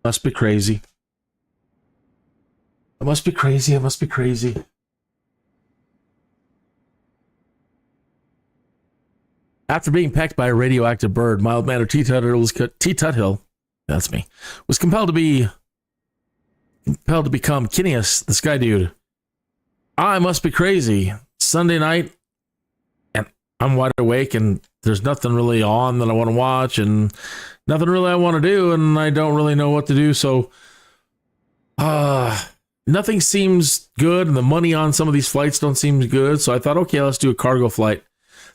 Must be crazy. I must be crazy. I must be crazy. After being pecked by a radioactive bird, mild-mannered Tuthill, that's me, was compelled to become Kineas, the Skydude. I must be crazy. Sunday night, and I'm wide awake, and there's nothing really on that I want to watch, and nothing really I want to do, and I don't really know what to do, so nothing seems good, and the money on some of these flights don't seem good, so I thought, okay, let's do a cargo flight.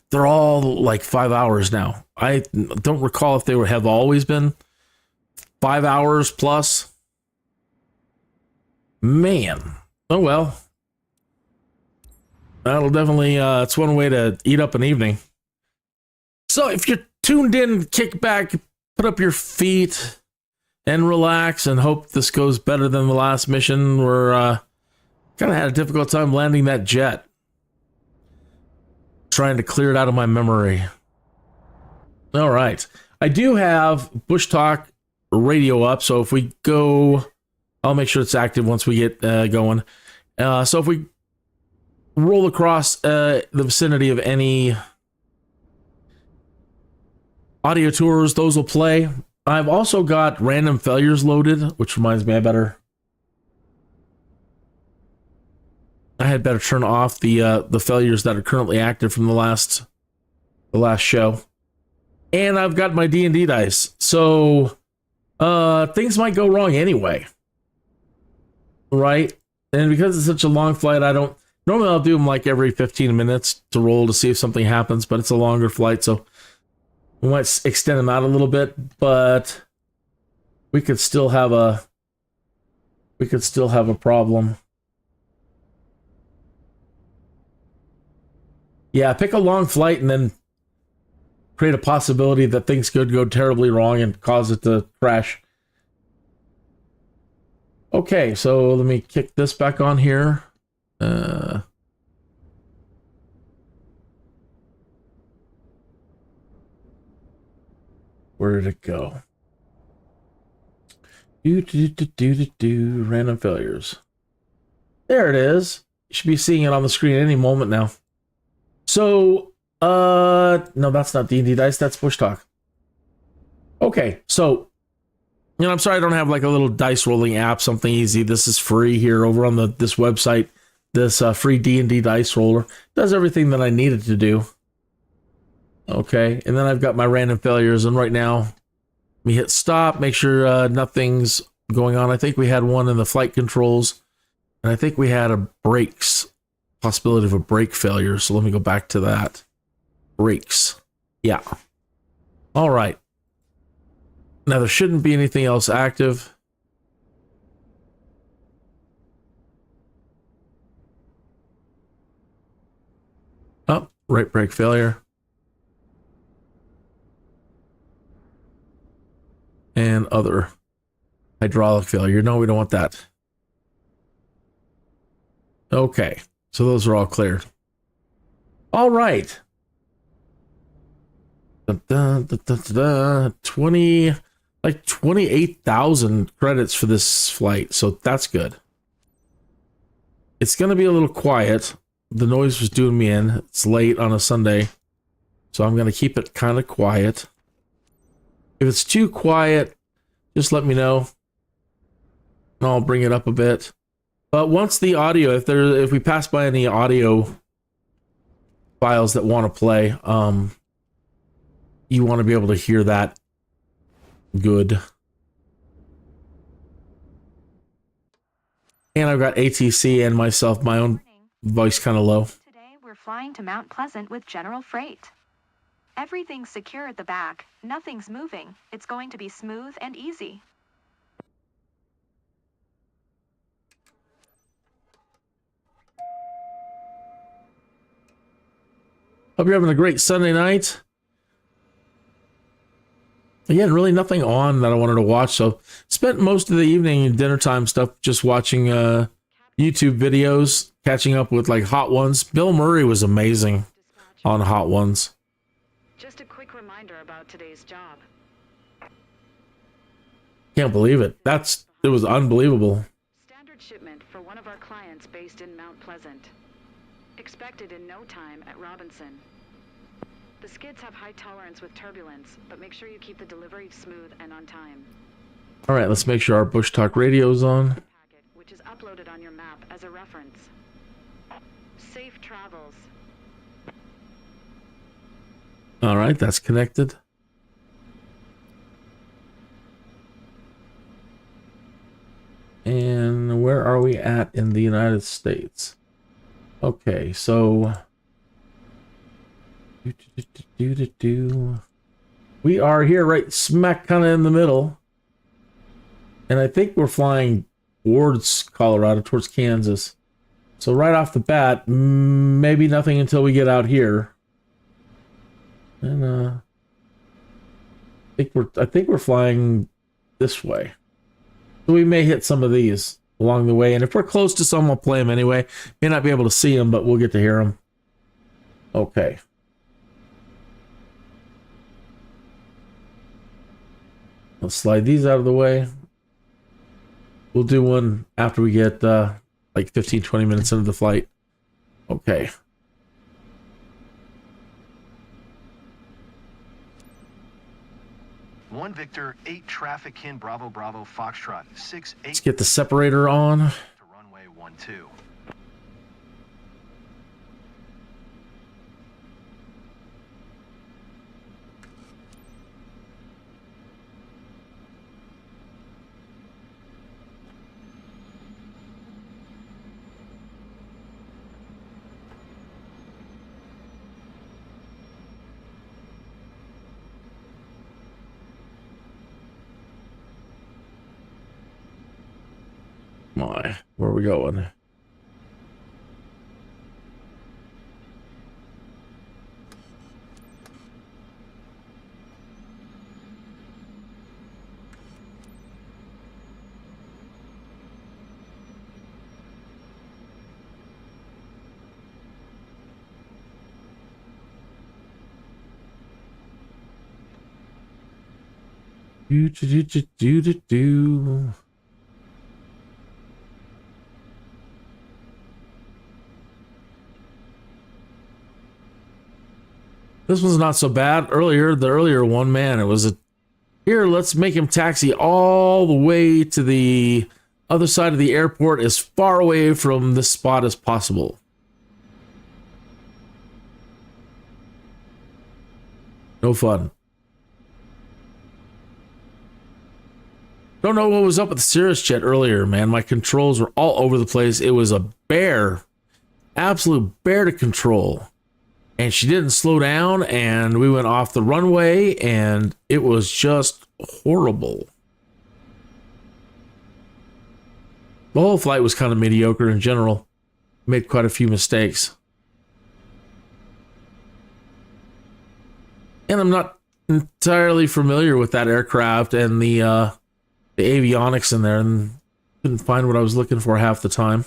They're all like 5 hours now. I don't recall if they have always been 5 hours plus. Man. Oh well. That'll definitely, it's one way to eat up an evening. So if you're tuned in, kick back, put up your feet, and relax, and hope this goes better than the last mission. We're kind of had a difficult time landing that jet. Trying to clear it out of my memory. All right. I do have Bushtalk Radio up, so if we go, I'll make sure it's active once we get going. So if we roll across the vicinity of any audio tours, those will play. I've also got random failures loaded, which reminds me I had better turn off the failures that are currently active from the last show. And I've got my D&D dice. So things might go wrong anyway. Right? And because it's such a long flight, normally I'll do them like every 15 minutes to roll to see if something happens, but it's a longer flight, so we might extend them out a little bit, but we could still have a problem. Yeah, pick a long flight and then create a possibility that things could go terribly wrong and cause it to crash. Okay, so let me kick this back on here. Where did it go? Random failures. There it is. You should be seeing it on the screen any moment now. So, no, that's not D&D Dice, that's Bushtalk. Okay, so, I'm sorry I don't have like a little dice rolling app, something easy. This is free here over on this website. This free D&D dice roller does everything that I needed to do. Okay, and then I've got my random failures, and right now, let me hit stop, make sure nothing's going on. I think we had one in the flight controls, and I think we had a brakes. Possibility of a brake failure, so let me go back to that. Brakes. Yeah. All right. Now there shouldn't be anything else active. Oh, right brake failure. And other hydraulic failure. No, we don't want that. Okay. So those are all cleared. All right. 28,000 credits for this flight. So that's good. It's going to be a little quiet. The noise was doing me in. It's late on a Sunday. So I'm going to keep it kind of quiet. If it's too quiet, just let me know. And I'll bring it up a bit. But once the audio, if we pass by any audio files that want to play, you want to be able to hear that good. And I've got ATC and myself, my own voice kind of low. Today we're flying to Mount Pleasant with General Freight. Everything's secure at the back. Nothing's moving. It's going to be smooth and easy. Hope you're having a great Sunday night. Again, really nothing on that I wanted to watch, so spent most of the evening and dinner time stuff just watching YouTube videos, catching up with like Hot Ones. Bill Murray was amazing on Hot Ones. Just a quick reminder about today's job. Can't believe it. It was unbelievable. Standard shipment for one of our clients based in Mount Pleasant. Expected in no time at Robinson. The skids have high tolerance with turbulence, but make sure you keep the delivery smooth and on time. All right, let's make sure our Bushtalk Radio is on. Packet, which is uploaded on your map as a reference. Safe travels. All right, that's connected. And where are we at in the United States? Okay, so we are here right smack kind of in the middle. And I think we're flying towards Colorado, towards Kansas. So right off the bat, maybe nothing until we get out here. And I think we're flying this way. So we may hit some of these along the way. And if we're close to some, we'll play them anyway. May not be able to see them, but we'll get to hear them. Okay. Let's slide these out of the way. We'll do one after we get like 15-20 minutes into the flight. Okay. One Victor, 8 traffic in Bravo Bravo Foxtrot, 6-8. Let's get the separator on. To runway 12. My, where are we going? Do. This one's not so bad. The earlier one, man, it was here, let's make him taxi all the way to the other side of the airport, as far away from this spot as possible. No fun. Don't know what was up with the Cirrus jet earlier, man. My controls were all over the place. It was a bear. Absolute bear to control. And she didn't slow down, and we went off the runway, and it was just horrible. The whole flight was kind of mediocre in general. Made quite a few mistakes. And I'm not entirely familiar with that aircraft and the avionics in there, and couldn't find what I was looking for half the time.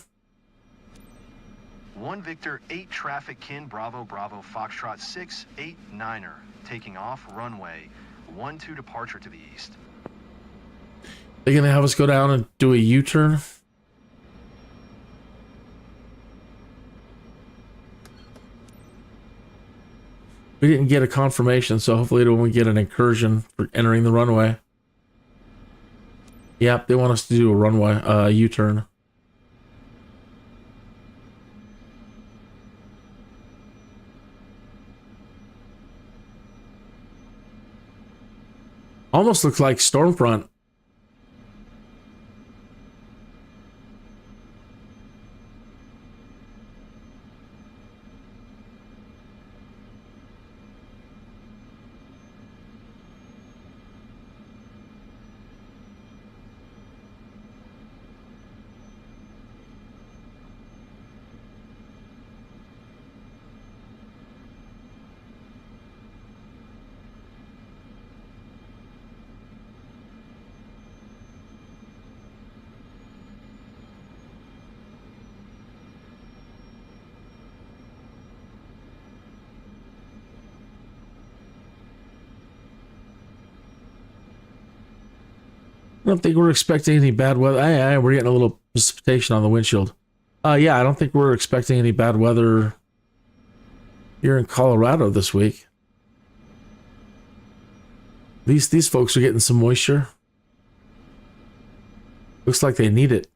One Victor, 8 traffic in Bravo Bravo Foxtrot, 6-8-9er, taking off runway 12 departure to the east. They're gonna have us go down and do a U-turn. We didn't get a confirmation, so hopefully we get an incursion for entering the runway. Yep, they want us to do a runway U-turn. Almost looks like Stormfront. don't think we're expecting any bad weather. We're getting a little precipitation on the windshield. Yeah, I don't think we're expecting any bad weather here in Colorado this week. These folks are getting some moisture. Looks like they need it.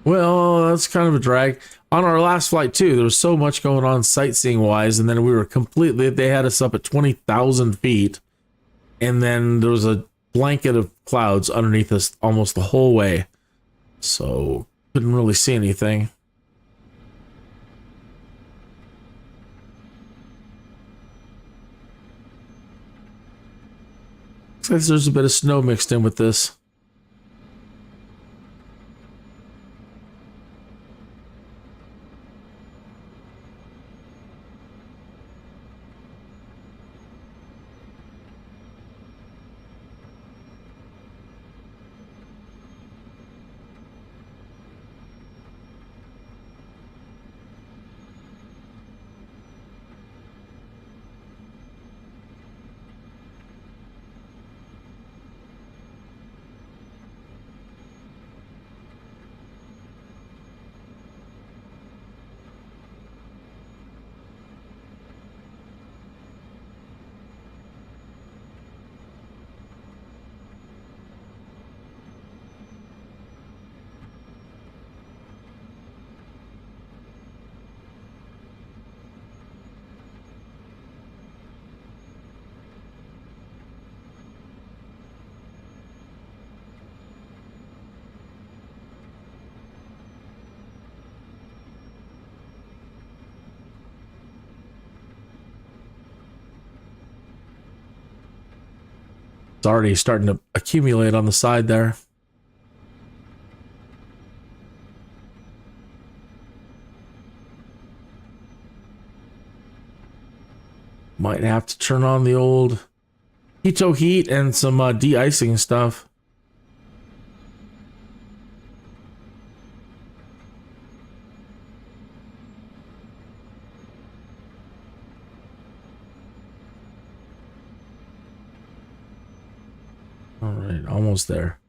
Well, that's kind of a drag. On our last flight too, there was so much going on sightseeing wise, and then we were they had us up at 20,000 feet, and then there was a blanket of clouds underneath us almost the whole way. So couldn't really see anything. Looks like there's a bit of snow mixed in with this. It's already starting to accumulate on the side there. Might have to turn on the old Hito heat and some de-icing stuff. All right, almost there.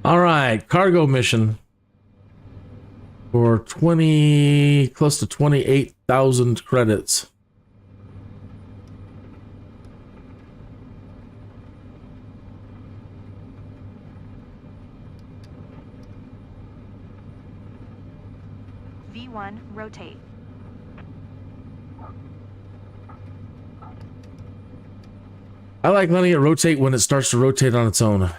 All right, cargo mission for close to 28,000 credits. V1, rotate. I like letting it rotate when it starts to rotate on its own.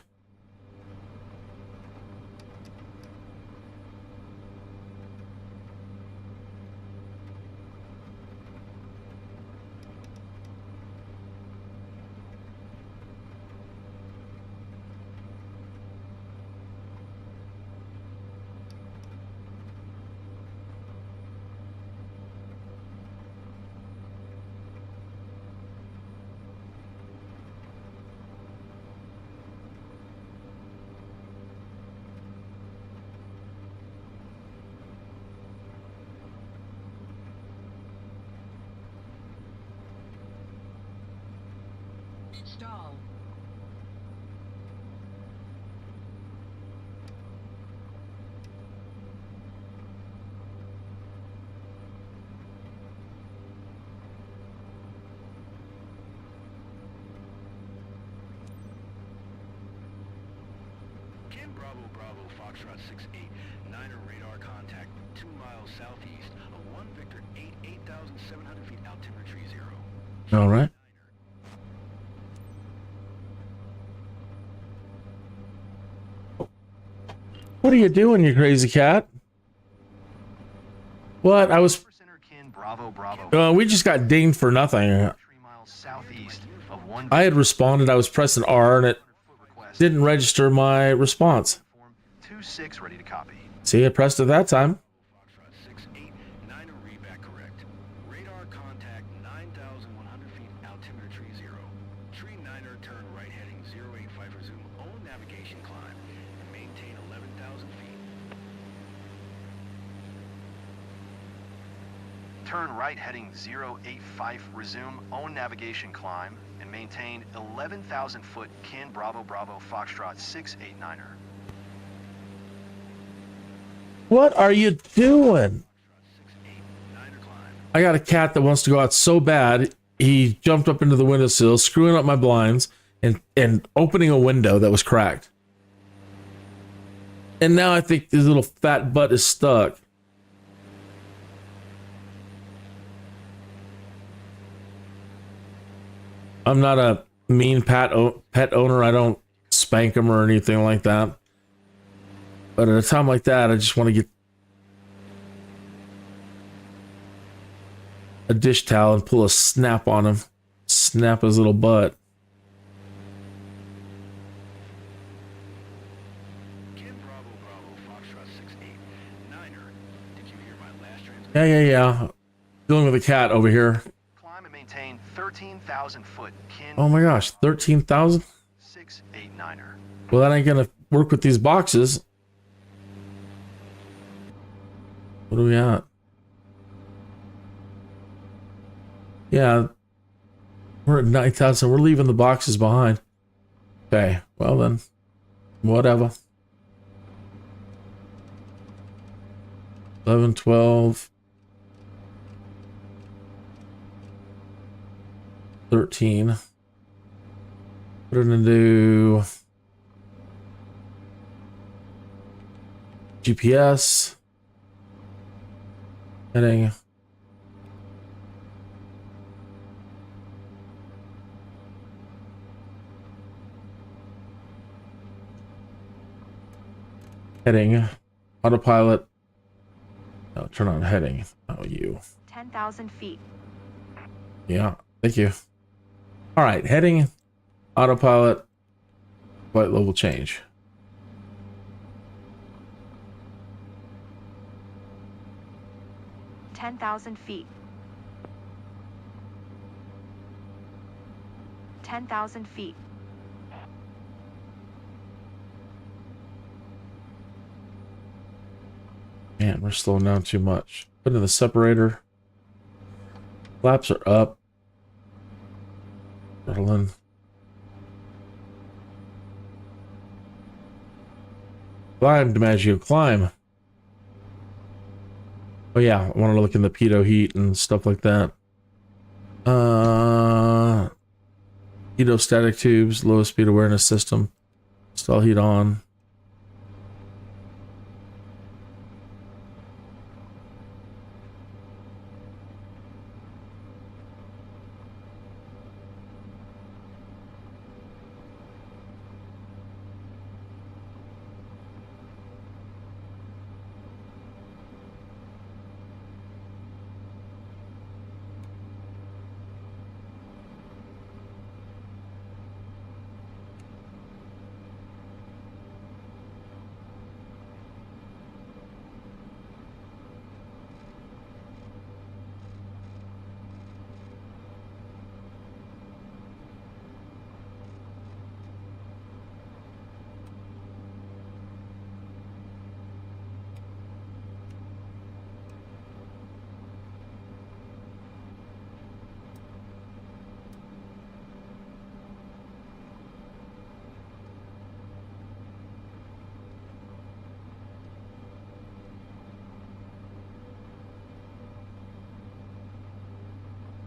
Bravo, Bravo, Foxtrot 6-8, Niner radar contact 2 miles southeast of 1 Victor 8, 8,700 feet, altimeter tree 0. All right. What are you doing, you crazy cat? What? I was... Center kin, Bravo, Bravo. we just got dinged for nothing. 3 miles southeast of 1 I had responded. I was pressing R and it didn't register my response. 2-6 ready to copy. See, I pressed it that time. Foxtrot 6-8, Niner readback correct. Radar contact 9,100 feet, altimeter tree 0. Tree Niner, turn right heading 085 resume, own navigation climb, and maintain 11,000 feet. Turn right heading 085 resume, own navigation climb, and maintain 11,000 foot kin Bravo Bravo Foxtrot 6-8 Niner. What are you doing? I got a cat that wants to go out so bad. He jumped up into the windowsill, screwing up my blinds and opening a window that was cracked. And now I think his little fat butt is stuck. I'm not a mean pet owner. I don't spank him or anything like that. But at a time like that, I just want to get a dish towel and pull a snap on him. Snap his little butt. Yeah. Dealing with a cat over here. Climb and maintain 13,000 foot kin. Oh my gosh, 13,000? 6-8 Niner. Well, that ain't gonna work with these boxes. What do we got? Yeah, we're at 9,000. We're leaving the boxes behind. Okay, well then, whatever. 11, 12, 13. Put it into GPS. Heading. Heading. Autopilot. No, turn on heading. Oh, you. 10,000 feet. Yeah, thank you. All right, heading. Autopilot. Flight level change. 10,000 feet. 10,000 feet. Man, we're slowing down too much. Put in the separator. Flaps are up. Throttle in. Climb, DiMaggio, climb. Oh yeah, I want to look in the pitot heat and stuff like that. Pitot static tubes, lowest speed awareness system. Stall heat on.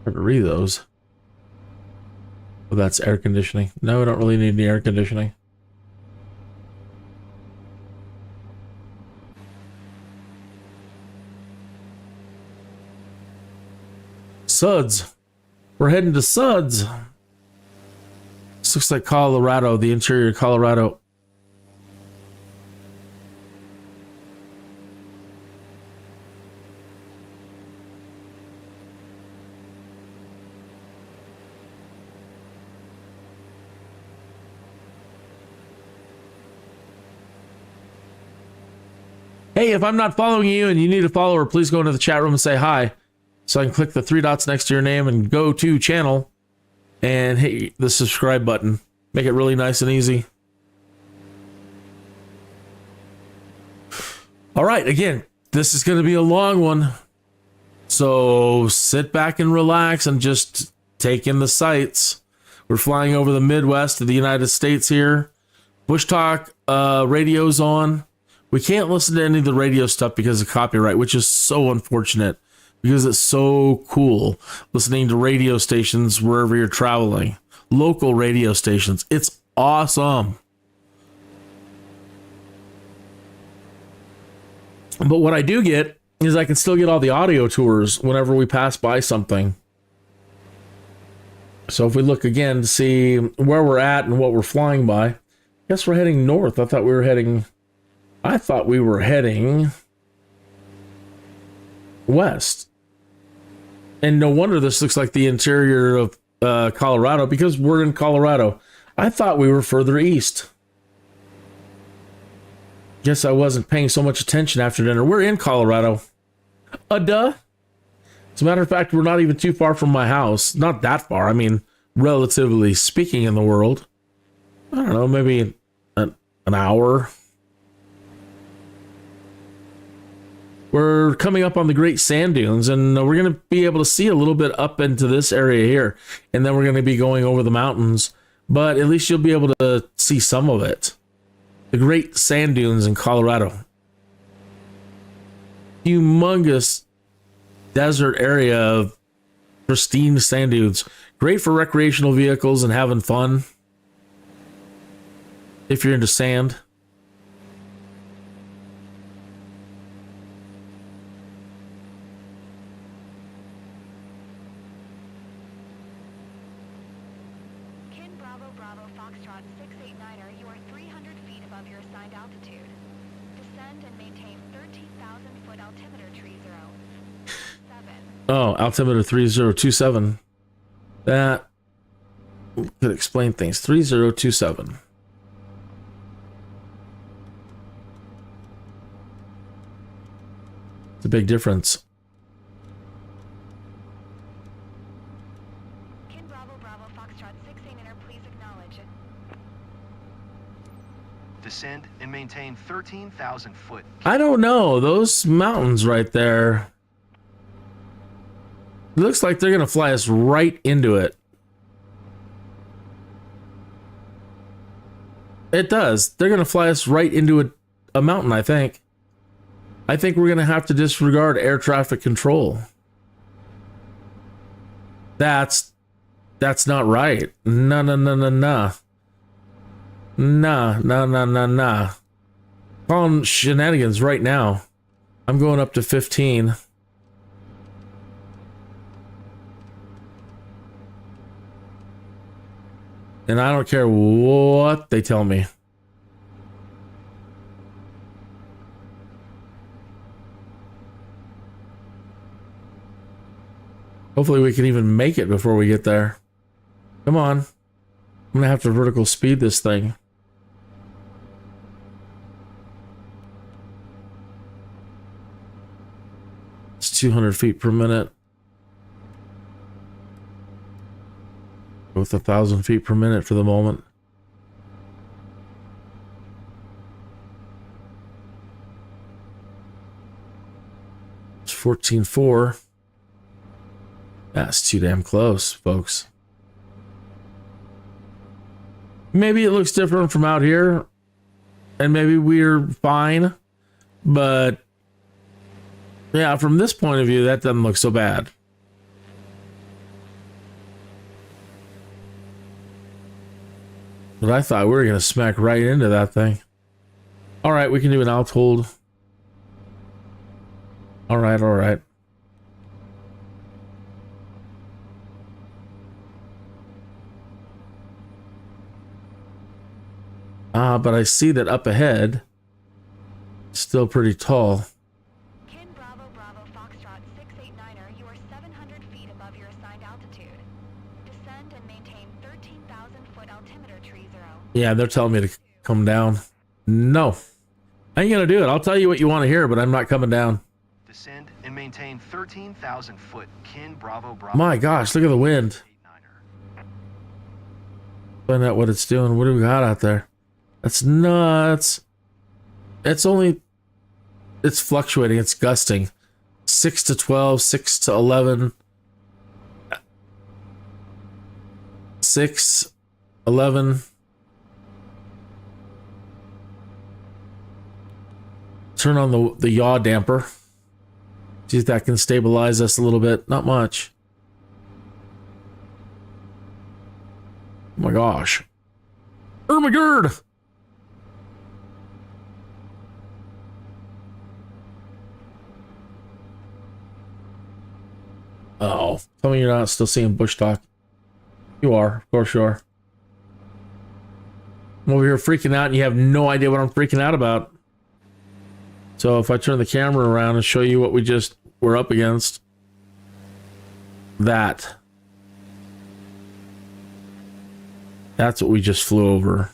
Hard to read those. Well, that's air conditioning. No, I don't really need any air conditioning. Suds. We're heading to Suds. This looks like Colorado, the interior of Colorado. Hey, if I'm not following you and you need a follower, please go into the chat room and say hi. So I can click the 3 dots next to your name and go to channel and hit the subscribe button. Make it really nice and easy. All right, again, this is going to be a long one. So sit back and relax and just take in the sights. We're flying over the Midwest of the United States here. Bushtalk radio's on. We can't listen to any of the radio stuff because of copyright, which is so unfortunate because it's so cool listening to radio stations wherever you're traveling. Local radio stations. It's awesome. But what I do get is I can still get all the audio tours whenever we pass by something. So if we look again to see where we're at and what we're flying by, I guess we're heading north. I thought we were heading west. And no wonder this looks like the interior of Colorado because we're in Colorado. I thought we were further east. Guess I wasn't paying so much attention after dinner. We're in Colorado. Duh. As a matter of fact, we're not even too far from my house. Not that far. I mean, relatively speaking in the world. I don't know, maybe an hour. We're coming up on the Great Sand Dunes, and we're going to be able to see a little bit up into this area here, and then we're going to be going over the mountains, but at least you'll be able to see some of it. The Great Sand Dunes in Colorado. Humongous desert area of pristine sand dunes. Great for recreational vehicles and having fun. If you're into sand. Oh, altimeter 3027. That could explain things. 3027. It's a big difference. Kin Bravo Bravo Foxtrot 68 enter, please acknowledge. Descend and maintain 13,000 foot. I don't know. Those mountains right there. It looks like they're going to fly us right into it. It does. They're going to fly us right into a mountain, I think. I think we're going to have to disregard air traffic control. That's not right. No. Nah. Calling shenanigans right now. I'm going up to 15. And I don't care what they tell me. Hopefully we can even make it before we get there. Come on. I'm going to have to vertical speed this thing. It's 200 feet per minute. With 1,000 feet per minute for the moment. It's 14.4. That's too damn close, folks. Maybe it looks different from out here, and maybe we're fine, but yeah, from this point of view, that doesn't look so bad. But I thought we were going to smack right into that thing. All right, we can do an alt hold. All right. But I see that up ahead, it's still pretty tall. Kin Bravo Bravo Foxtrot 689er, you are 700 feet above your assigned altitude. Descend and maintain 13,000 foot altimeter tree 0. Yeah, they're telling me to come down. No. I ain't gonna do it. I'll tell you what you want to hear, but I'm not coming down. Descend and maintain 13,000 foot. Kin Bravo Bravo. My gosh, look at the wind. 689er. Find out what it's doing. What do we got out there? That's nuts. It's fluctuating. It's gusting. 6 to 12, 6 to 11. 6, 11. Turn on the yaw damper. See if that can stabilize us a little bit. Not much. Oh my gosh. Ermagerd! Oh, tell me you're not still seeing Bushtalk. You are, of course you are. I'm over here freaking out and you have no idea what I'm freaking out about. So if I turn the camera around and show you what we just were up against. That's what we just flew over.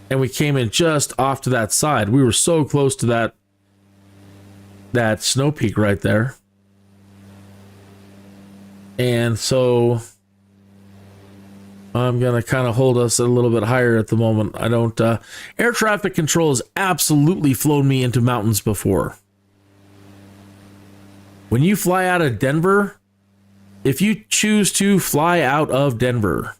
And we came in just off to that side. We were so close to that snow peak right there. And so I'm going to kind of hold us a little bit higher at the moment. I don't, air traffic control has absolutely flown me into mountains before. When you fly out of Denver, if you choose to fly out of Denver,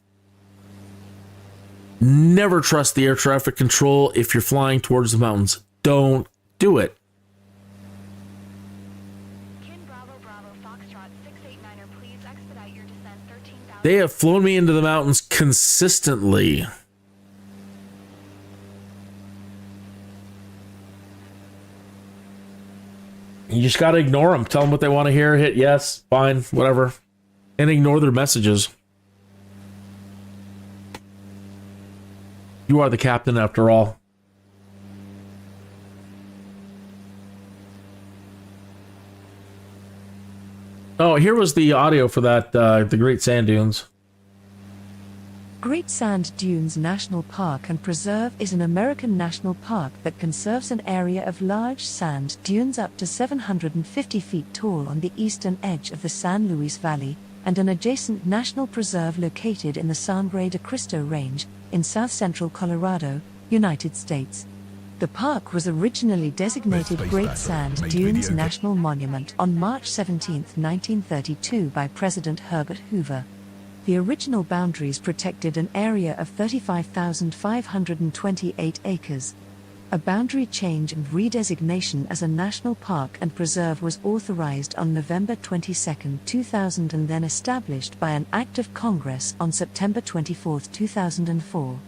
never trust the air traffic control if you're flying towards the mountains. Don't do it. They have flown me into the mountains consistently. You just got to ignore them. Tell them what they want to hear. Hit yes, fine, whatever. And ignore their messages. You are the captain after all. Oh, here was the audio for that, the Great Sand Dunes. Great Sand Dunes National Park and Preserve is an American national park that conserves an area of large sand dunes up to 750 feet tall on the eastern edge of the San Luis Valley, and an adjacent national preserve located in the Sangre de Cristo Range in south-central Colorado, United States. The park was originally designated Great Sand Dunes National Monument on March 17, 1932 by President Herbert Hoover. The original boundaries protected an area of 35,528 acres. A boundary change and redesignation as a national park and preserve was authorized on November 22, 2000 and then established by an act of Congress on September 24, 2004.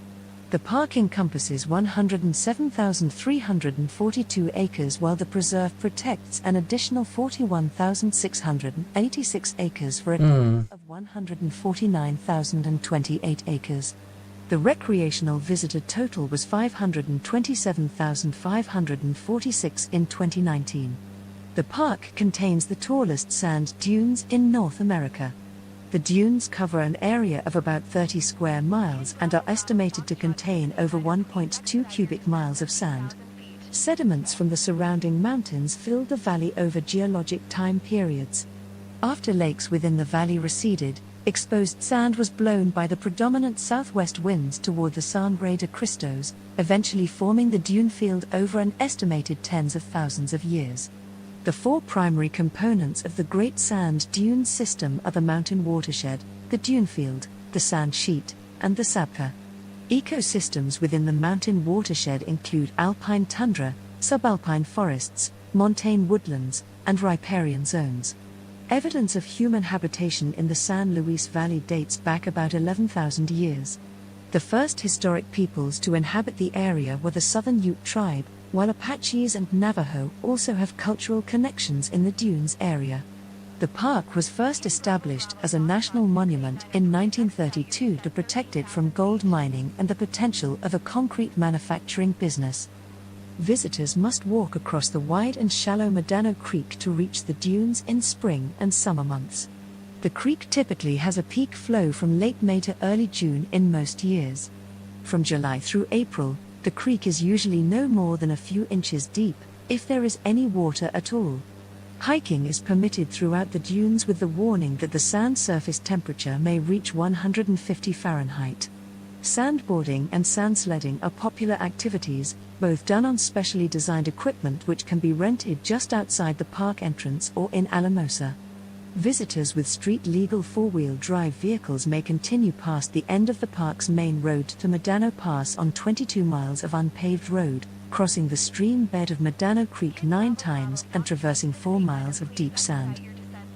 The park encompasses 107,342 acres while the preserve protects an additional 41,686 acres for a total of 149,028 acres. The recreational visitor total was 527,546 in 2019. The park contains the tallest sand dunes in North America. The dunes cover an area of about 30 square miles and are estimated to contain over 1.2 cubic miles of sand. Sediments from the surrounding mountains filled the valley over geologic time periods. After lakes within the valley receded, exposed sand was blown by the predominant southwest winds toward the Sangre de Cristos, eventually forming the dune field over an estimated tens of thousands of years. The four primary components of the Great Sand Dunes system are the mountain watershed, the dune field, the sand sheet, and the sabkha. Ecosystems within the mountain watershed include alpine tundra, subalpine forests, montane woodlands, and riparian zones. Evidence of human habitation in the San Luis Valley dates back about 11,000 years. The first historic peoples to inhabit the area were the Southern Ute tribe, while Apaches and Navajo also have cultural connections in the dunes area. The park was first established as a national monument in 1932 to protect it from gold mining and the potential of a concrete manufacturing business. Visitors must walk across the wide and shallow Medano Creek to reach the dunes in spring and summer months. The creek typically has a peak flow from late May to early June in most years. From July through April, the creek is usually no more than a few inches deep, if there is any water at all. Hiking is permitted throughout the dunes with the warning that the sand surface temperature may reach 150 Fahrenheit. Sandboarding and sand sledding are popular activities, both done on specially designed equipment which can be rented just outside the park entrance or in Alamosa. Visitors with street-legal four-wheel drive vehicles may continue past the end of the park's main road to Medano Pass on 22 miles of unpaved road, crossing the stream bed of Medano Creek 9 times and traversing 4 miles of deep sand.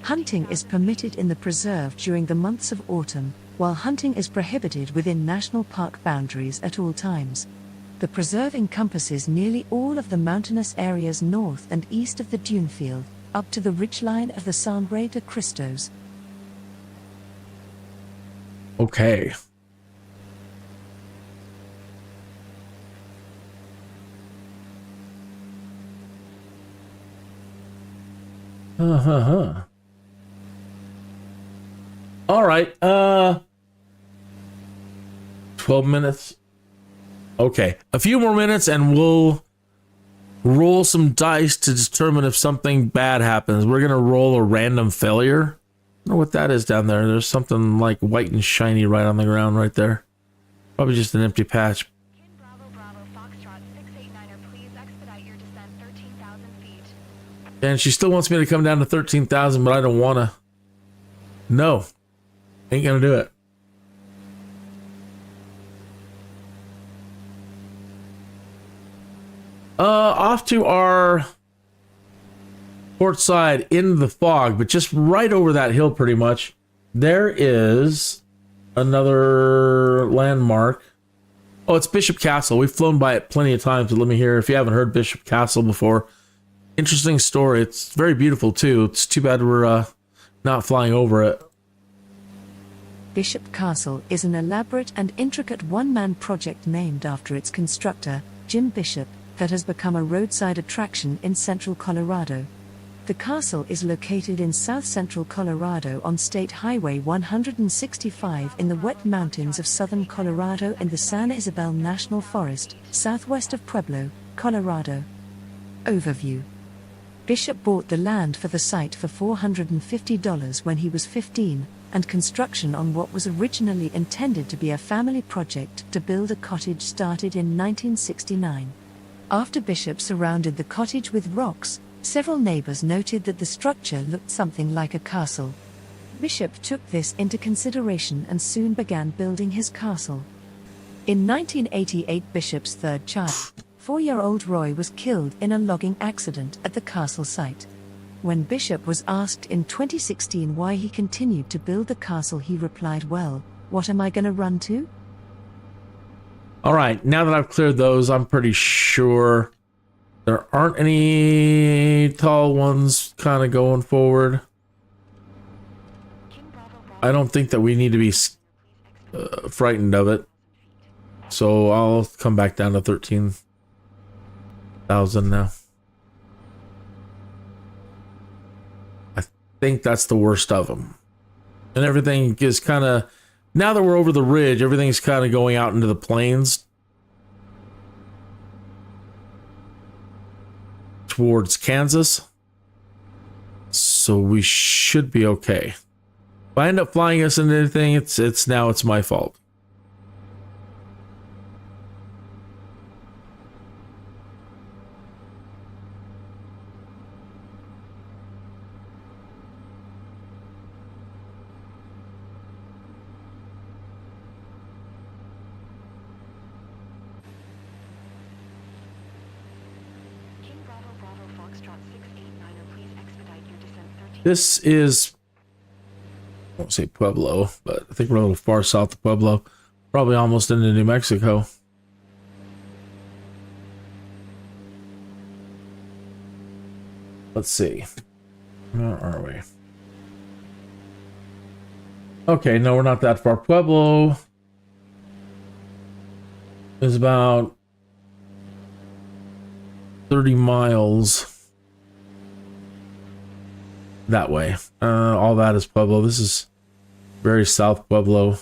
Hunting is permitted in the preserve during the months of autumn, while hunting is prohibited within national park boundaries at all times. The preserve encompasses nearly all of the mountainous areas north and east of the dune field, up to the ridgeline of the Sambre de Cristos. Okay. All right. 12 minutes. Okay. A few more minutes and we'll roll some dice to determine if something bad happens. We're going to roll a random failure. I don't know what that is down there. There's something like white and shiny right on the ground right there. Probably just an empty patch. Bravo Bravo Foxtrot 689er, please expedite your descent 13,000 feet. And she still wants me to come down to 13,000, but I don't want to. No. Ain't going to do it. Off to our port side in the fog, but just right over that hill pretty much, there is another landmark. Oh, it's Bishop Castle. We've flown by it plenty of times, but let me hear if you haven't heard Bishop Castle before. Interesting story. It's very beautiful too. It's too bad we're not flying over it. Bishop Castle is an elaborate and intricate one-man project named after its constructor, Jim Bishop, that has become a roadside attraction in central Colorado. The castle is located in south-central Colorado on State Highway 165 in the wet mountains of southern Colorado in the San Isabel National Forest, southwest of Pueblo, Colorado. Overview. Bishop bought the land for the site for $450 when he was 15, and construction on what was originally intended to be a family project to build a cottage started in 1969. After Bishop surrounded the cottage with rocks, several neighbors noted that the structure looked something like a castle. Bishop took this into consideration and soon began building his castle. In 1988, Bishop's third child, 4-year-old Roy, was killed in a logging accident at the castle site. When Bishop was asked in 2016 why he continued to build the castle, he replied, "Well, what am I gonna run to?" All right, now that I've cleared those, I'm pretty sure there aren't any tall ones kind of going forward. I don't think that we need to be frightened of it. So I'll come back down to 13,000 now. I think that's the worst of them. And everything is kind of... Now that we're over the ridge, everything's kind of going out into the plains towards Kansas. So we should be okay. If I end up flying us into anything, it's my fault. This is, I won't say Pueblo, but I think we're a little far south of Pueblo. Probably almost into New Mexico. Let's see. Where are we? Okay, no, we're not that far. Pueblo is about 30 miles that way. All that is Pueblo. This is very South Pueblo.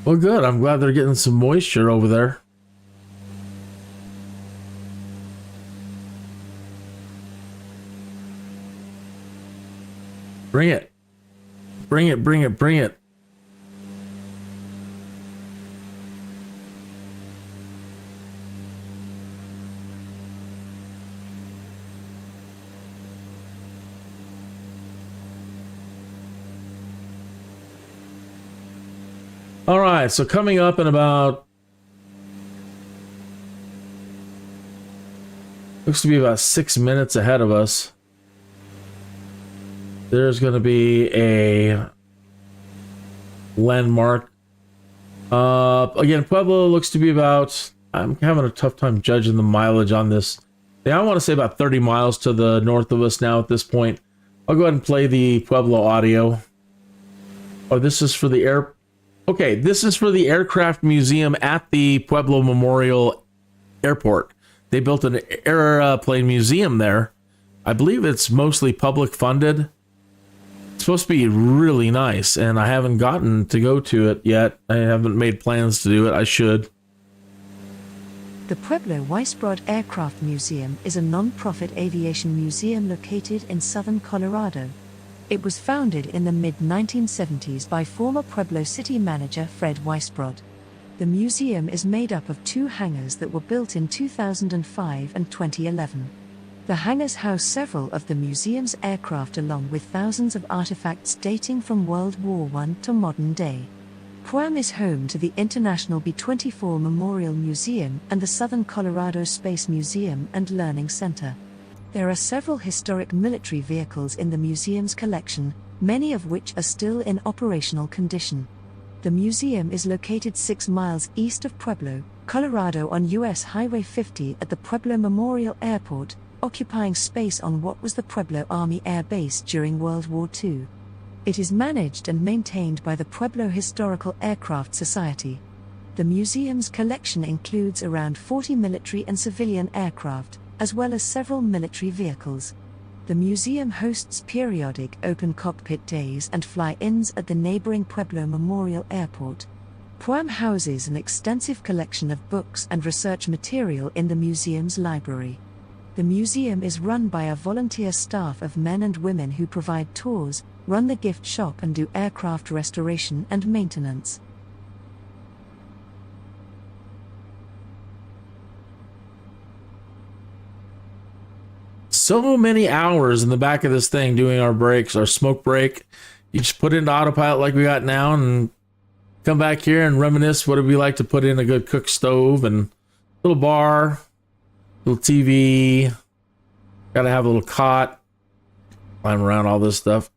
Well, good. I'm glad they're getting some moisture over there. Bring it. Bring it, bring it, bring it. All right, so coming up in about, looks to be about 6 minutes ahead of us, there's going to be a landmark. Again, Pueblo looks to be about, I'm having a tough time judging the mileage on this. Yeah, I want to say about 30 miles to the north of us now at this point. I'll go ahead and play the Pueblo audio. Oh, this is for the air. Okay, this is for the aircraft museum at the Pueblo Memorial Airport. They built an airplane museum there. I believe it's mostly public funded. It's supposed to be really nice, and I haven't gotten to go to it yet. I haven't made plans to do it. I should. The Pueblo Weisbrod Aircraft Museum is a non-profit aviation museum located in southern Colorado. It was founded in the mid-1970s by former Pueblo city manager Fred Weisbrod. The museum is made up of 2 hangars that were built in 2005 and 2011. The hangars house several of the museum's aircraft along with thousands of artifacts dating from World War I to modern day. Puam is home to the International B-24 Memorial Museum and the Southern Colorado Space Museum and Learning Center. There are several historic military vehicles in the museum's collection, many of which are still in operational condition. The museum is located 6 miles east of Pueblo, Colorado on US Highway 50 at the Pueblo Memorial Airport, occupying space on what was the Pueblo Army Air Base during World War II. It is managed and maintained by the Pueblo Historical Aircraft Society. The museum's collection includes around 40 military and civilian aircraft, as well as several military vehicles. The museum hosts periodic open cockpit days and fly-ins at the neighboring Pueblo Memorial Airport. Puam houses an extensive collection of books and research material in the museum's library. The museum is run by a volunteer staff of men and women who provide tours, run the gift shop and do aircraft restoration and maintenance. So many hours in the back of this thing doing our breaks, our smoke break. You just put it into autopilot like we got now and come back here and reminisce what it'd be like to put in a good cook stove and little bar, little TV. Gotta have a little cot. Climb around all this stuff.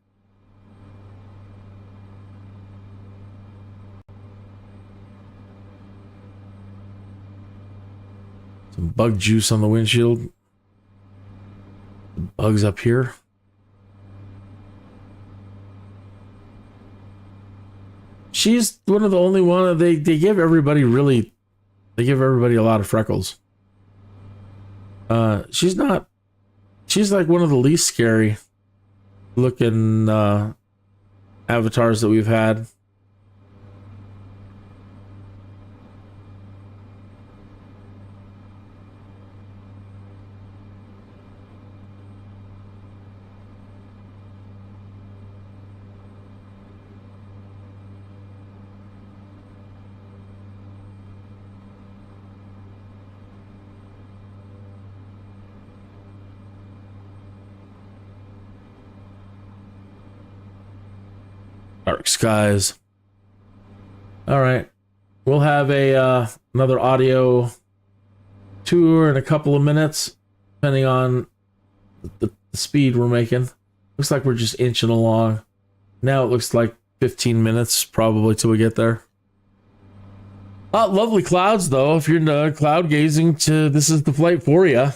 Some bug juice on the windshield. Bugs up here. She's one of the only one they give everybody really, they give everybody a lot of freckles. She's not, she's like one of the least scary looking avatars that we've had. Dark skies. All right, we'll have a another audio tour in a couple of minutes, depending on the speed we're making. Looks like we're just inching along. Now it looks like 15 minutes probably till we get there. Lovely clouds though. If you're into cloud gazing, this is the flight for you.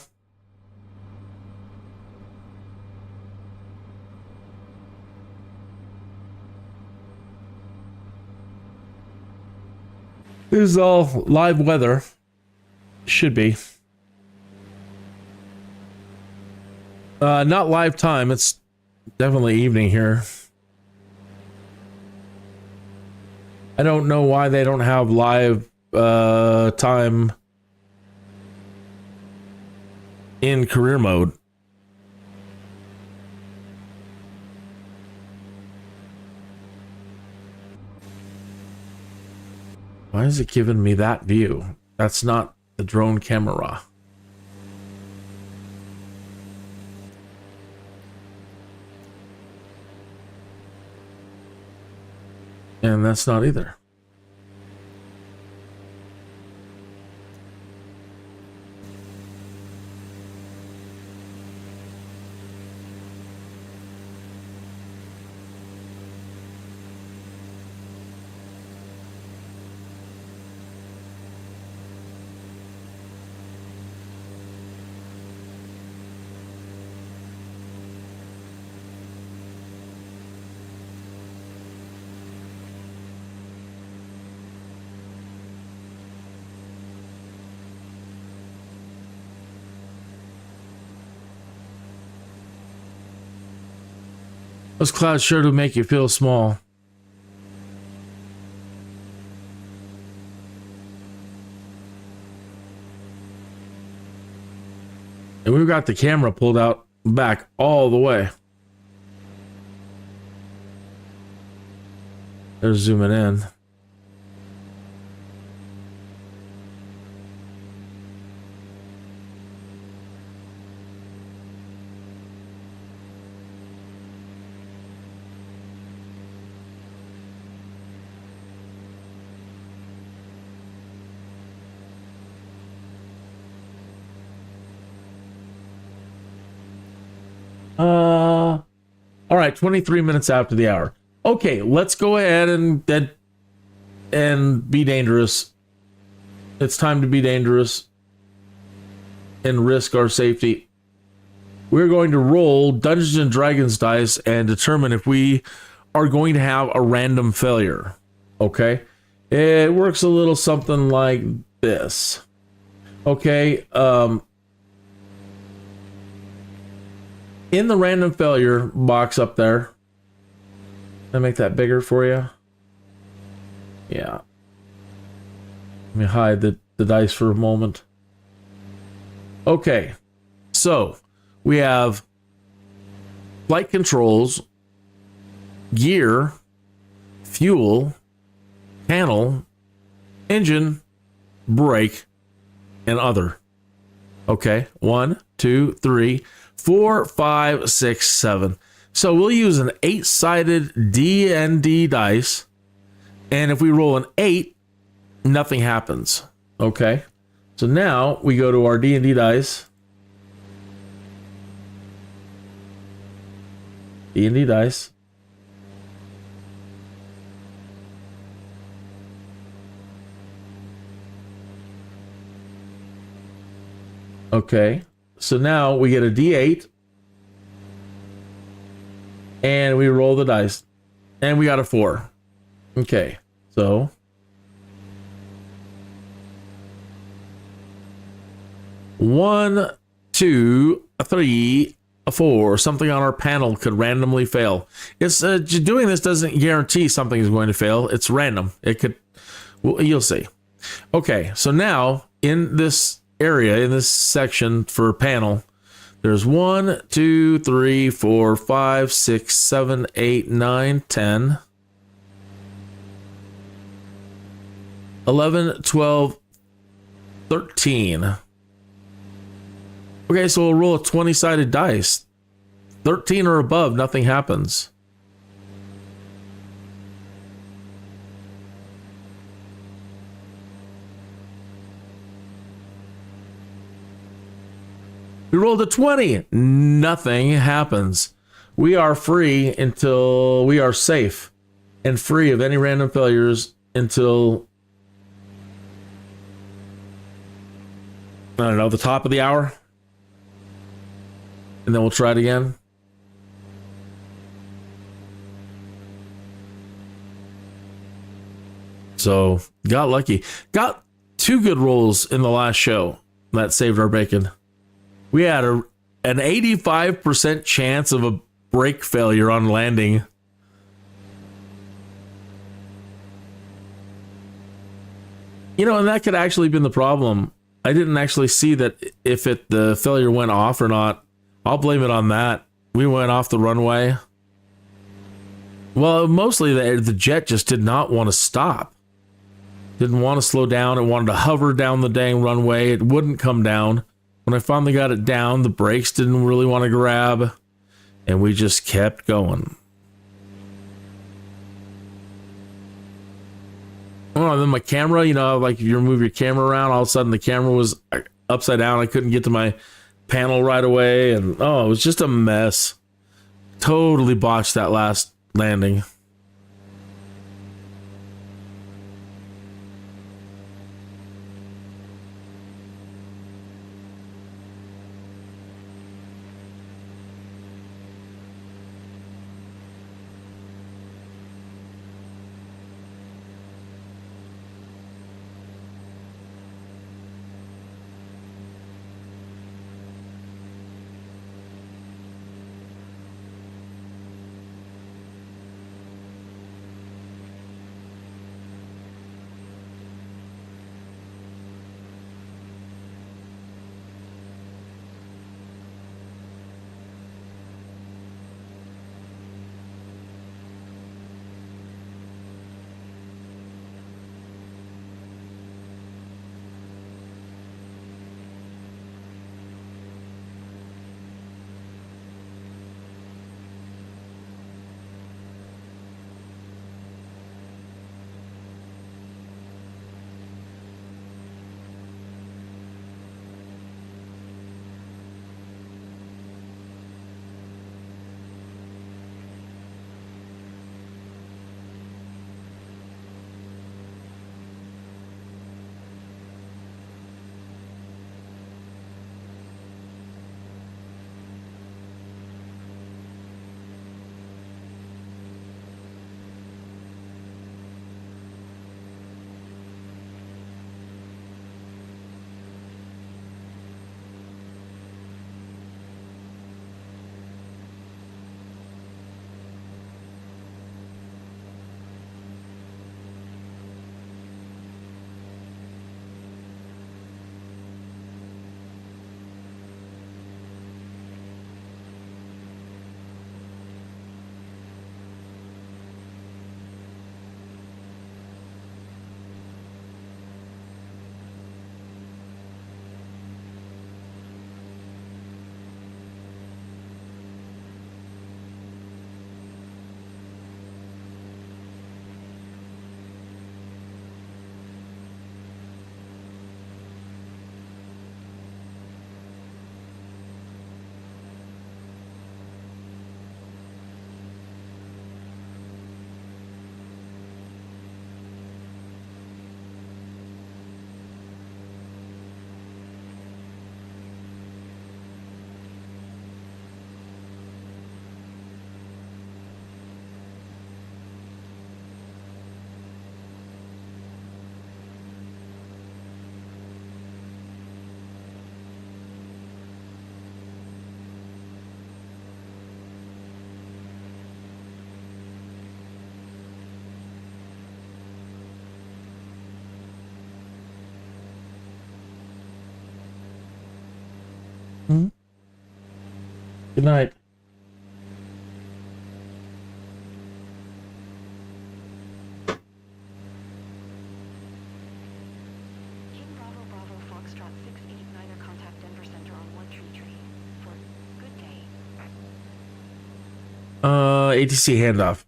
This is all live weather. Should be. Not live time. It's definitely evening here. I don't know why they don't have live time in career mode. Why is it giving me that view? That's not the drone camera. And that's not either. Those clouds sure do make you feel small. And we've got the camera pulled out back all the way. They're zooming in. All right, 23 minutes after the hour. Okay, let's go ahead and be dangerous. It's time to be dangerous and risk our safety. We're going to roll Dungeons and Dragons dice and determine if we are going to have a random failure. Okay? It works a little something like this. Okay, in the random failure box up there, can I make that bigger for you? Yeah. Let me hide the dice for a moment. Okay, so we have flight controls, gear, fuel, panel, engine, brake, and other. Okay, 1, 2, 3, 4, 5, 6, 7. So we'll use an 8-sided D&D dice, and if we roll an 8, nothing happens. Okay, so now we go to our D&D dice. D&D dice. Okay, so now we get a D8. And we roll the dice. And we got a 4. Okay, so. One, 2, 3, 4. Something on our panel could randomly fail. It's doing this doesn't guarantee something is going to fail. It's random. It could. Well, you'll see. Okay, so now in this area, in this section for panel, there's 1, 2, 3, 4, 5, 6, 7, 8, 9, 10, 11, 12, 13. Okay, so we'll roll a 20-sided dice. 13 or above, nothing happens. We rolled a 20. Nothing happens. We are free until we are safe and free of any random failures until, I don't know, the top of the hour. And then we'll try it again. So got lucky. Got 2 good rolls in the last show that saved our bacon. We had an 85% chance of a brake failure on landing. You know, and that could actually have been the problem. I didn't actually see that if the failure went off or not. I'll blame it on that. We went off the runway. Well, mostly the jet just did not want to stop. Didn't want to slow down. It wanted to hover down the dang runway. It wouldn't come down. When I finally got it down, the brakes didn't really want to grab. And we just kept going. Oh, and then my camera, you know, like if you move your camera around, all of a sudden the camera was upside down. I couldn't get to my panel right away. And oh, it was just a mess. Totally botched that last landing. Good night. King Bravo Bravo Foxtrot 689er contact Denver Center on One Tree Tree for good day. ATC handoff.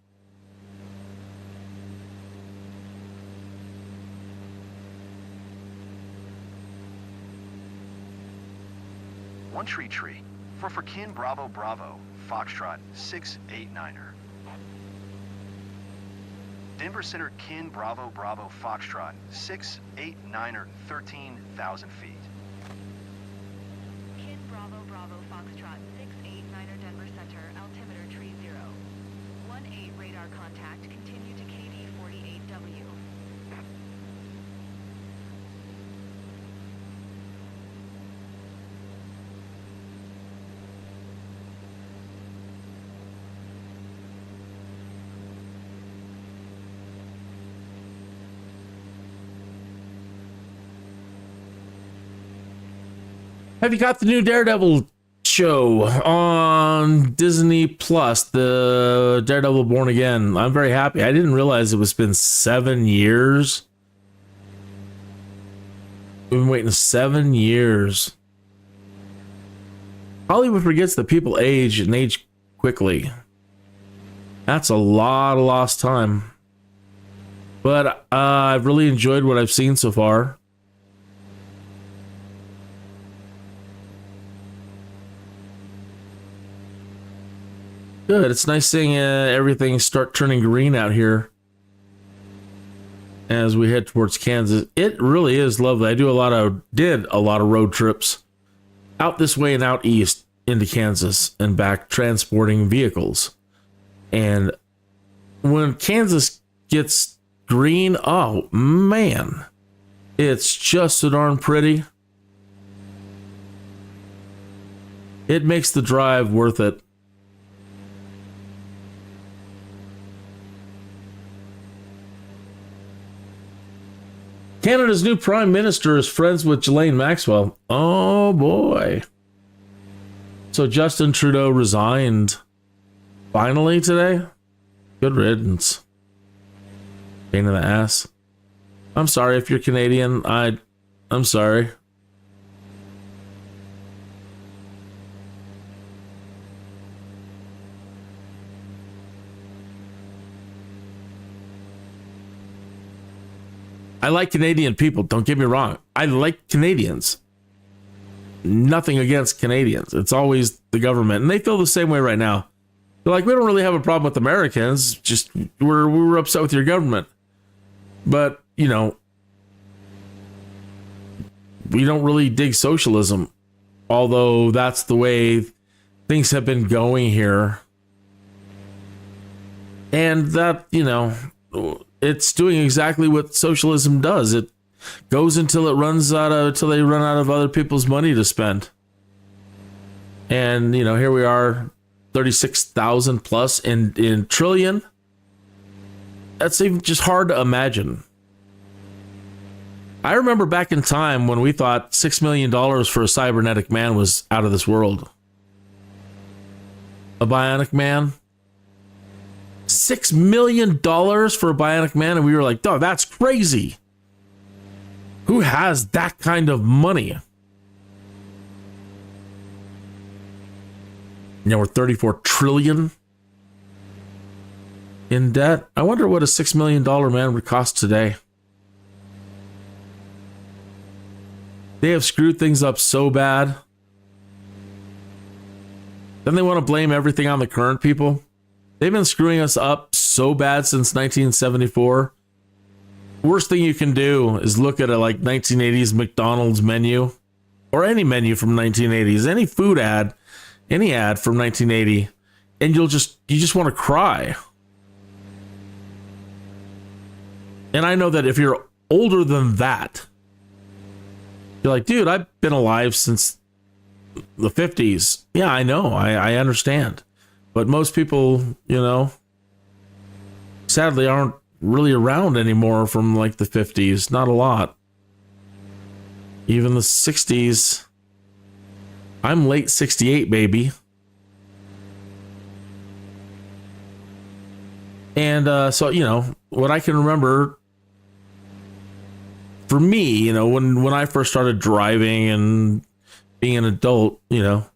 One Tree Tree. For Kin Bravo Bravo, Foxtrot 689er. Denver Center Kin Bravo Bravo Foxtrot 689er, 13,000 feet. Kin Bravo Bravo Foxtrot 689er Denver Center, altimeter tree 0. 18 radar contact, continue to KD 48W. Have you got the new Daredevil show on Disney Plus, the Daredevil Born Again? I'm very happy. I didn't realize it was been 7 years. We've been waiting 7 years. Hollywood forgets that people age and age quickly. That's a lot of lost time. But I've really enjoyed what I've seen so far. Good. It's nice seeing everything start turning green out here as we head towards Kansas. It really is lovely. I did a lot of road trips out this way and out east into Kansas and back, transporting vehicles. And when Kansas gets green, oh man, it's just so darn pretty. It makes the drive worth it. Canada's new prime minister is friends with Ghislaine Maxwell. Oh boy. So Justin Trudeau resigned finally today? Good riddance. Pain in the ass. I'm sorry if you're Canadian. I'm sorry. I like Canadian people, don't get me wrong. I like Canadians. Nothing against Canadians. It's always the government. And they feel the same way right now. They're like, we don't really have a problem with Americans. Just we're upset with your government. But, you know, we don't really dig socialism. Although that's the way things have been going here. And that, you know, it's doing exactly what socialism does. It goes until they run out of other people's money to spend. And, you know, here we are, 36,000 plus in trillion. That's even just hard to imagine. I remember back in time when we thought $6 million for a cybernetic man was out of this world. A bionic man. $6 million for a bionic man, and we were like, "Oh, that's crazy. Who has that kind of money?" Now we're 34 trillion in debt. I wonder what a $6 million man would cost today. They have screwed things up so bad. Then they want to blame everything on the current people. They've been screwing us up so bad since 1974. Worst thing you can do is look at a 1980s McDonald's menu or any menu from 1980s, any food ad, any ad from 1980, and you just want to cry. And I know that if you're older than that, you're like, dude, I've been alive since the 50s. Yeah, I know. I understand. But most people, you know, sadly aren't really around anymore from the 50s. Not a lot. Even the 60s. I'm late 68, baby. And so, you know, what I can remember for me, you know, when I first started driving and being an adult, you know,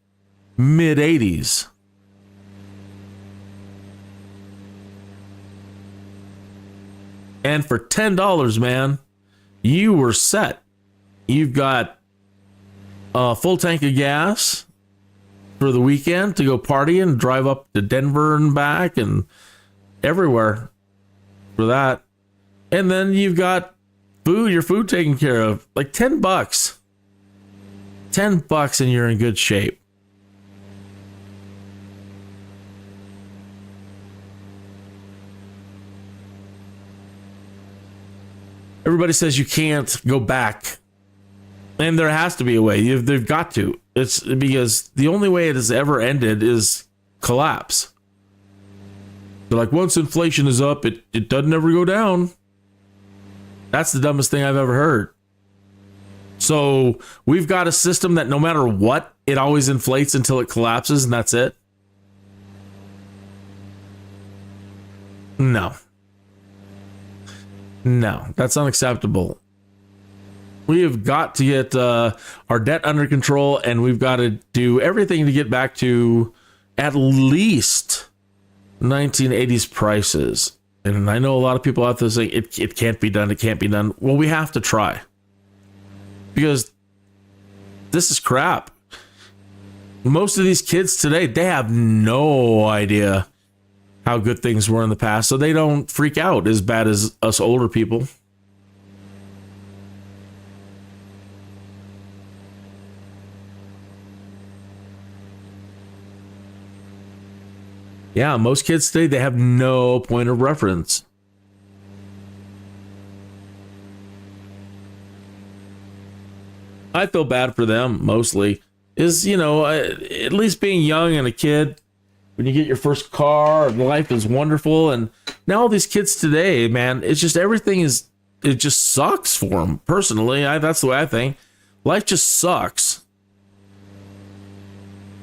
mid 80s. And for $10, man, you were set. You've got a full tank of gas for the weekend to go party and drive up to Denver and back and everywhere for that. And then you've got your food taken care of. Like $10. $10 and you're in good shape. Everybody says you can't go back. And there has to be a way. They've got to. It's because the only way it has ever ended is collapse. They're like, once inflation is up, it doesn't ever go down. That's the dumbest thing I've ever heard. So we've got a system that no matter what, it always inflates until it collapses, and that's it. No, that's unacceptable. We have got to get our debt under control, and we've got to do everything to get back to at least 1980s prices. And I know a lot of people out there saying it can't be done. It can't be done. Well, we have to try, because this is crap. Most of these kids today, they have no idea how good things were in the past, so they don't freak out as bad as us older people. Yeah, most kids today, they have no point of reference. I feel bad for them mostly. At least being young and a kid, when you get your first car, life is wonderful. And now all these kids today, man, it's just it just sucks for them. Personally, that's the way I think. Life just sucks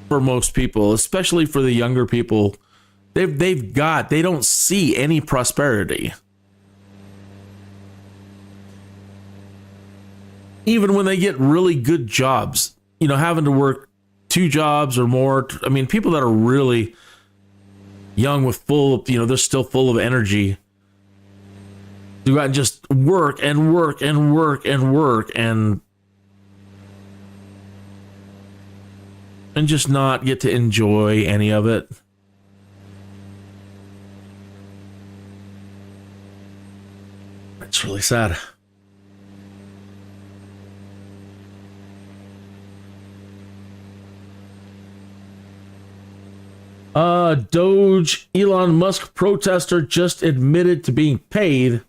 for most people, especially for the younger people. They don't see any prosperity. Even when they get really good jobs, having to work 2 jobs or more. I mean, people that are really young with they're still full of energy. You got to just work and work and work and work and just not get to enjoy any of it. It's really sad. Doge Elon Musk protester just admitted to being paid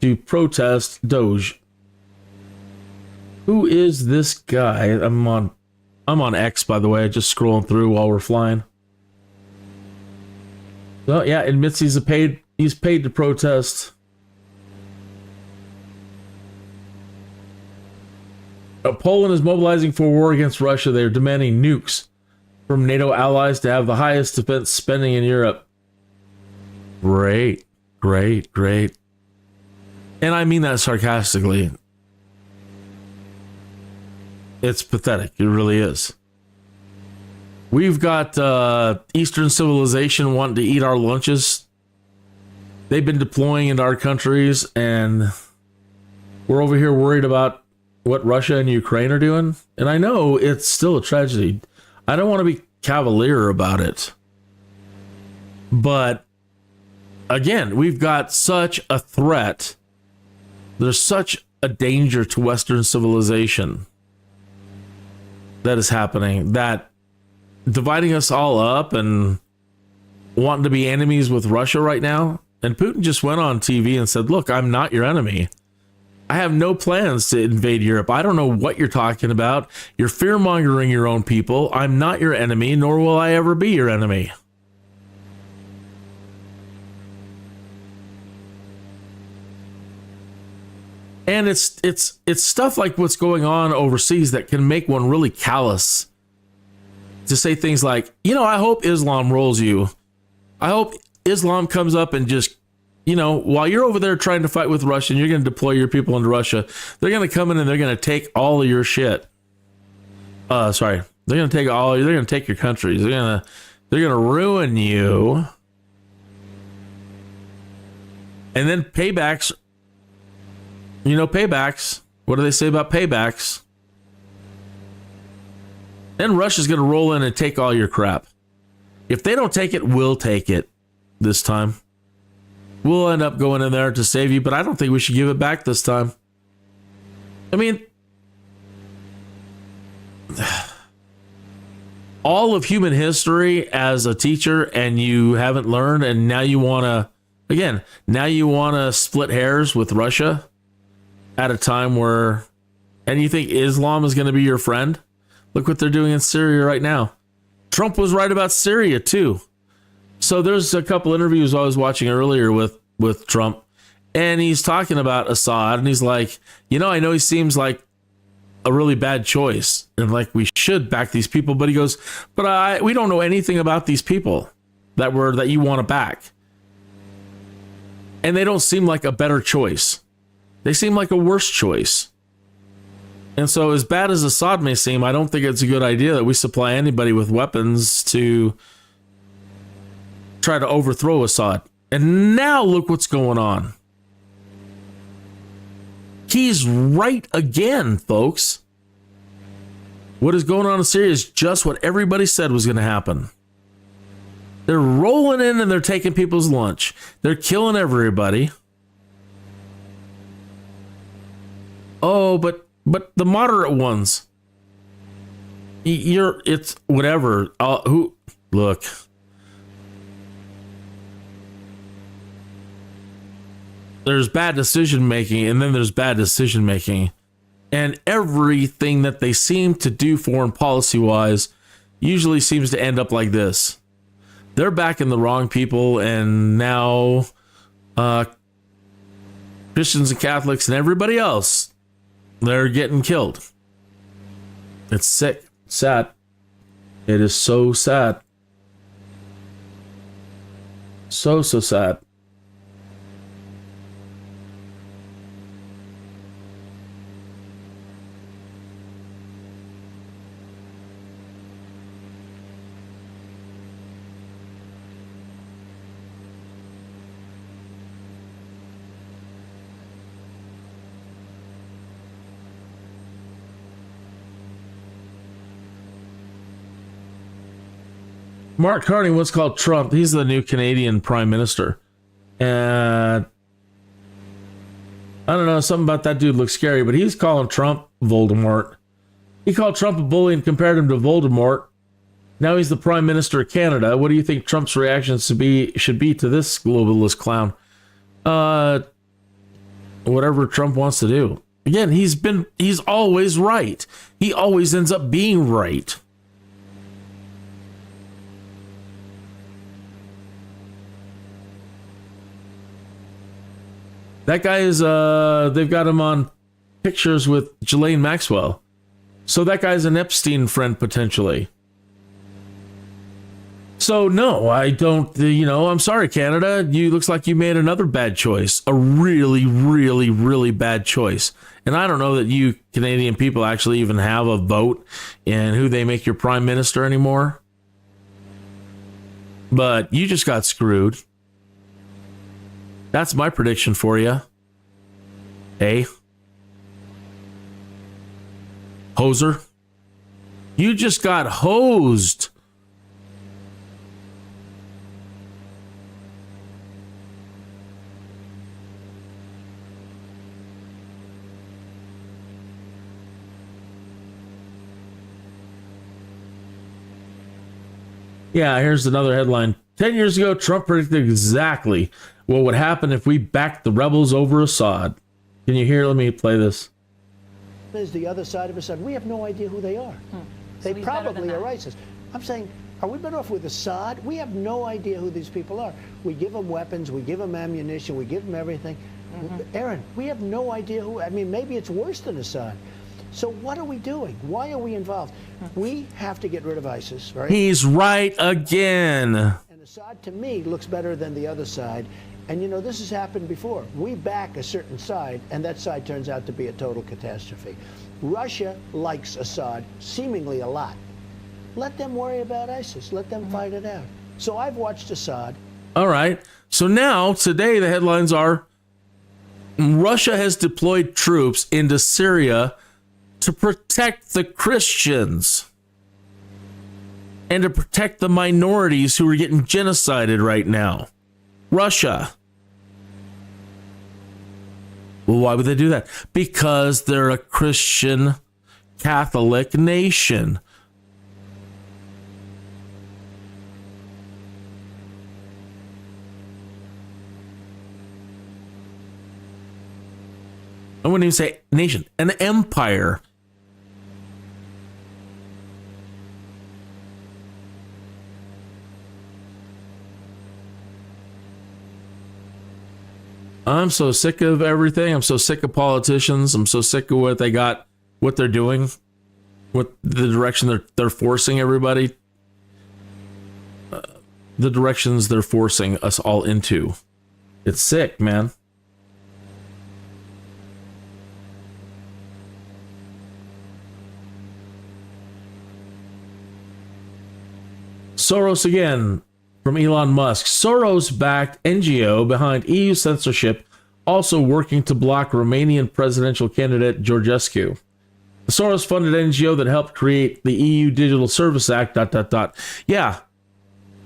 to protest Doge. Who is this guy? I'm on X, by the way, just scrolling through while we're flying. So yeah, admits he's paid to protest. Poland is mobilizing for war against Russia. They're demanding nukes from NATO allies to have the highest defense spending in Europe. Great. And I mean that sarcastically. It's pathetic. It really is. We've got Eastern civilization wanting to eat our lunches. They've been deploying into our countries, and we're over here worried about what Russia and Ukraine are doing. And I know it's still a tragedy. I don't want to be cavalier about it. But again, we've got such a threat. There's such a danger to Western civilization that is happening, that dividing us all up and wanting to be enemies with Russia right now. And Putin just went on TV and said, look, I'm not your enemy. I have no plans to invade Europe. I don't know what you're talking about. You're fear-mongering your own people. I'm not your enemy, nor will I ever be your enemy. And it's stuff like what's going on overseas that can make one really callous to say things like, I hope Islam rolls you. I hope Islam comes up and just, while you're over there trying to fight with Russia and you're going to deploy your people into Russia, they're going to come in and they're going to take all of your shit. They're going to take your countries. They're going to ruin you. And then paybacks. Paybacks. What do they say about paybacks? Then Russia's going to roll in and take all your crap. If they don't take it, we'll take it this time. We'll end up going in there to save you, but I don't think we should give it back this time. I mean, all of human history as a teacher, and you haven't learned, and now you want to split hairs with Russia at a time where, and you think Islam is going to be your friend? Look what they're doing in Syria right now. Trump was right about Syria too. So there's a couple interviews I was watching earlier with Trump, and he's talking about Assad, and he's like, I know he seems like a really bad choice, and like we should back these people. But he goes, but we don't know anything about these people that you want to back, and they don't seem like a better choice. They seem like a worse choice. And so, as bad as Assad may seem, I don't think it's a good idea that we supply anybody with weapons to try to overthrow Assad. And now look what's going on. He's right again, folks. What is going on in Syria is just what everybody said was going to happen. They're rolling in and they're taking people's lunch. They're killing everybody. Oh, but the moderate ones, it's whatever. Look. There's bad decision making, and then there's bad decision making. And everything that they seem to do foreign policy wise usually seems to end up like this. They're backing the wrong people, and now Christians and Catholics and everybody else, they're getting killed. It's sick. Sad. It is so sad. So sad. Mark Carney once called Trump, he's the new Canadian Prime Minister. And I don't know, something about that dude looks scary, but he's calling Trump Voldemort. He called Trump a bully and compared him to Voldemort. Now he's the Prime Minister of Canada. What do you think Trump's reaction should be to this globalist clown? Whatever Trump wants to do. Again, he's always right. He always ends up being right. That guy is, they've got him on pictures with Ghislaine Maxwell. So that guy's an Epstein friend, potentially. So, no, I don't, I'm sorry, Canada. Looks like you made another bad choice. A really, really, really bad choice. And I don't know that you Canadian people actually even have a vote in who they make your prime minister anymore. But you just got screwed. That's my prediction for you. Hey. Hoser. You just got hosed. Yeah, here's another headline. 10 years ago, Trump predicted exactly what would happen if we backed the rebels over Assad. Can you hear? Let me play this. Is the other side of Assad. We have no idea who they are. They probably are ISIS. I'm saying, are we better off with Assad? We have no idea who these people are. We give them weapons, we give them ammunition, we give them everything. Aaron, we have no idea who. I mean, maybe it's worse than Assad. So what are we doing? Why are we involved? We have to get rid of ISIS, right? He's right again. And Assad, to me, looks better than the other side. And, this has happened before. We back a certain side, and that side turns out to be a total catastrophe. Russia likes Assad seemingly a lot. Let them worry about ISIS. Let them fight it out. So I've watched Assad. All right. So now, today, the headlines are Russia has deployed troops into Syria to protect the Christians and to protect the minorities who are getting genocided right now. Russia. Well, why would they do that? Because they're a Christian Catholic nation. I wouldn't even say nation, an empire. I'm so sick of everything. I'm so sick of politicians. I'm so sick of what they got what they're doing, what the direction they're forcing everybody, the directions they're forcing us all into. It's sick, man. Soros again, from Elon Musk. Soros-backed NGO behind EU censorship, also working to block Romanian presidential candidate Georgescu. The Soros-funded NGO that helped create the EU Digital Service Act, ... Yeah,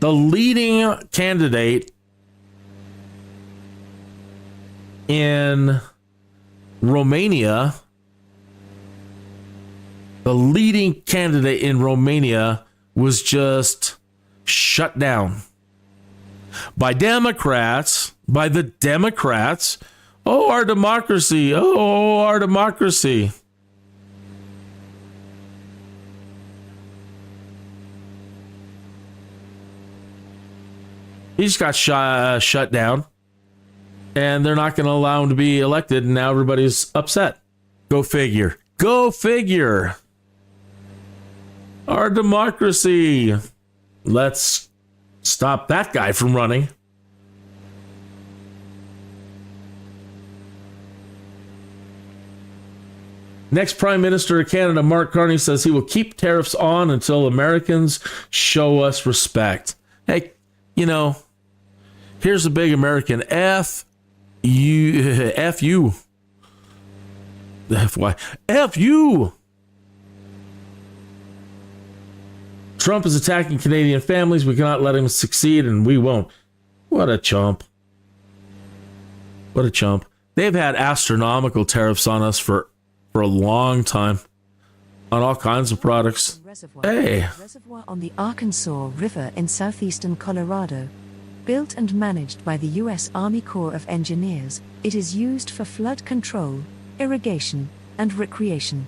the leading candidate in Romania, was just shut down by Democrats, by the Democrats. Oh, our democracy. Oh, our democracy. He just got shut down, and they're not going to allow him to be elected, and now everybody's upset. Go figure. Go figure. Our democracy. Let's stop that guy from running. Next Prime Minister of Canada, Mark Carney, says he will keep tariffs on until Americans show us respect. Hey, you know, here's a big American F you. F you. Trump is attacking Canadian families. We cannot let him succeed, and we won't. What a chump. What a chump. They've had astronomical tariffs on us for a long time on all kinds of products. Hey. Reservoir on the Arkansas River in southeastern Colorado. Built and managed by the U.S. Army Corps of Engineers, it is used for flood control, irrigation, and recreation.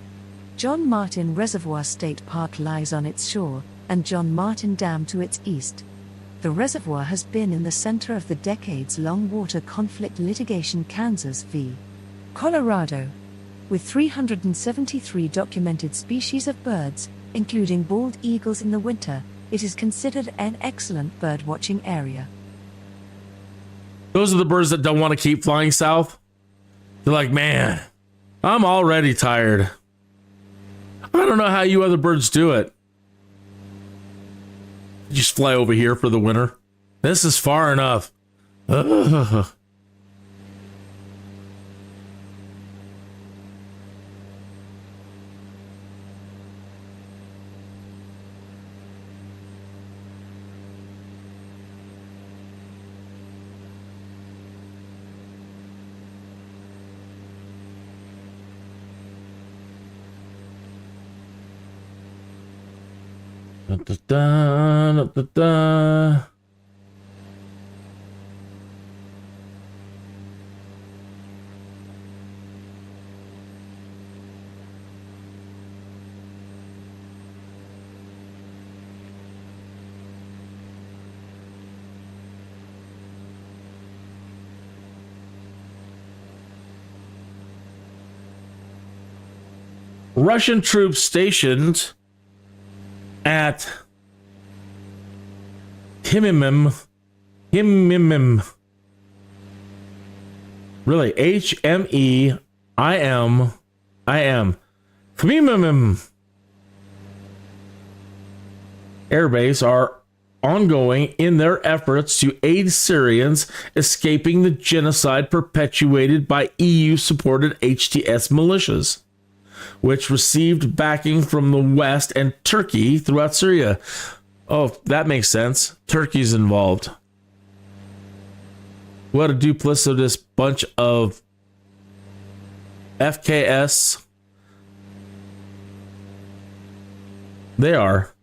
John Martin Reservoir State Park lies on its shore, and John Martin Dam to its east. The reservoir has been in the center of the decades-long water conflict litigation Kansas v. Colorado. With 373 documented species of birds, including bald eagles in the winter, it is considered an excellent bird-watching area. Those are the birds that don't want to keep flying south. They're like, man, I'm already tired. I don't know how you other birds do it. Just fly over here for the winter. This is far enough. Ugh. Da, da, da, da. Russian troops stationed at Himimim. Really, Hmeimim. Himimim. Airbase are ongoing in their efforts to aid Syrians escaping the genocide perpetuated by EU-supported HTS militias, which received backing from the West and Turkey throughout Syria. Oh, that makes sense. Turkey's involved. What a duplicitous bunch of FKS they are.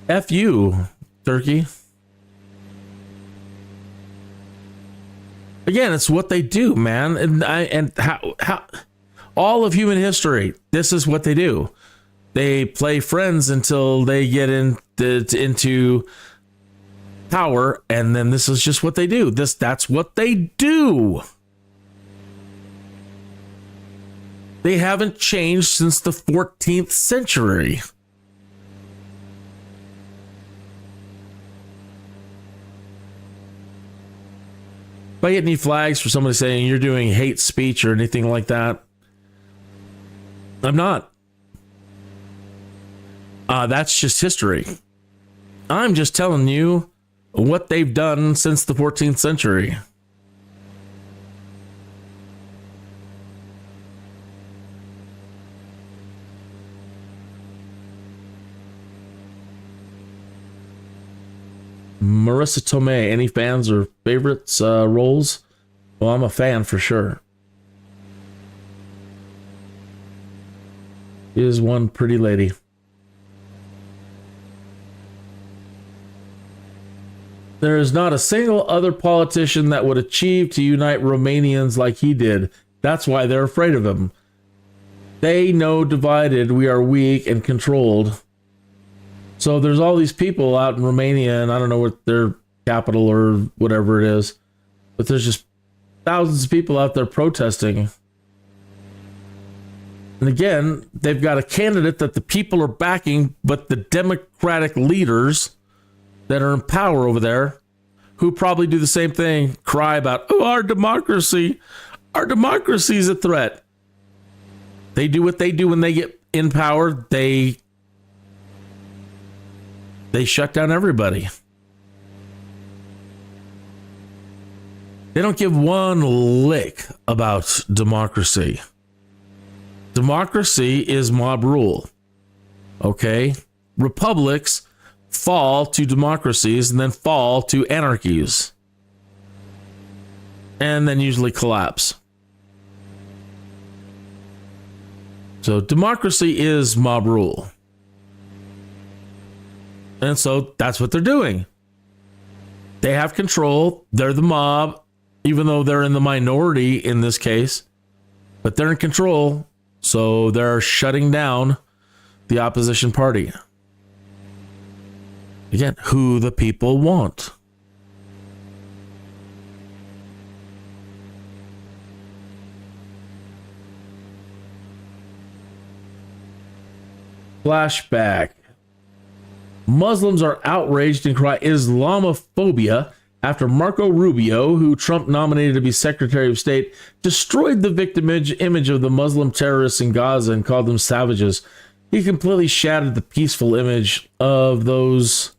F you, Turkey. Again, it's what they do, man. And how all of human history, this is what they do. They play friends until they get into power, and then this is just what they do. That's what they do. They haven't changed since the 14th century. If I get any flags for somebody saying you're doing hate speech or anything like that, I'm not. That's just history. I'm just telling you what they've done since the 14th century. Marissa Tomei, any fans or favorites roles? Well, I'm a fan for sure. She is one pretty lady. There is not a single other politician that would achieve to unite Romanians like he did. That's why they're afraid of him. They know divided we are weak and controlled. So there's all these people out in Romania, and I don't know what their capital or whatever it is, but there's just thousands of people out there protesting. And again, they've got a candidate that the people are backing, but the Democratic leaders that are in power over there, who probably do the same thing, cry about, oh, our democracy is a threat. They do what they do when they get in power. They shut down everybody. They don't give one lick about democracy. Democracy is mob rule. Okay? Republics fall to democracies and then fall to anarchies. And then usually collapse. So democracy is mob rule. And so that's what they're doing. They have control. They're the mob, even though they're in the minority in this case. But they're in control. So they're shutting down the opposition party. Again, who the people want. Flashback. Muslims are outraged and cry Islamophobia after Marco Rubio, who Trump nominated to be Secretary of State, destroyed the victim image of the Muslim terrorists in Gaza and called them savages. He completely shattered the peaceful image of those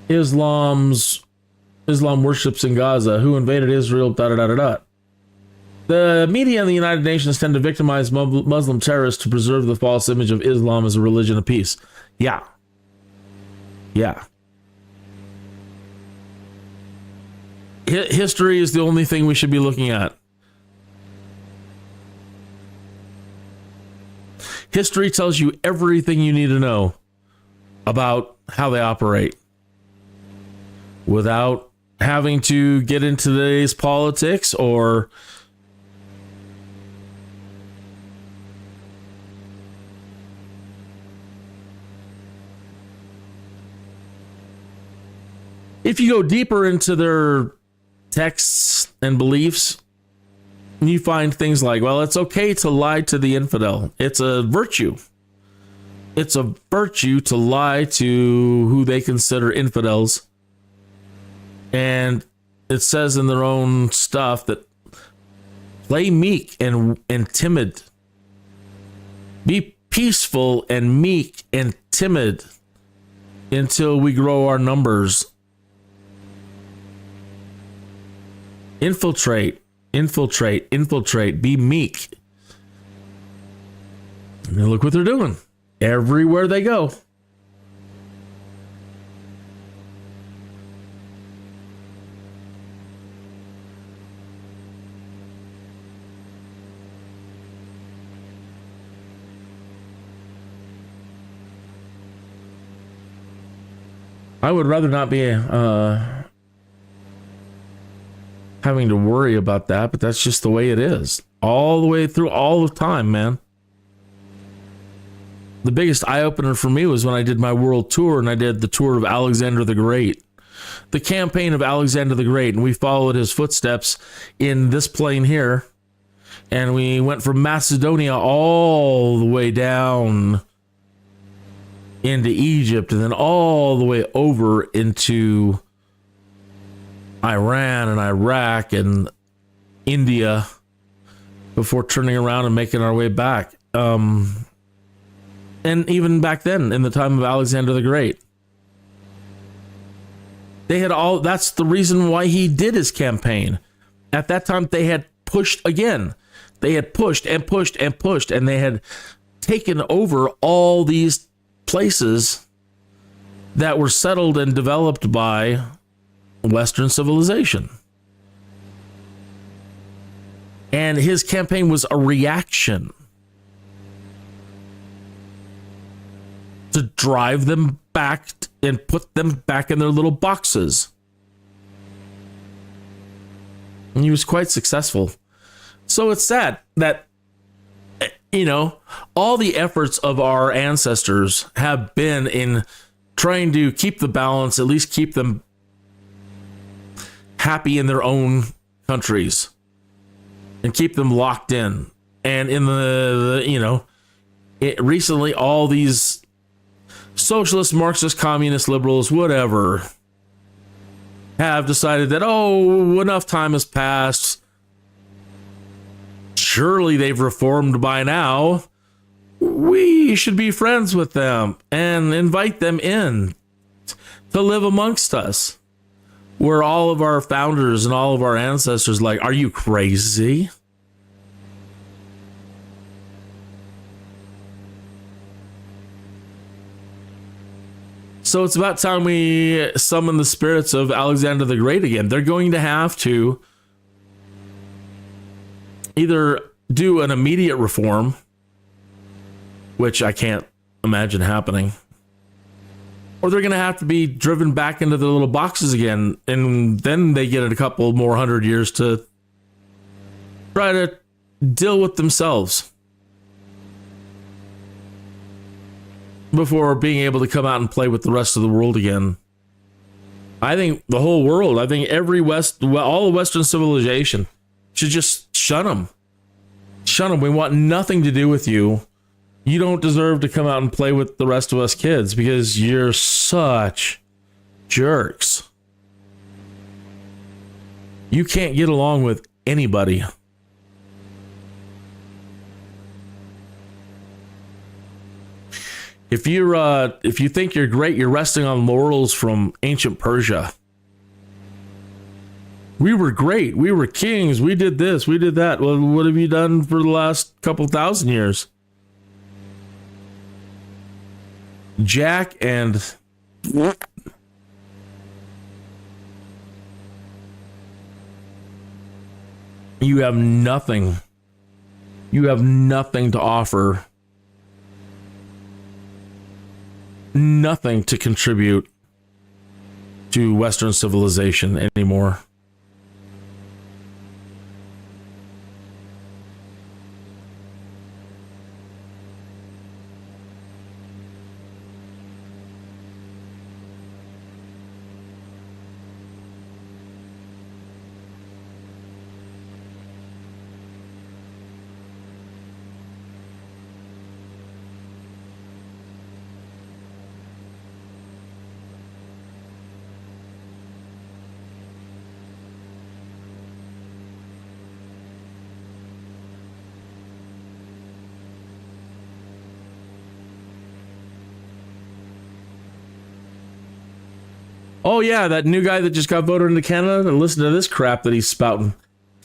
Islam worships in Gaza who invaded Israel, The media and the United Nations tend to victimize Muslim terrorists to preserve the false image of Islam as a religion of peace. Yeah. History is the only thing we should be looking at. History tells you everything you need to know about how they operate without having to get into today's politics or if you go deeper into their texts and beliefs, you find things like, well, it's okay to lie to the infidel. It's a virtue. It's a virtue to lie to who they consider infidels. And it says in their own stuff that play meek and timid. Be peaceful and meek and timid until we grow our numbers. Infiltrate. Be meek. And look what they're doing. Everywhere they go. I would rather not be having to worry about that, but that's just the way it is. All the way through all the time, man. The biggest eye-opener for me was when I did my world tour and I did the tour of Alexander the Great. The campaign of Alexander the Great, and we followed his footsteps in this plane here. And we went from Macedonia all the way down into Egypt, and then all the way over into Iran and Iraq and India before turning around and making our way back. And even back then, in the time of Alexander the Great, they had all, that's the reason why he did his campaign. At that time, they had pushed again. They had pushed and pushed and pushed, and they had taken over all these places that were settled and developed by Western civilization. And his campaign was a reaction to drive them back and put them back in their little boxes. And he was quite successful. So it's sad that, all the efforts of our ancestors have been in trying to keep the balance, at least keep them happy in their own countries and keep them locked in. And in recently all these socialist, Marxist, communist, liberals, whatever, have decided that, enough time has passed. Surely they've reformed by now. We should be friends with them and invite them in to live amongst us. Where all of our founders and all of our ancestors like, are you crazy? So it's about time we summon the spirits of Alexander the Great again. They're going to have to either do an immediate reform, which I can't imagine happening, or they're going to have to be driven back into their little boxes again, and then they get a couple more 100 years to try to deal with themselves before being able to come out and play with the rest of the world again. I think the whole world, I think all of Western civilization should just shun them. Shun them. We want nothing to do with you. You don't deserve to come out and play with the rest of us kids because you're such jerks. You can't get along with anybody. If you think you're great, you're resting on laurels from ancient Persia. We were great. We were kings. We did this. We did that. Well, what have you done for the last couple thousand years? Jack and you have nothing. You have nothing to offer. Nothing to contribute to Western civilization anymore. Oh, yeah, that new guy that just got voted into Canada. And listen to this crap that he's spouting.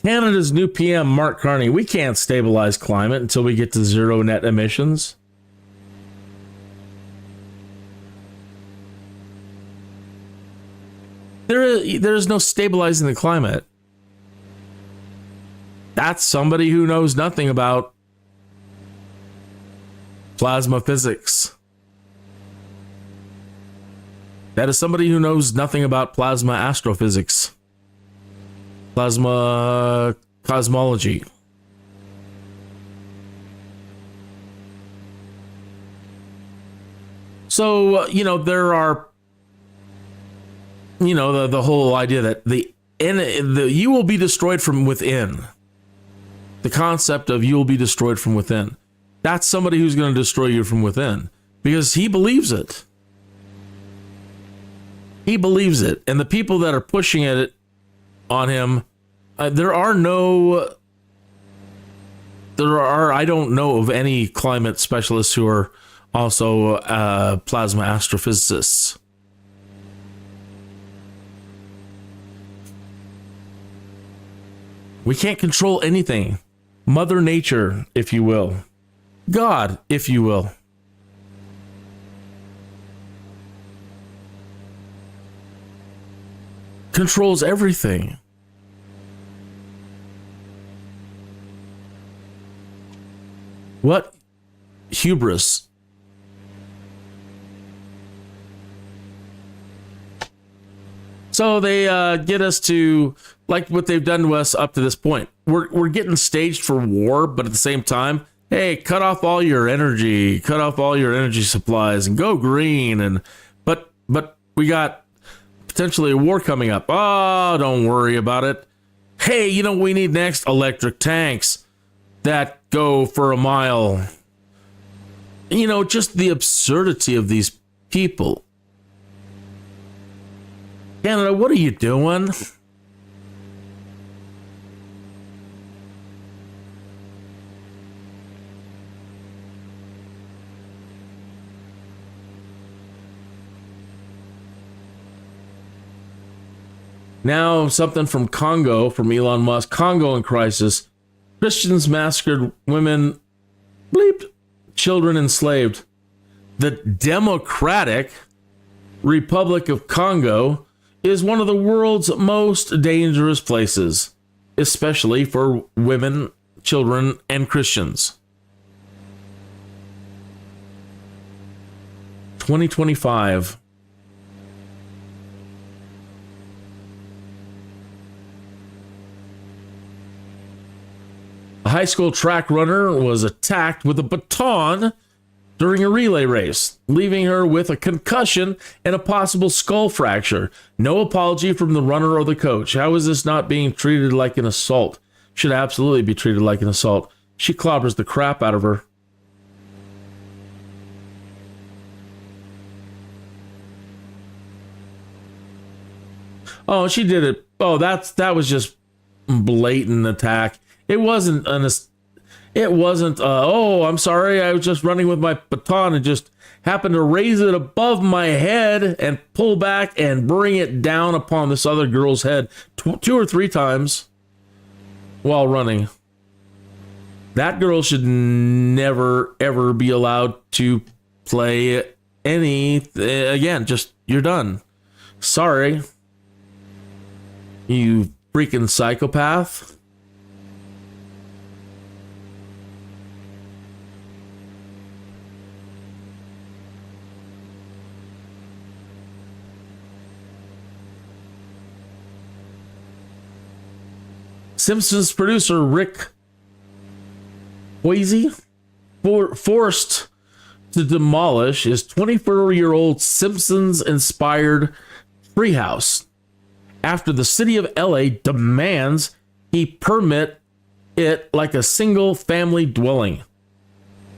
Canada's new PM, Mark Carney. We can't stabilize climate until we get to zero net emissions. There is no stabilizing the climate. That's somebody who knows nothing about plasma physics. That is somebody who knows nothing about plasma astrophysics, plasma cosmology. So, there are, the whole idea that you will be destroyed from within. The concept of you'll be destroyed from within. That's somebody who's going to destroy you from within because he believes it. He believes it. And the people that are pushing it on him, I don't know of any climate specialists who are also plasma astrophysicists. We can't control anything. Mother Nature, if you will. God, if you will. Controls everything. What hubris. So they get us to, like what they've done to us up to this point. We're getting staged for war, but at the same time, hey, cut off all your energy supplies and go green. And but we got potentially a war coming up. Oh, don't worry about it. Hey, you know what we need next? Electric tanks that go for a mile. You know, just the absurdity of these people. Canada, what are you doing? Now, something from Congo, from Elon Musk. Congo in crisis. Christians massacred women. Bleep. Children enslaved. The Democratic Republic of Congo is one of the world's most dangerous places, especially for women, children, and Christians. 2025. A high school track runner was attacked with a baton during a relay race, leaving her with a concussion and a possible skull fracture. No apology from the runner or the coach. How is this not being treated like an assault? Should absolutely be treated like an assault. She clobbers the crap out of her. Oh, she did it. Oh, that was just blatant attack. It wasn't oh, I'm sorry, I was just running with my baton and just happened to raise it above my head and pull back and bring it down upon this other girl's head 2 or 3 times while running. That girl should never, ever be allowed to play again. Just, you're done. Sorry. You freaking psychopath. Simpsons producer Rick Boise forced to demolish his 24-year-old Simpsons-inspired treehouse after the city of LA demands he permit it like a single-family dwelling.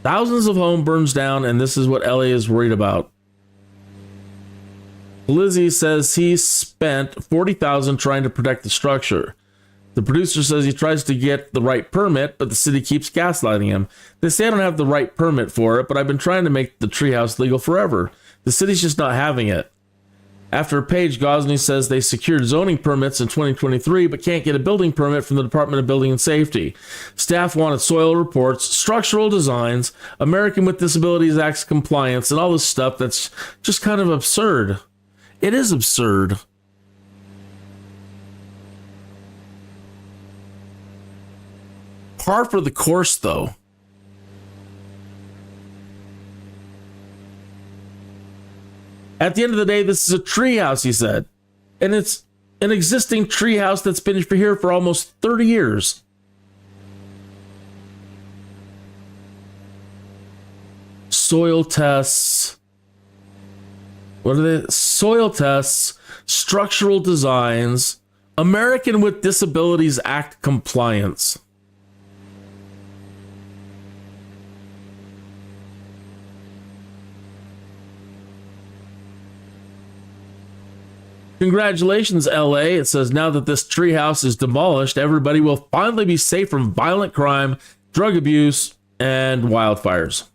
Thousands of homes burns down, and this is what LA is worried about. Lizzie says he spent $40,000 trying to protect the structure. The producer says he tries to get the right permit, but the city keeps gaslighting him. They say I don't have the right permit for it, but I've been trying to make the treehouse legal forever. The city's just not having it. After a page, Gosney says they secured zoning permits in 2023, but can't get a building permit from the Department of Building and Safety. Staff wanted soil reports, structural designs, American with Disabilities Act compliance, and all this stuff that's just kind of absurd. It is absurd. Par for the course, though. At the end of the day, this is a treehouse, he said. And it's an existing treehouse that's been here for almost 30 years. Soil tests. What are they? Soil tests, structural designs, American with Disabilities Act compliance. Congratulations, LA. It says, now that this treehouse is demolished, everybody will finally be safe from violent crime, drug abuse, and wildfires.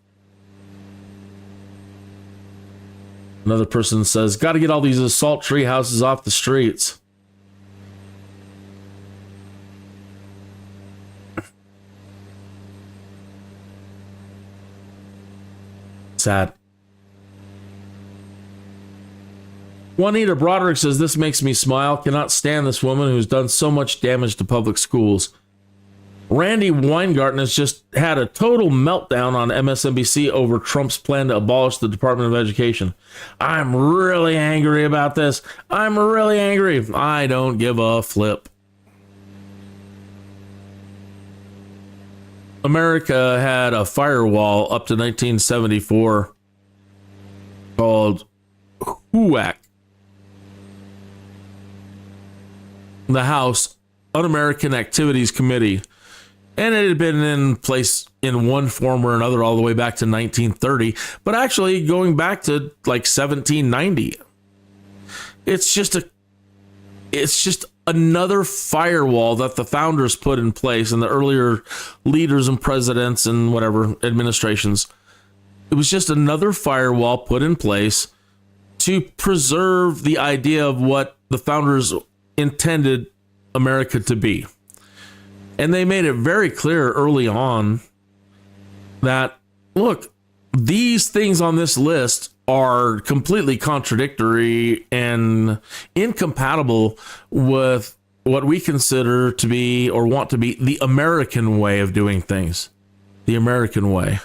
Another person says, got to get all these assault tree houses off the streets. Sad. Juanita Broderick says, this makes me smile. Cannot stand this woman who's done so much damage to public schools. Randy Weingarten has just had a total meltdown on MSNBC over Trump's plan to abolish the Department of Education. I'm really angry about this. I'm really angry. I don't give a flip. America had a firewall up to 1974 called HUAC, the House Un-American Activities Committee. And it had been in place in one form or another all the way back to 1930, but actually going back to like 1790. It's just another firewall that the founders put in place and the earlier leaders and presidents and whatever administrations. It was just another firewall put in place to preserve the idea of what the founders intended America to be. And they made it very clear early on that, look, these things on this list are completely contradictory and incompatible with what we consider to be or want to be the American way of doing things. The American way.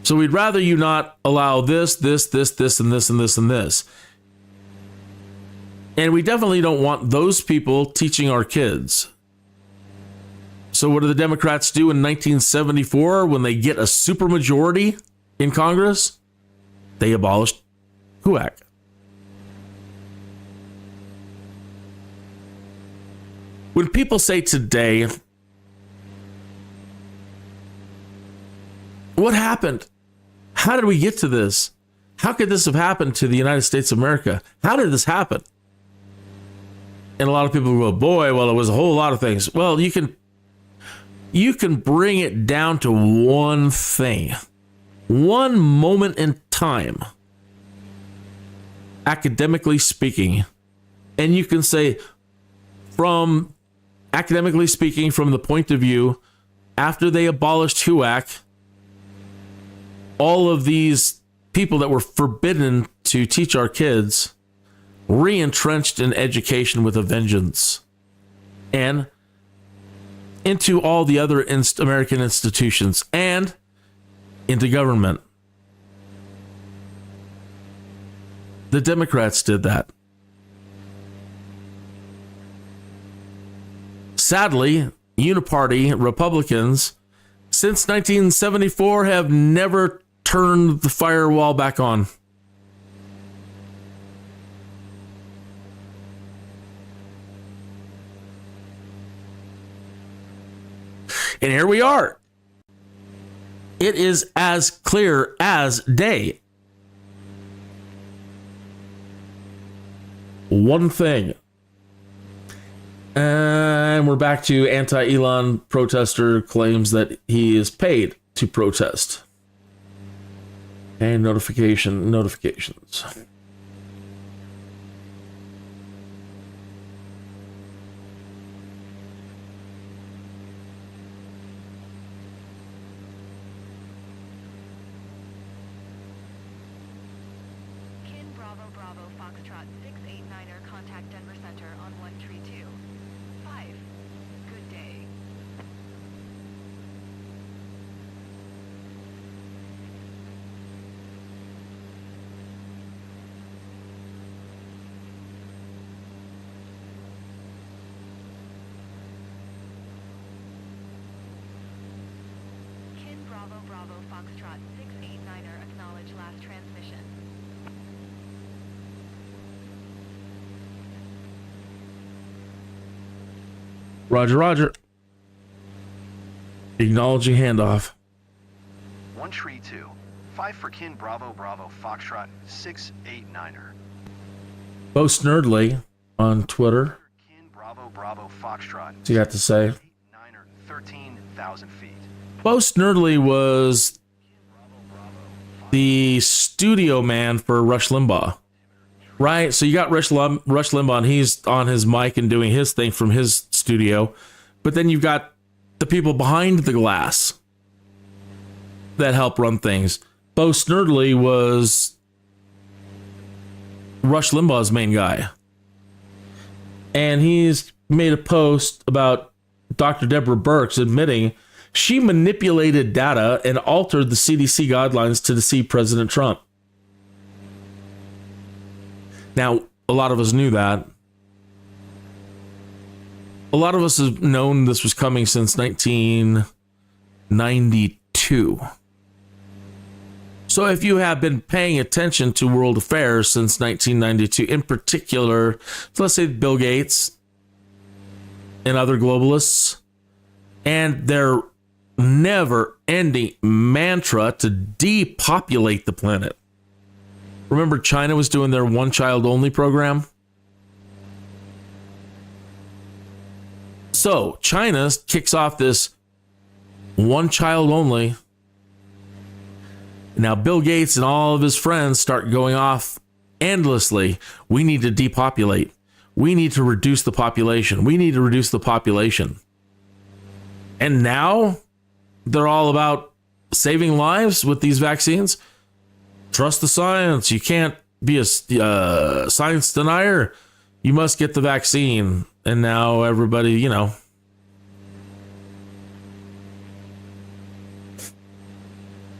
So we'd rather you not allow this, and this, and this, and this. And we definitely don't want those people teaching our kids. So what do the Democrats do in 1974 when they get a supermajority in Congress? They abolished HUAC. When people say today, what happened? How did we get to this? How could this have happened to the United States of America? How did this happen? And a lot of people go, boy, well, it was a whole lot of things. Well, you can bring it down to one thing, one moment in time, academically speaking. And you can say, from academically speaking, from the point of view, after they abolished HUAC, all of these people that were forbidden to teach our kids re-entrenched in education with a vengeance and into all the other American institutions and into government. The Democrats did that. Sadly, uniparty Republicans since 1974 have never turned the firewall back on. And here we are. It is as clear as day. One thing. And we're back to anti-Elon protester claims that he is paid to protest. And notifications. Roger. Acknowledging handoff. 132. 5 for Kin Bravo Bravo Foxtrot 689er. Bo Snerdley on Twitter. Kin Bravo Bravo Foxtrot. What's he got to say? 13,000 feet. Bo Snerdley was the studio man for Rush Limbaugh, right? So you got Rush Limbaugh, and he's on his mic and doing his thing from his studio. But then you've got the people behind the glass that help run things. Bo Snerdley was Rush Limbaugh's main guy. And he's made a post about Dr. Deborah Birx admitting she manipulated data and altered the CDC guidelines to deceive President Trump. Now, a lot of us knew that. A lot of us have known this was coming since 1992. So if you have been paying attention to world affairs since 1992, in particular, let's say Bill Gates and other globalists, and their never-ending mantra to depopulate the planet. Remember, China was doing their one-child-only program? So, China kicks off this one-child-only. Now, Bill Gates and all of his friends start going off endlessly. We need to depopulate. We need to reduce the population. We need to reduce the population. And now they're all about saving lives with these vaccines. Trust the science. You can't be a science denier. You must get the vaccine. And now everybody, you know.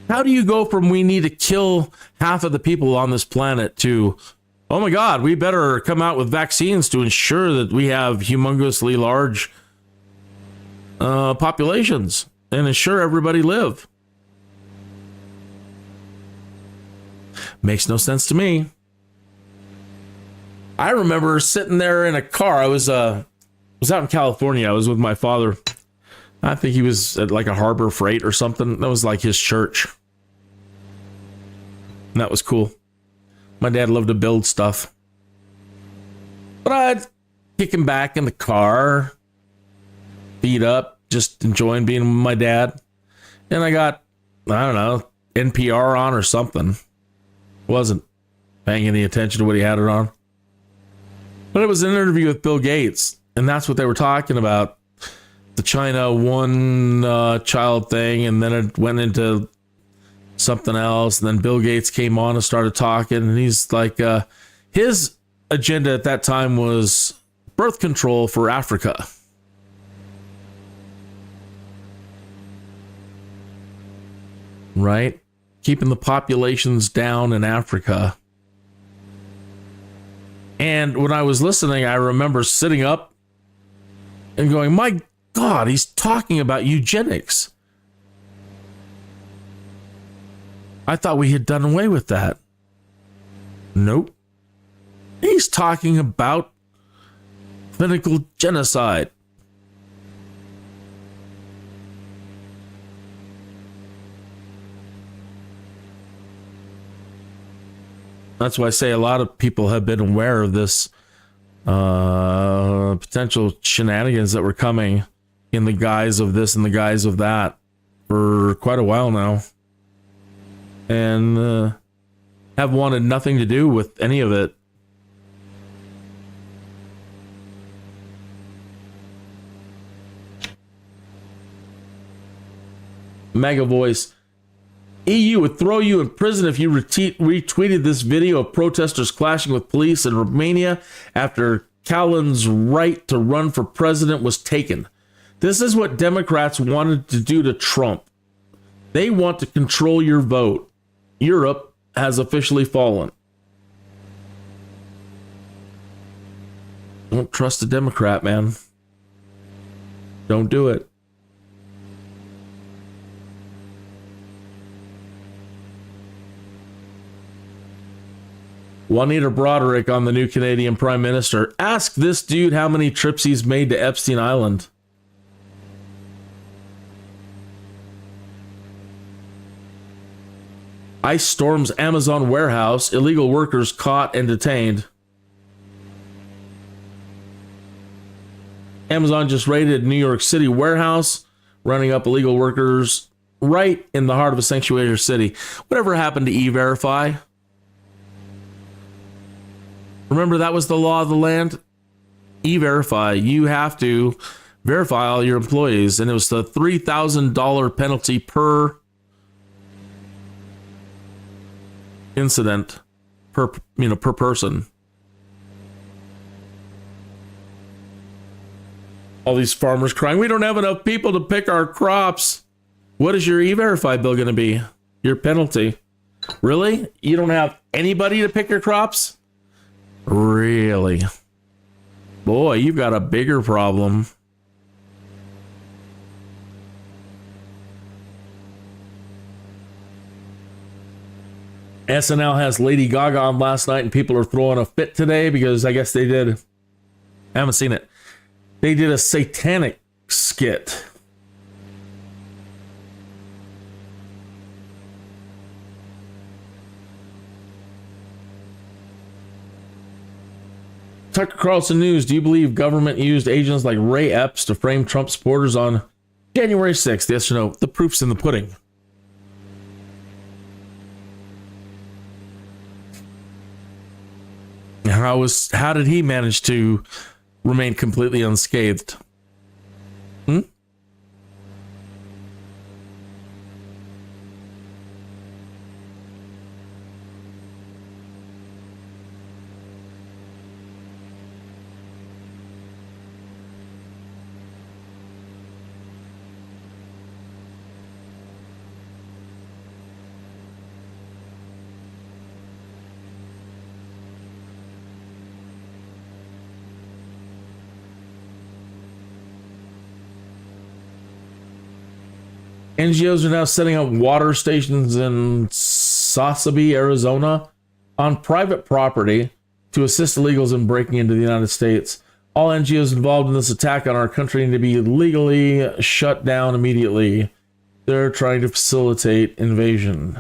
How do you go from we need to kill half of the people on this planet to, oh my God, we better come out with vaccines to ensure that we have humongously large populations and ensure everybody live? Makes no sense to me. I remember sitting there in a car. I was out in California. I was with my father. I think he was at like a Harbor Freight or something. That was like his church. And that was cool. My dad loved to build stuff. But I'd kick him back in the car, feet up, just enjoying being with my dad. And I got, I don't know, NPR on or something. Wasn't paying any attention to what he had it on. But it was an interview with Bill Gates. And that's what they were talking about. The China one child thing. And then it went into something else. And then Bill Gates came on and started talking. And he's like, his agenda at that time was birth control for Africa. Right? Keeping the populations down in Africa. And when I was listening, I remember sitting up and going, my God, he's talking about eugenics. I thought we had done away with that. Nope. He's talking about clinical genocide. That's why I say a lot of people have been aware of this potential shenanigans that were coming in the guise of this and the guise of that for quite a while now. And have wanted nothing to do with any of it. Mega Voice. EU would throw you in prison if you retweeted this video of protesters clashing with police in Romania after Callan's right to run for president was taken. This is what Democrats wanted to do to Trump. They want to control your vote. Europe has officially fallen. Don't trust a Democrat, man. Don't do it. Juanita Broderick on the new Canadian Prime Minister. Ask this dude how many trips he's made to Epstein Island. ICE storms Amazon warehouse. Illegal workers caught and detained. Amazon just raided New York City warehouse, running up illegal workers right in the heart of a sanctuary city. Whatever happened to E-Verify? Remember, that was the law of the land? E-Verify. You have to verify all your employees, and it was the $3,000 penalty per incident, per person. All these farmers crying, we don't have enough people to pick our crops. What is your E-Verify bill going to be? Your penalty? Really? You don't have anybody to pick your crops? Really? Boy, you've got a bigger problem. SNL has Lady Gaga on last night, and people are throwing a fit today because I guess they did. I haven't seen it. They did a satanic skit. Tucker Carlson News. Do you believe government used agents like Ray Epps to frame Trump supporters on January 6th? Yes or no? The proof's in the pudding. How did he manage to remain completely unscathed? NGOs are now setting up water stations in Sasabe, Arizona, on private property to assist illegals in breaking into the United States. All NGOs involved in this attack on our country need to be legally shut down immediately. They're trying to facilitate invasion.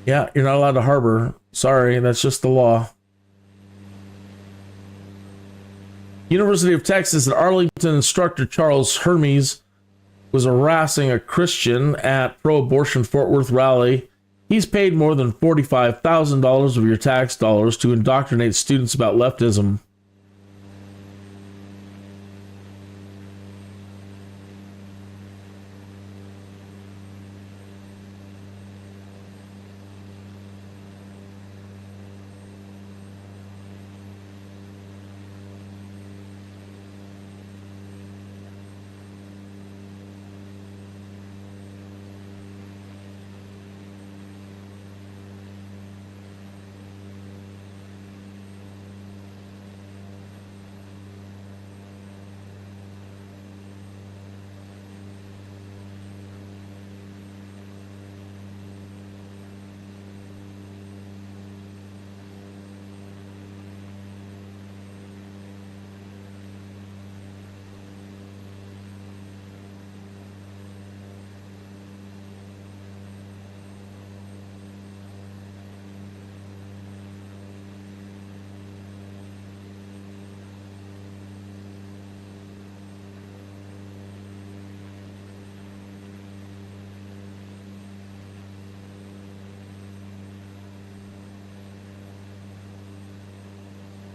Yeah, you're not allowed to harbor. Sorry, that's just the law. University of Texas at Arlington instructor Charles Hermes was harassing a Christian at pro-abortion Fort Worth rally. He's paid more than $45,000 of your tax dollars to indoctrinate students about leftism.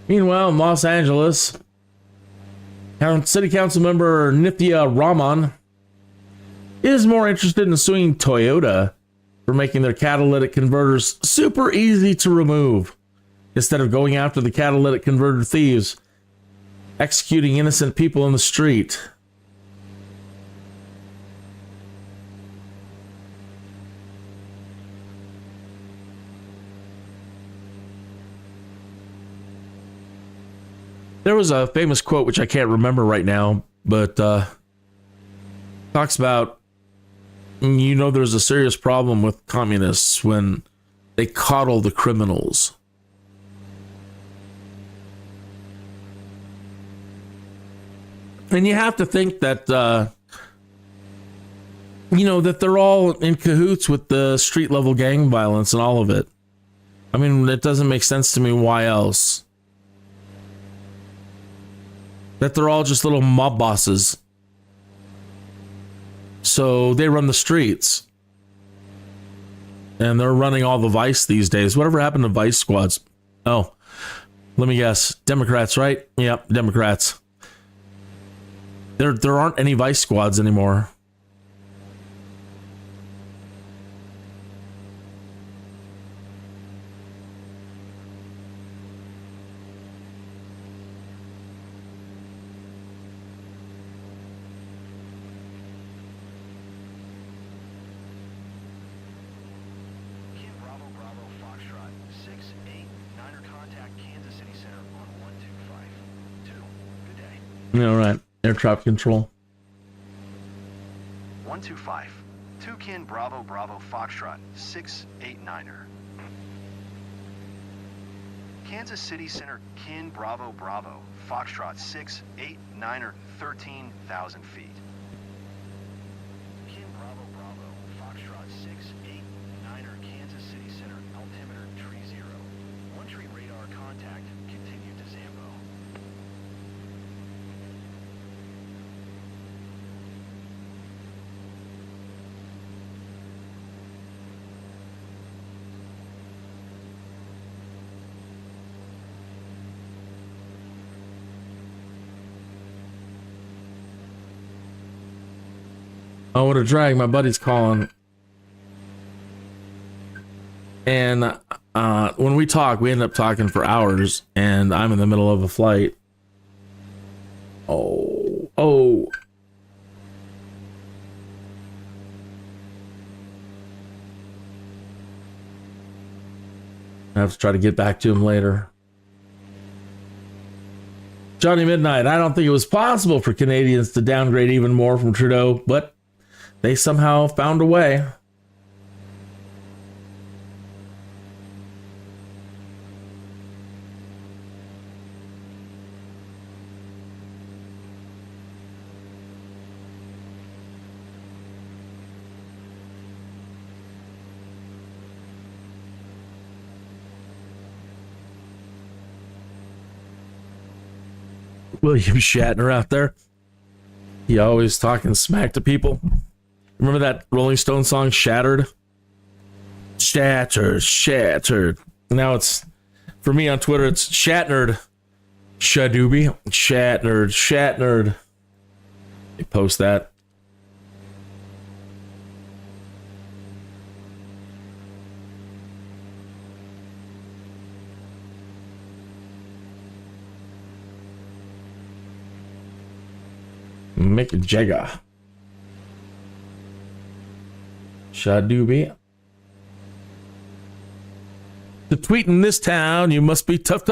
Meanwhile, in Los Angeles, City Council member Nithya Raman is more interested in suing Toyota for making their catalytic converters super easy to remove, instead of going after the catalytic converter thieves, executing innocent people in the street. There was a famous quote, which I can't remember right now, but talks about, there's a serious problem with communists when they coddle the criminals. And you have to think that, that they're all in cahoots with the street level gang violence and all of it. I mean, it doesn't make sense to me. Why else? that they're all just little mob bosses. So they run the streets. And they're running all the vice these days. Whatever happened to vice squads? Oh, let me guess. Democrats, right? Yep, Democrats. There aren't any vice squads anymore. All right, air traffic control. 125. Toucan Bravo Bravo Foxtrot 689er. Kansas City Center Kin Bravo Bravo Foxtrot 689er 13,000 feet. Kin Bravo Bravo Foxtrot 689er Kansas City Center altimeter tree 0. One tree radar contact continue to Zambo. Oh, what a drag. My buddy's calling. And when we talk, we end up talking for hours, and I'm in the middle of a flight. Oh. I have to try to get back to him later. Johnny Midnight, I don't think it was possible for Canadians to downgrade even more from Trudeau, but they somehow found a way. William Shatner out there. He always talking smack to people. Remember that Rolling Stone song, Shattered? Shattered. Now it's, for me on Twitter, it's Shatnered. Shadoobie. Shatnered. They post that. Mick Jagger. Shadoobie. To tweet in this town, you must be tough.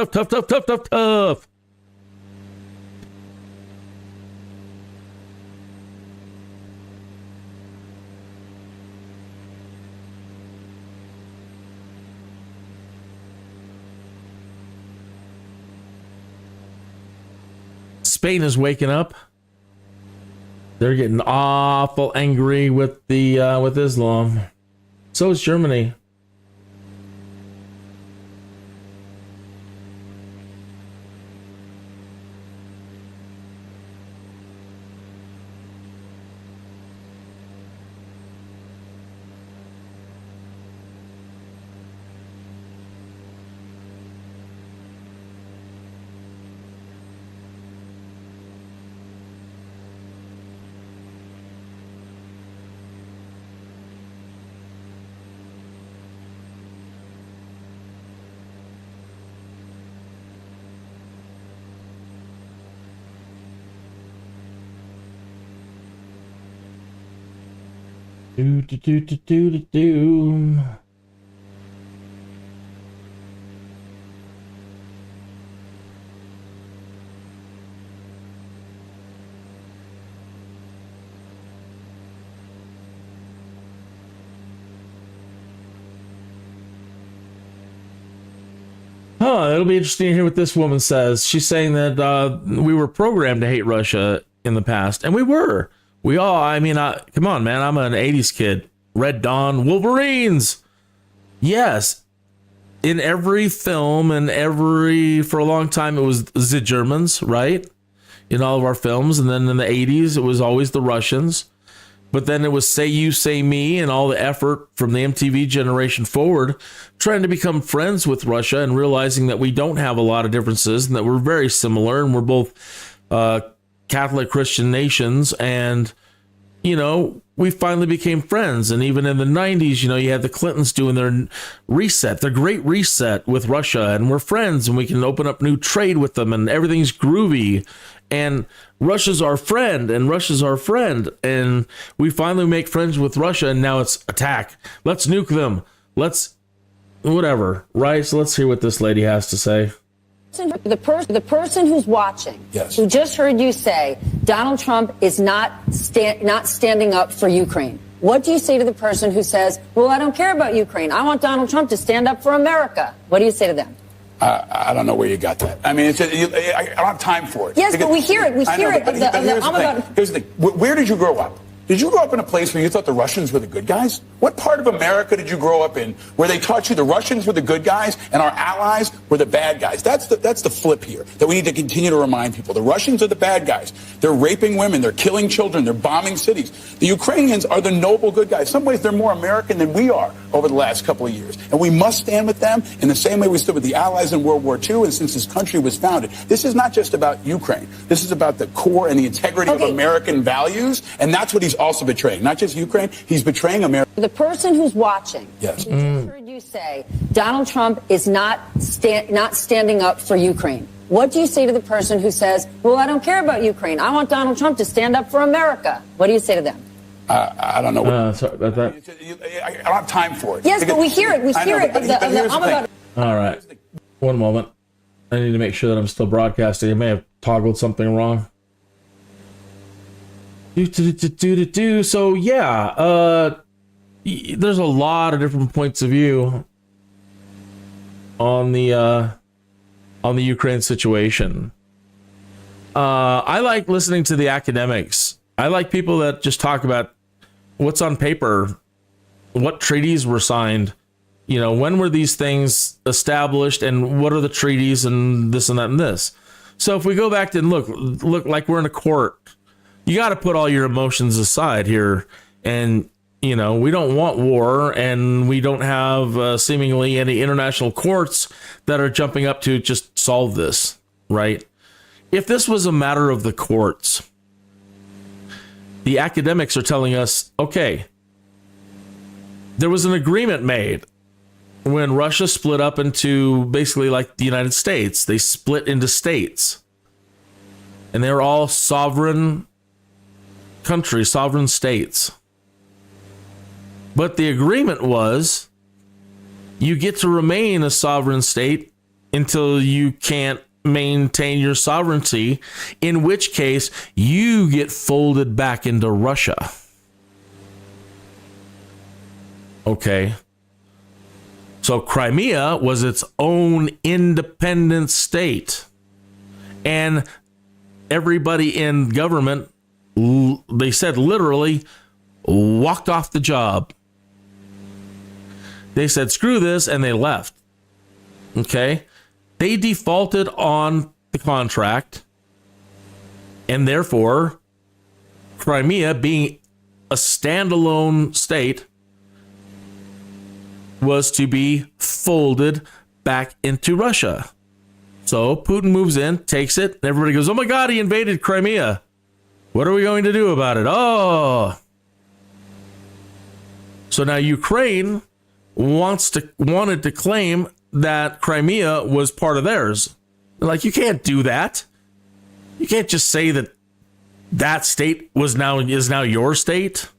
Spain is waking up. They're getting awful angry with the with Islam. So is Germany. Do. It'll be interesting to hear what this woman says. She's saying that we were programmed to hate Russia in the past, and we were. We all, I mean, come on, man. I'm an 80s kid. Red Dawn, Wolverines. Yes. In every film and for a long time, it was the Germans, right? in all of our films. And then in the 80s, it was always the Russians. But then it was Say You, Say Me, and all the effort from the MTV generation forward, trying to become friends with Russia and realizing that we don't have a lot of differences and that we're very similar and we're both Catholic Christian nations. And, you know, we finally became friends. And even in the 90s, you know, you had the Clintons doing their reset, their great reset with Russia, and we're friends and we can open up new trade with them and everything's groovy. And Russia's our friend, and Russia's our friend. And we finally make friends with Russia, and now it's attack. Let's nuke them. Let's whatever, right? So let's hear what this lady has to say. The person who's watching, yes, who just heard you say Donald Trump is not standing up for Ukraine. What do you say to the person who says, well, I don't care about Ukraine. I want Donald Trump to stand up for America. What do you say to them? I don't know where you got that. I mean, I don't have time for it. Yes, because, but we hear it. We hear it. Here's the thing. Where did you grow up? Did you grow up in a place where you thought the Russians were the good guys? What part of America did you grow up in where they taught you the Russians were the good guys and our allies were the bad guys? That's the flip here that we need to continue to remind people. The Russians are the bad guys. They're raping women. They're killing children. They're bombing cities. The Ukrainians are the noble good guys. In some ways, they're more American than we are over the last couple of years. And we must stand with them in the same way we stood with the allies in World War II and since this country was founded. This is not just about Ukraine. This is about the core and the integrity of American values. And that's what he's also betraying. Not just Ukraine, he's betraying America. The person who's watching, yes, who just heard you say Donald Trump is not standing up for Ukraine. What do you say to the person who says, well, I don't care about Ukraine. I want Donald Trump to stand up for America. What do you say to them? I don't know. Sorry about that. I don't have time for it. Yes, but we hear it. We hear it. All right. One moment. I need to make sure that I'm still broadcasting. I may have toggled something wrong. So yeah, there's a lot of different points of view on the Ukraine situation. I like listening to the academics. I like people that just talk about what's on paper, what treaties were signed, you know, when were these things established, and what are the treaties, and this and that and this. So if we go back and look like we're in a court. You got to put all your emotions aside here. And, you know, we don't want war, and we don't have seemingly any international courts that are jumping up to just solve this, right? If this was a matter of the courts, the academics are telling us, okay, there was an agreement made when Russia split up into basically like the United States. They split into states, and they're all sovereign countries, sovereign states. But the agreement was you get to remain a sovereign state until you can't maintain your sovereignty, in which case you get folded back into Russia. Okay. So Crimea was its own independent state. And everybody in government, they said literally, walked off the job. They said, screw this, and they left. Okay? They defaulted on the contract, and therefore, Crimea, being a standalone state, was to be folded back into Russia. So Putin moves in, takes it, and everybody goes, oh my God, he invaded Crimea. What are we going to do about it? Oh. So now Ukraine wanted to claim that Crimea was part of theirs. They're like, you can't do that. You can't just say that state is now your state.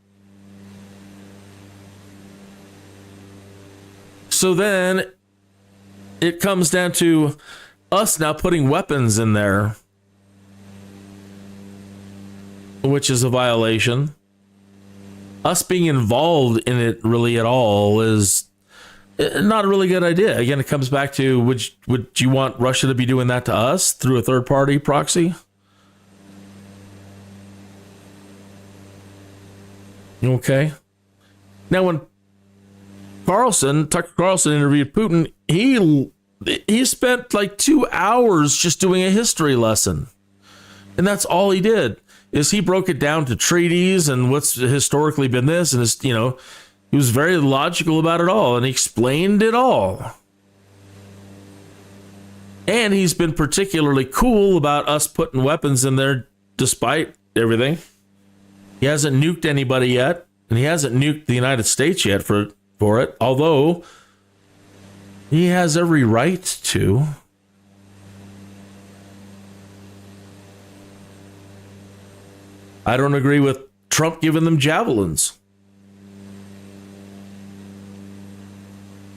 So then it comes down to us now putting weapons in there, which is a violation. Us being involved in it really at all is not a really good idea. Again, it comes back to, would you want Russia to be doing that to us through a third-party proxy? Okay. Now, when Tucker Carlson interviewed Putin, he spent like 2 hours just doing a history lesson. And that's all he did, is he broke it down to treaties and what's historically been this. And, he was very logical about it all, and he explained it all. And he's been particularly cool about us putting weapons in there despite everything. He hasn't nuked anybody yet, and he hasn't nuked the United States yet for it, although he has every right to. I don't agree with Trump giving them javelins.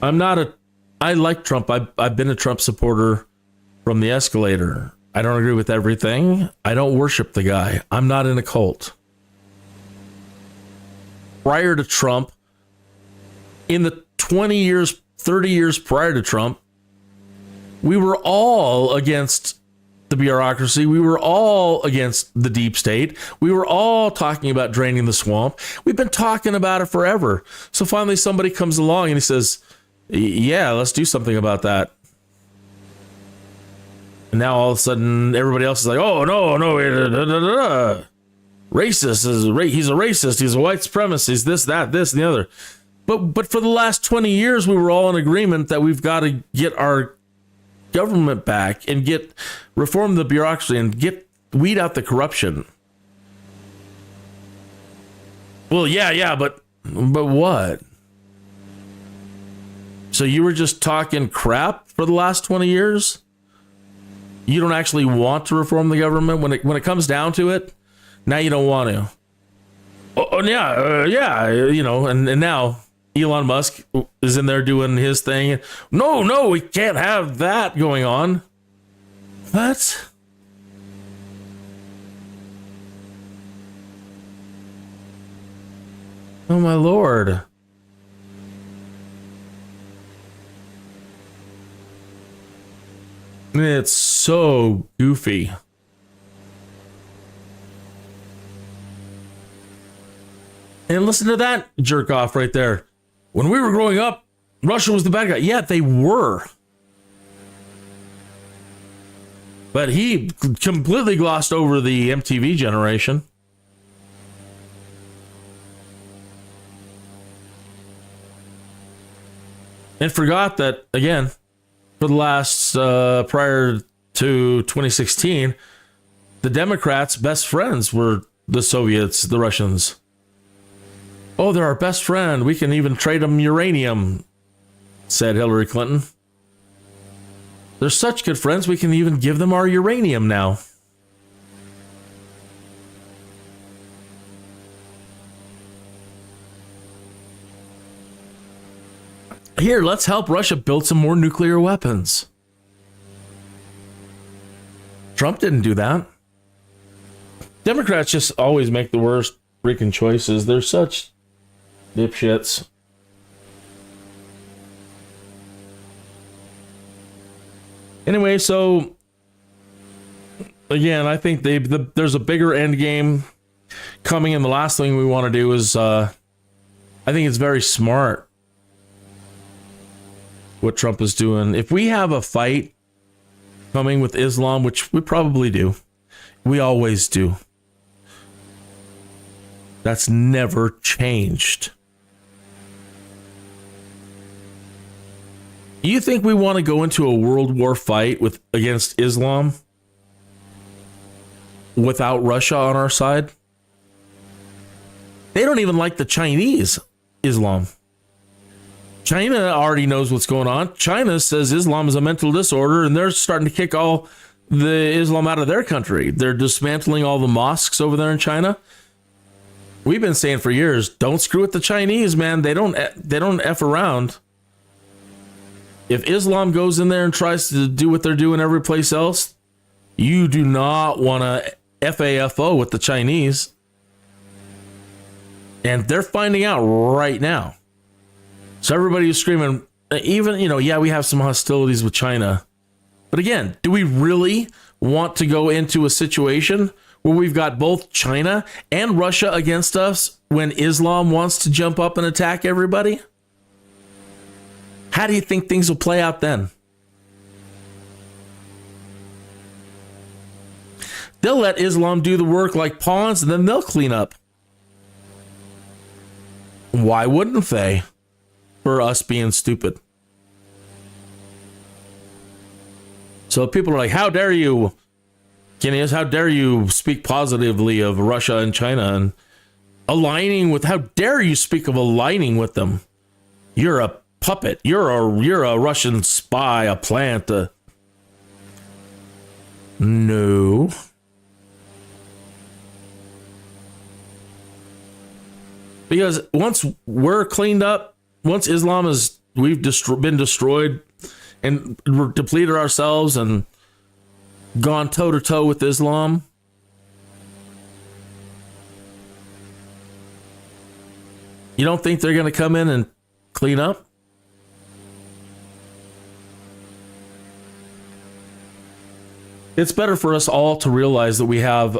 I like Trump. I've been a Trump supporter from the escalator. I don't agree with everything. I don't worship the guy. I'm not in a cult. Prior to Trump, in the 20 years, 30 years prior to Trump, we were all against the bureaucracy. We were all against the deep state. We were all talking about draining the swamp. We've been talking about it forever. So finally somebody comes along and he says, yeah, let's do something about that. And now all of a sudden everybody else is like, oh, no, racist he's a racist. He's a white supremacist. He's this, and the other. But for the last 20 years, we were all in agreement that we've got to get our government back and reform the bureaucracy and weed out the corruption. Well, yeah, but what? So you were just talking crap for the last 20 years? You don't actually want to reform the government when it comes down to it? Now you don't want to. And now Elon Musk is in there doing his thing. No, we can't have that going on. What? Oh, my Lord. It's so goofy. And listen to that jerk off right there. When we were growing up, Russia was the bad guy. Yeah, they were. But he completely glossed over the MTV generation. And forgot that, again, for the last, prior to 2016, the Democrats' best friends were the Soviets, the Russians. Oh, they're our best friend. We can even trade them uranium, said Hillary Clinton. They're such good friends, we can even give them our uranium now. Here, let's help Russia build some more nuclear weapons. Trump didn't do that. Democrats just always make the worst freaking choices. They're such dipshits. Anyway, so again, I think there's a bigger end game coming, and the last thing we want to do is I think it's very smart what Trump is doing. If we have a fight coming with Islam, which we probably do, we always do. That's never changed. You think we want to go into a world war fight against Islam without Russia on our side? They don't even like the Chinese Islam. China already knows what's going on. China says Islam is a mental disorder, and they're starting to kick all the Islam out of their country. They're dismantling all the mosques over there in China. We've been saying for years, don't screw with the Chinese, man. They don't F around. If Islam goes in there and tries to do what they're doing every place else, you do not want to FAFO with the Chinese. And they're finding out right now. So everybody is screaming, even, we have some hostilities with China. But again, do we really want to go into a situation where we've got both China and Russia against us when Islam wants to jump up and attack everybody? How do you think things will play out then? They'll let Islam do the work like pawns, and then they'll clean up. Why wouldn't they? For us being stupid. So people are like, how dare you, Kenny, how dare you speak positively of Russia and China and aligning with, how dare you speak of aligning with them? You're a puppet. You're a Russian spy, a plant. No. Because once we're cleaned up, once Islam is, we've been destroyed and depleted ourselves and gone toe to toe with Islam, you don't think they're going to come in and clean up? It's better for us all to realize that we have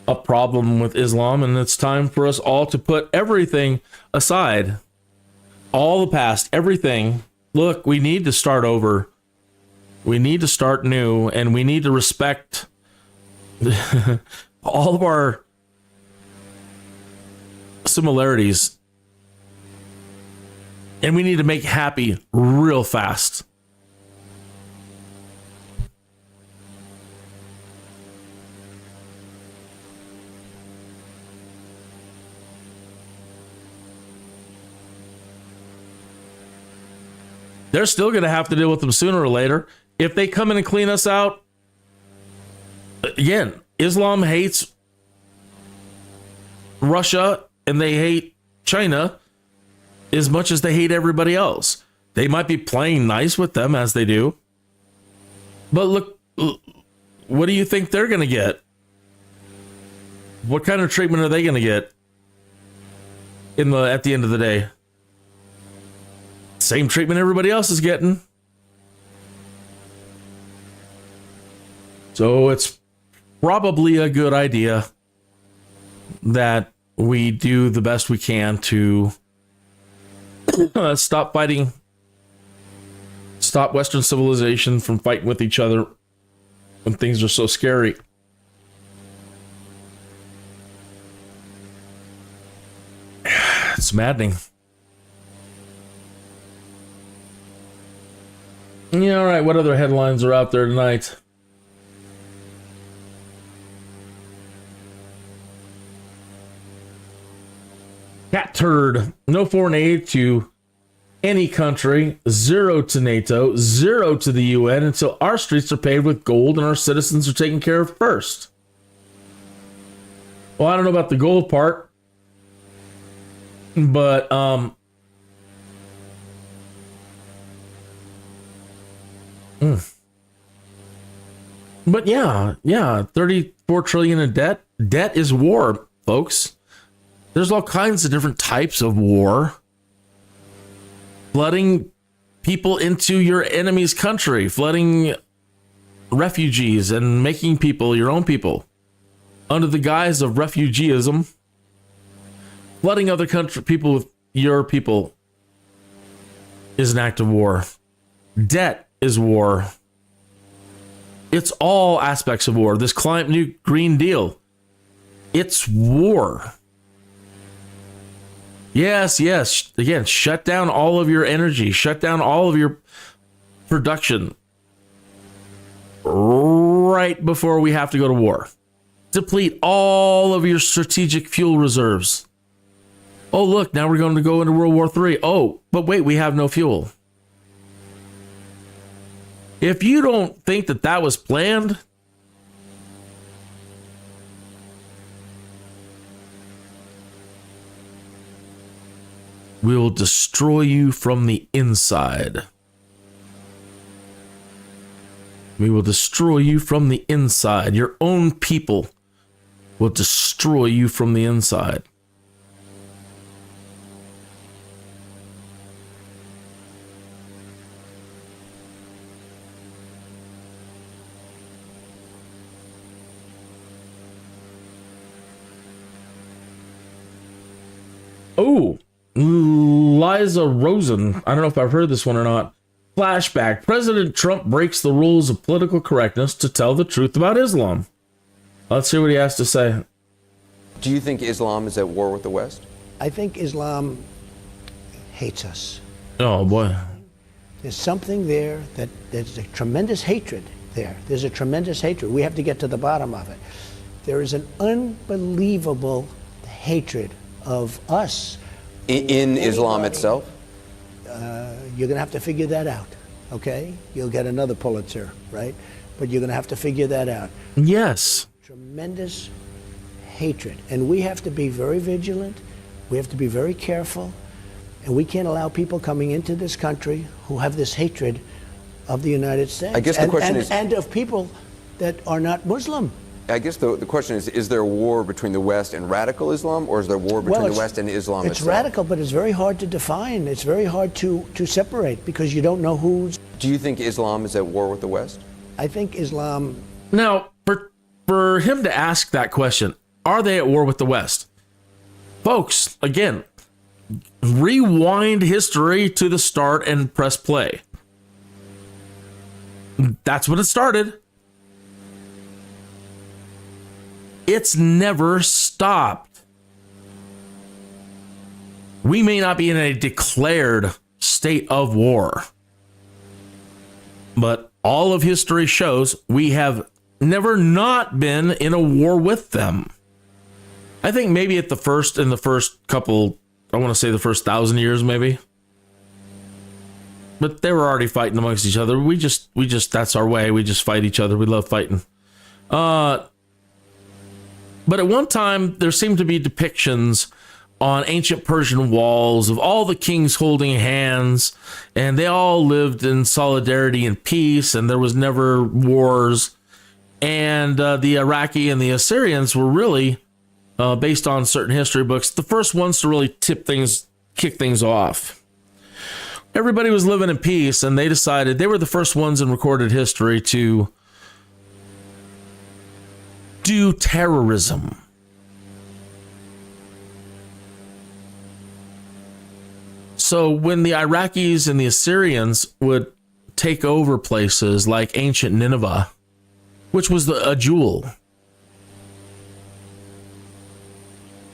a problem with Islam, and it's time for us all to put everything aside. All the past, everything. Look, we need to start over. We need to start new, and we need to respect all of our similarities. And we need to make happy real fast. They're still going to have to deal with them sooner or later. If they come in and clean us out, again, Islam hates Russia and they hate China as much as they hate everybody else. They might be playing nice with them as they do. But look, what do you think they're going to get? What kind of treatment are they going to get at the end of the day? Same treatment everybody else is getting. So it's probably a good idea that we do the best we can to stop fighting, stop Western civilization from fighting with each other when things are so scary. It's maddening. Yeah, all right. What other headlines are out there tonight? Cat turd. No foreign aid to any country. 0 to NATO. 0 to the UN until our streets are paved with gold and our citizens are taken care of first. Well, I don't know about the gold part, but But yeah, 34 trillion in debt. Debt is war, folks. There's all kinds of different types of war. Flooding people into your enemy's country, flooding refugees and making people your own people under the guise of refugeeism. Flooding other country people with your people is an act of war. Debt is war. It's all aspects of war. This new Green Deal, it's war. Yes. Again, shut down all of your energy. Shut down all of your production right before we have to go to war. Deplete all of your strategic fuel reserves. Oh, look, now we're going to go into World War III. Oh, but wait, we have no fuel. If you don't think that that was planned, we will destroy you from the inside. We will destroy you from the inside. Your own people will destroy you from the inside. Oh, Liza Rosen. I don't know if I've heard this one or not. Flashback. President Trump breaks the rules of political correctness to tell the truth about Islam. Let's see what he has to say. Do you think Islam is at war with the West? I think Islam hates us. Oh, boy. There's something there that there's a tremendous hatred there. There's a tremendous hatred. We have to get to the bottom of it. There is an unbelievable hatred of us. In Islam itself? You're going to have to figure that out, okay? You'll get another Pulitzer, right? But you're going to have to figure that out. Yes. Tremendous hatred. And we have to be very vigilant. We have to be very careful. And we can't allow people coming into this country who have this hatred of the United States. I guess the question is... And of people that are not Muslim. I guess the question is there a war between the West and radical Islam, or is there a war between the West and Islam It's itself? radical, but it's very hard to define. It's very hard to separate because you don't know who's... Do you think Islam is at war with the West? I think Islam... Now, for him to ask that question, are they at war with the West? Folks, again, rewind history to the start and press play. That's when it started. It's never stopped. We may not be in a declared state of war, but all of history shows we have never not been in a war with them. I think maybe in the first couple, I want to say the first 1,000 years, maybe. But they were already fighting amongst each other. We just, that's our way. We just fight each other. We love fighting. But at one time, there seemed to be depictions on ancient Persian walls of all the kings holding hands, and they all lived in solidarity and peace, and there was never wars. And the Iraqi and the Assyrians were really, based on certain history books, the first ones to really kick things off. Everybody was living in peace, and they decided they were the first ones in recorded history to do terrorism. So when the Iraqis and the Assyrians would take over places like ancient Nineveh, which was a jewel.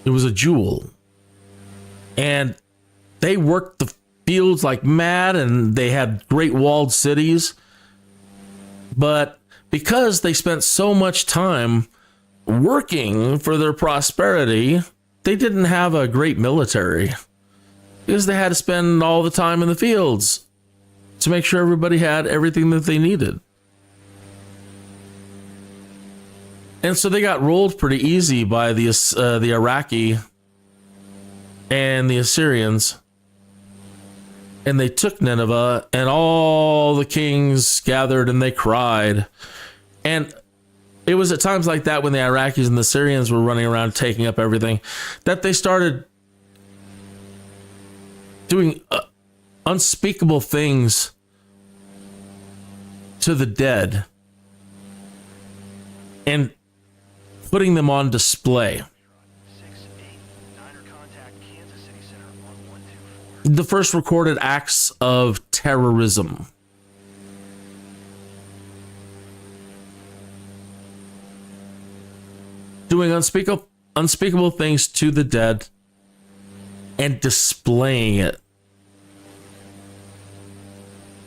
It was a jewel. And they worked the fields like mad, and they had great walled cities. But because they spent so much time working for their prosperity, they didn't have a great military because they had to spend all the time in the fields to make sure everybody had everything that they needed. And so they got rolled pretty easy by the Iraqi and the Assyrians. And they took Nineveh, and all the kings gathered and they cried. And it was at times like that when the Iraqis and the Syrians were running around taking up everything that they started doing unspeakable things to the dead and putting them on display. The first recorded acts of terrorism. Doing unspeakable things to the dead and displaying it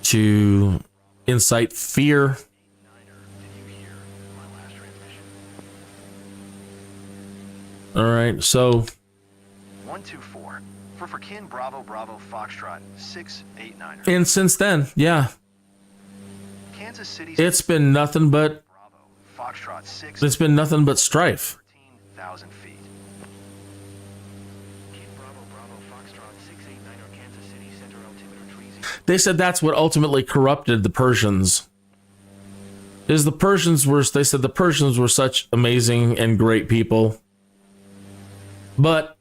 to incite fear. All right, so 124 for Kin Bravo Bravo Foxtrot 689. And since then, yeah, Kansas City. It's been nothing but Bravo Foxtrot 6. It's been nothing but strife. 13,000 feet. Kin Bravo Bravo Foxtrot 689 Kansas City Center altimeter 30. They said that's what ultimately corrupted the Persians. They said the Persians were such amazing and great people. But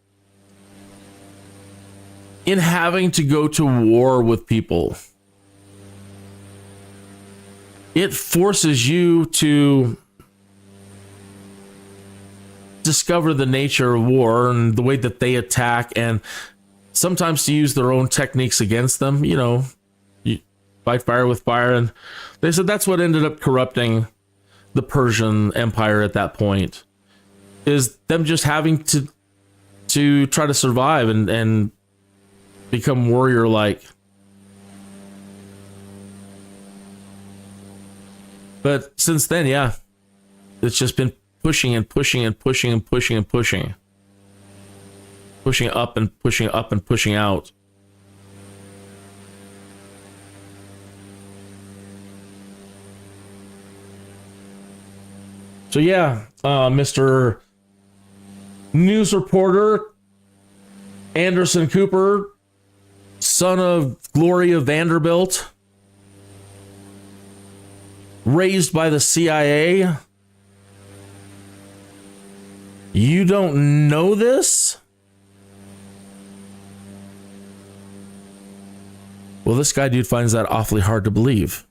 in having to go to war with people, it forces you to discover the nature of war and the way that they attack, and sometimes to use their own techniques against them. You know, you fight fire with fire. And they said that's what ended up corrupting the Persian Empire at that point, is them just having to try to survive and become warrior-like. But since then, yeah, it's just been pushing and pushing and pushing and pushing and pushing. Pushing up and pushing up and pushing out. So yeah, Mr. News reporter Anderson Cooper, son of Gloria Vanderbilt, raised by the CIA. You don't know this? Well, this guy dude finds that awfully hard to believe.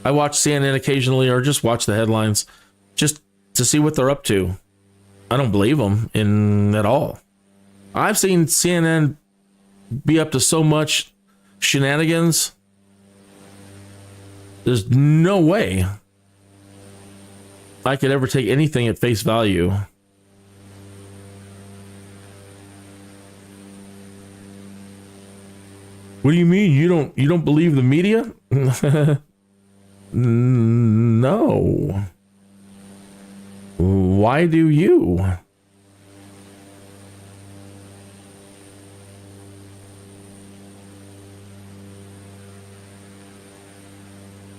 I watch CNN occasionally, or just watch the headlines just to see what they're up to. I don't believe them at all. I've seen CNN be up to so much shenanigans. There's no way I could ever take anything at face value. What do you mean you don't believe the media? No. Why do you?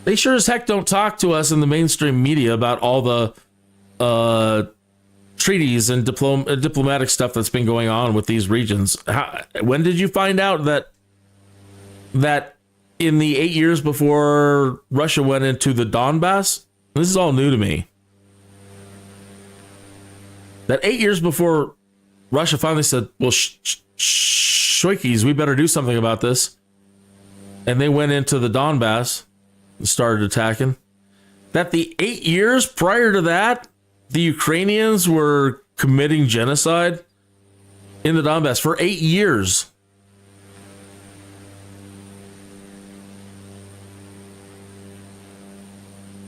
They sure as heck don't talk to us in the mainstream media about all the treaties and diplomatic stuff that's been going on with these regions. When did you find out that in the 8 years before Russia went into the Donbass? This is all new to me. That 8 years before Russia finally said, well, shoikies, we better do something about this. And they went into the Donbass and started attacking. That the 8 years prior to that, the Ukrainians were committing genocide in the Donbass for 8 years.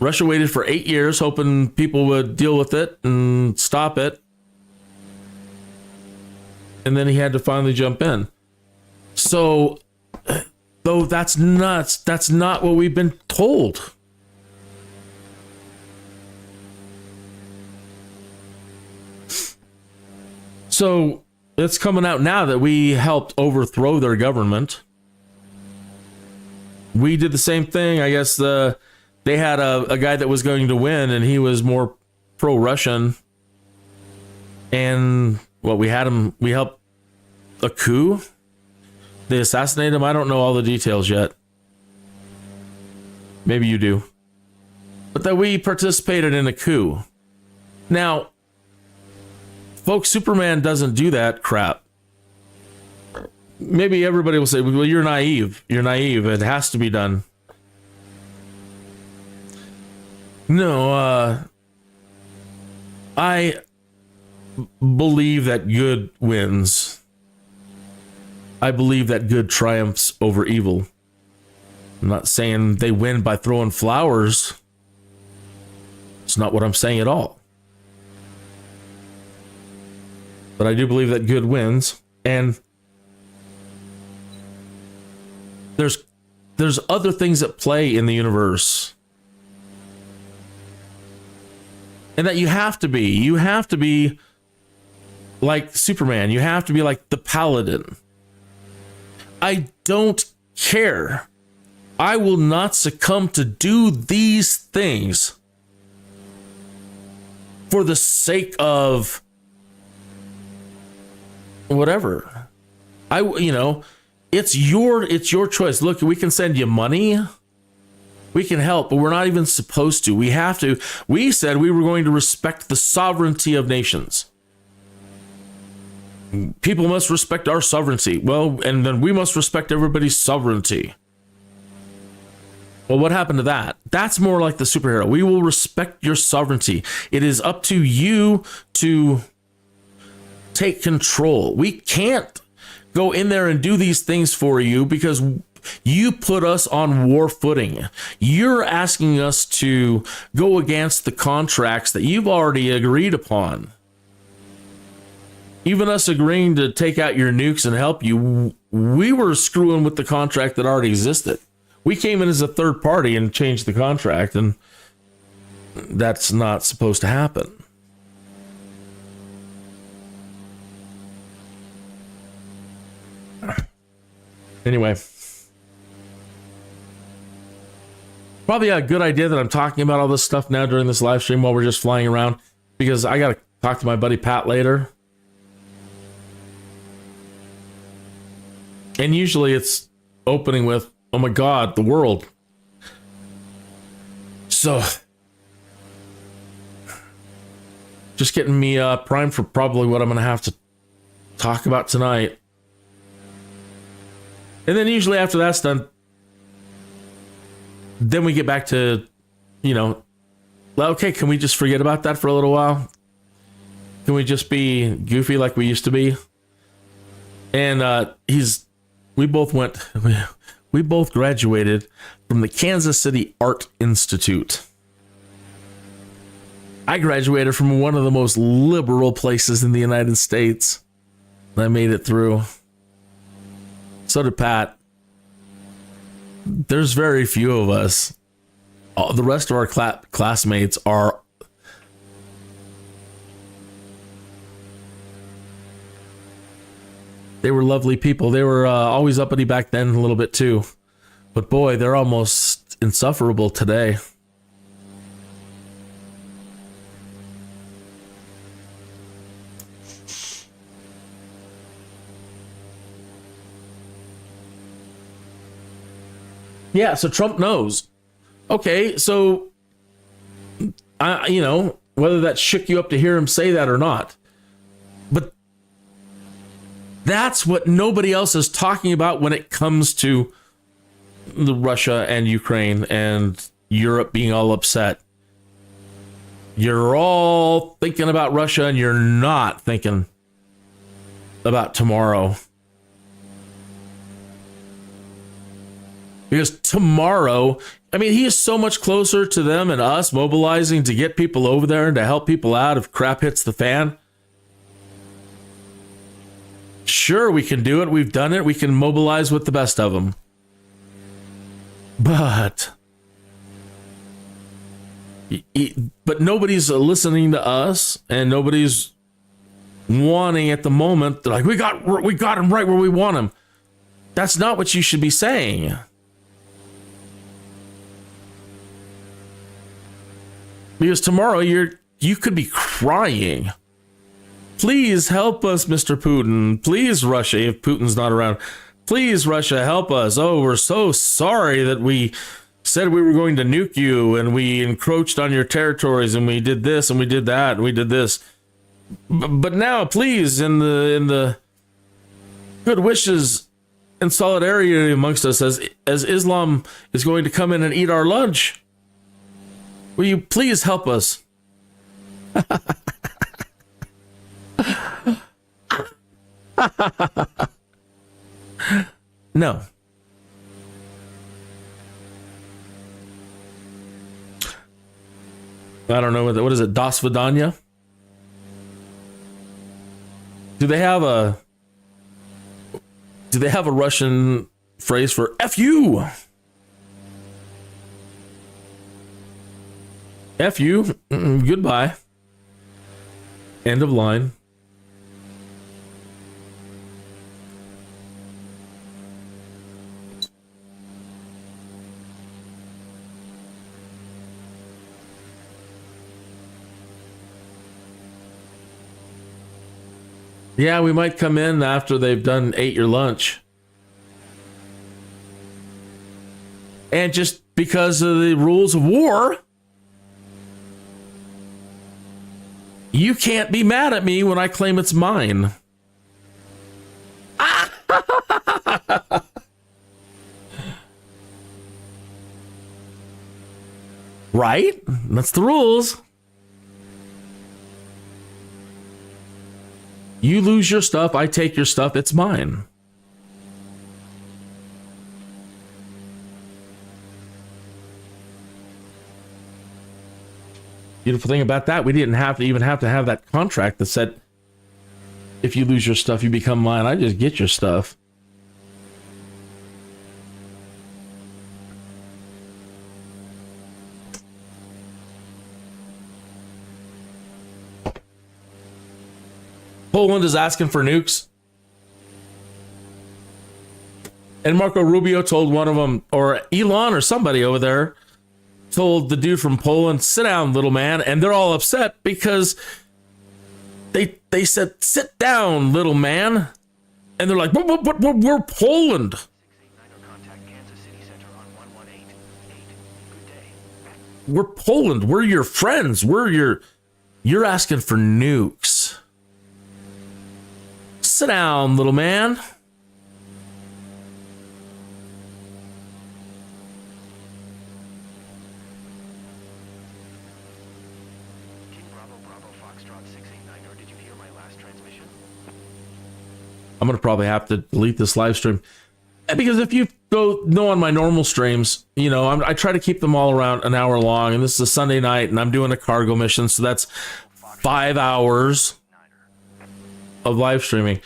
Russia waited for 8 years, hoping people would deal with it and stop it. And then he had to finally jump in. So, though that's nuts, that's not what we've been told. So, it's coming out now that we helped overthrow their government. We did the same thing. I guess they had a guy that was going to win, and he was more pro-Russian. And we helped a coup. They assassinated him. I don't know all the details yet. Maybe you do. But that we participated in a coup. Now, folks, Superman doesn't do that crap. Maybe everybody will say, well, you're naive. You're naive. It has to be done. No, I believe that good wins. I believe that good triumphs over evil. I'm not saying they win by throwing flowers. It's not what I'm saying at all. But I do believe that good wins, and there's other things at play in the universe. And that you have to be like Superman. You have to be like the Paladin. I don't care. I will not succumb to do these things for the sake of whatever. It's your choice. Look, we can send you money. We can help, but we're not even supposed to. We have to. We said we were going to respect the sovereignty of nations. People must respect our sovereignty. Well, and then we must respect everybody's sovereignty. Well, what happened to that? That's more like the superhero. We will respect your sovereignty. It is up to you to take control. We can't go in there and do these things for you because you put us on war footing. You're asking us to go against the contracts that you've already agreed upon. Even us agreeing to take out your nukes and help you, we were screwing with the contract that already existed. We came in as a third party and changed the contract, and that's not supposed to happen. Anyway, probably a good idea that I'm talking about all this stuff now during this live stream while we're just flying around, because I got to talk to my buddy Pat later. And usually it's opening with, oh my God, the world. So, just getting me primed for probably what I'm going to have to talk about tonight. And then usually after that's done, then we get back to, okay, can we just forget about that for a little while? Can we just be goofy like we used to be? And we both graduated from the Kansas City Art Institute. I graduated from one of the most liberal places in the United States. I made it through. So did Pat. There's very few of us. The rest of our classmates are they were lovely people. They were always uppity back then a little bit too. But boy, they're almost insufferable today. Yeah, so Trump knows. Okay, so, whether that shook you up to hear him say that or not. But that's what nobody else is talking about when it comes to the Russia and Ukraine and Europe being all upset. You're all thinking about Russia and you're not thinking about tomorrow. Because tomorrow, he is so much closer to them and us mobilizing to get people over there and to help people out if crap hits the fan. Sure, we can do it. We've done it. We can mobilize with the best of them. But nobody's listening to us, and nobody's wanting at the moment. They're like, we got him right where we want him. That's not what you should be saying. Because tomorrow you could be crying. Please help us, Mr. Putin. Please, Russia, if Putin's not around. Please, Russia, help us. Oh, we're so sorry that we said we were going to nuke you and we encroached on your territories and we did this and we did that and we did this. But now, please, in the good wishes and solidarity amongst us as Islam is going to come in and eat our lunch, will you please help us? No. I don't know what is it? Das Vidanya? Do they have a Russian phrase for F you? F you. Goodbye. End of line. Yeah, we might come in after they've ate your lunch. And just because of the rules of war, you can't be mad at me when I claim it's mine. Right? That's the rules. You lose your stuff, I take your stuff, it's mine. Beautiful thing about that, we didn't have to have that contract that said, if you lose your stuff, you become mine. I just get your stuff. Poland is asking for nukes. And Marco Rubio told one of them, or Elon or somebody over there, told the dude from Poland, sit down, little man. And they're all upset because they said, sit down, little man. And they're like, but we're Poland. We're Poland. We're your friends. You're asking for nukes. Sit down, little man. I'm going to probably have to delete this live stream. Because if you know on my normal streams, you know, I try to keep them all around an hour long. And this is a Sunday night, and I'm doing a cargo mission. So that's 5 hours of live streaming.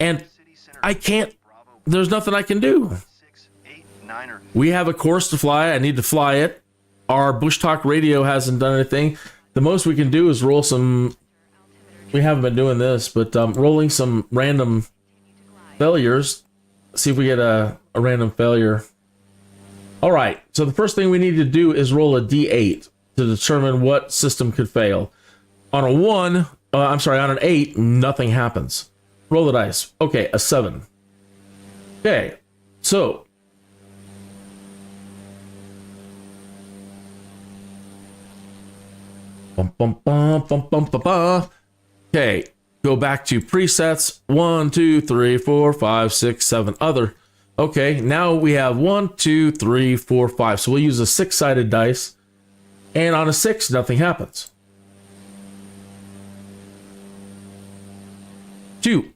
And I can't, there's nothing I can do. We have a course to fly. I need to fly it. Our Bushtalk Radio hasn't done anything. The most we can do is roll some, we haven't been doing this, but rolling some random failures. See if we get a random failure. All right. So the first thing we need to do is roll a D8 to determine what system could fail. On a 1, on an 8, nothing happens. Roll the dice. Okay, a 7. Okay, so bum, bum, bum, bum, bum, bum, bum. Okay, go back to presets. 1, 2, 3, 4, 5, 6, 7. Other. Okay, now we have 1, 2, 3, 4, 5. So we'll use a 6-sided dice. And on a 6, nothing happens. 2.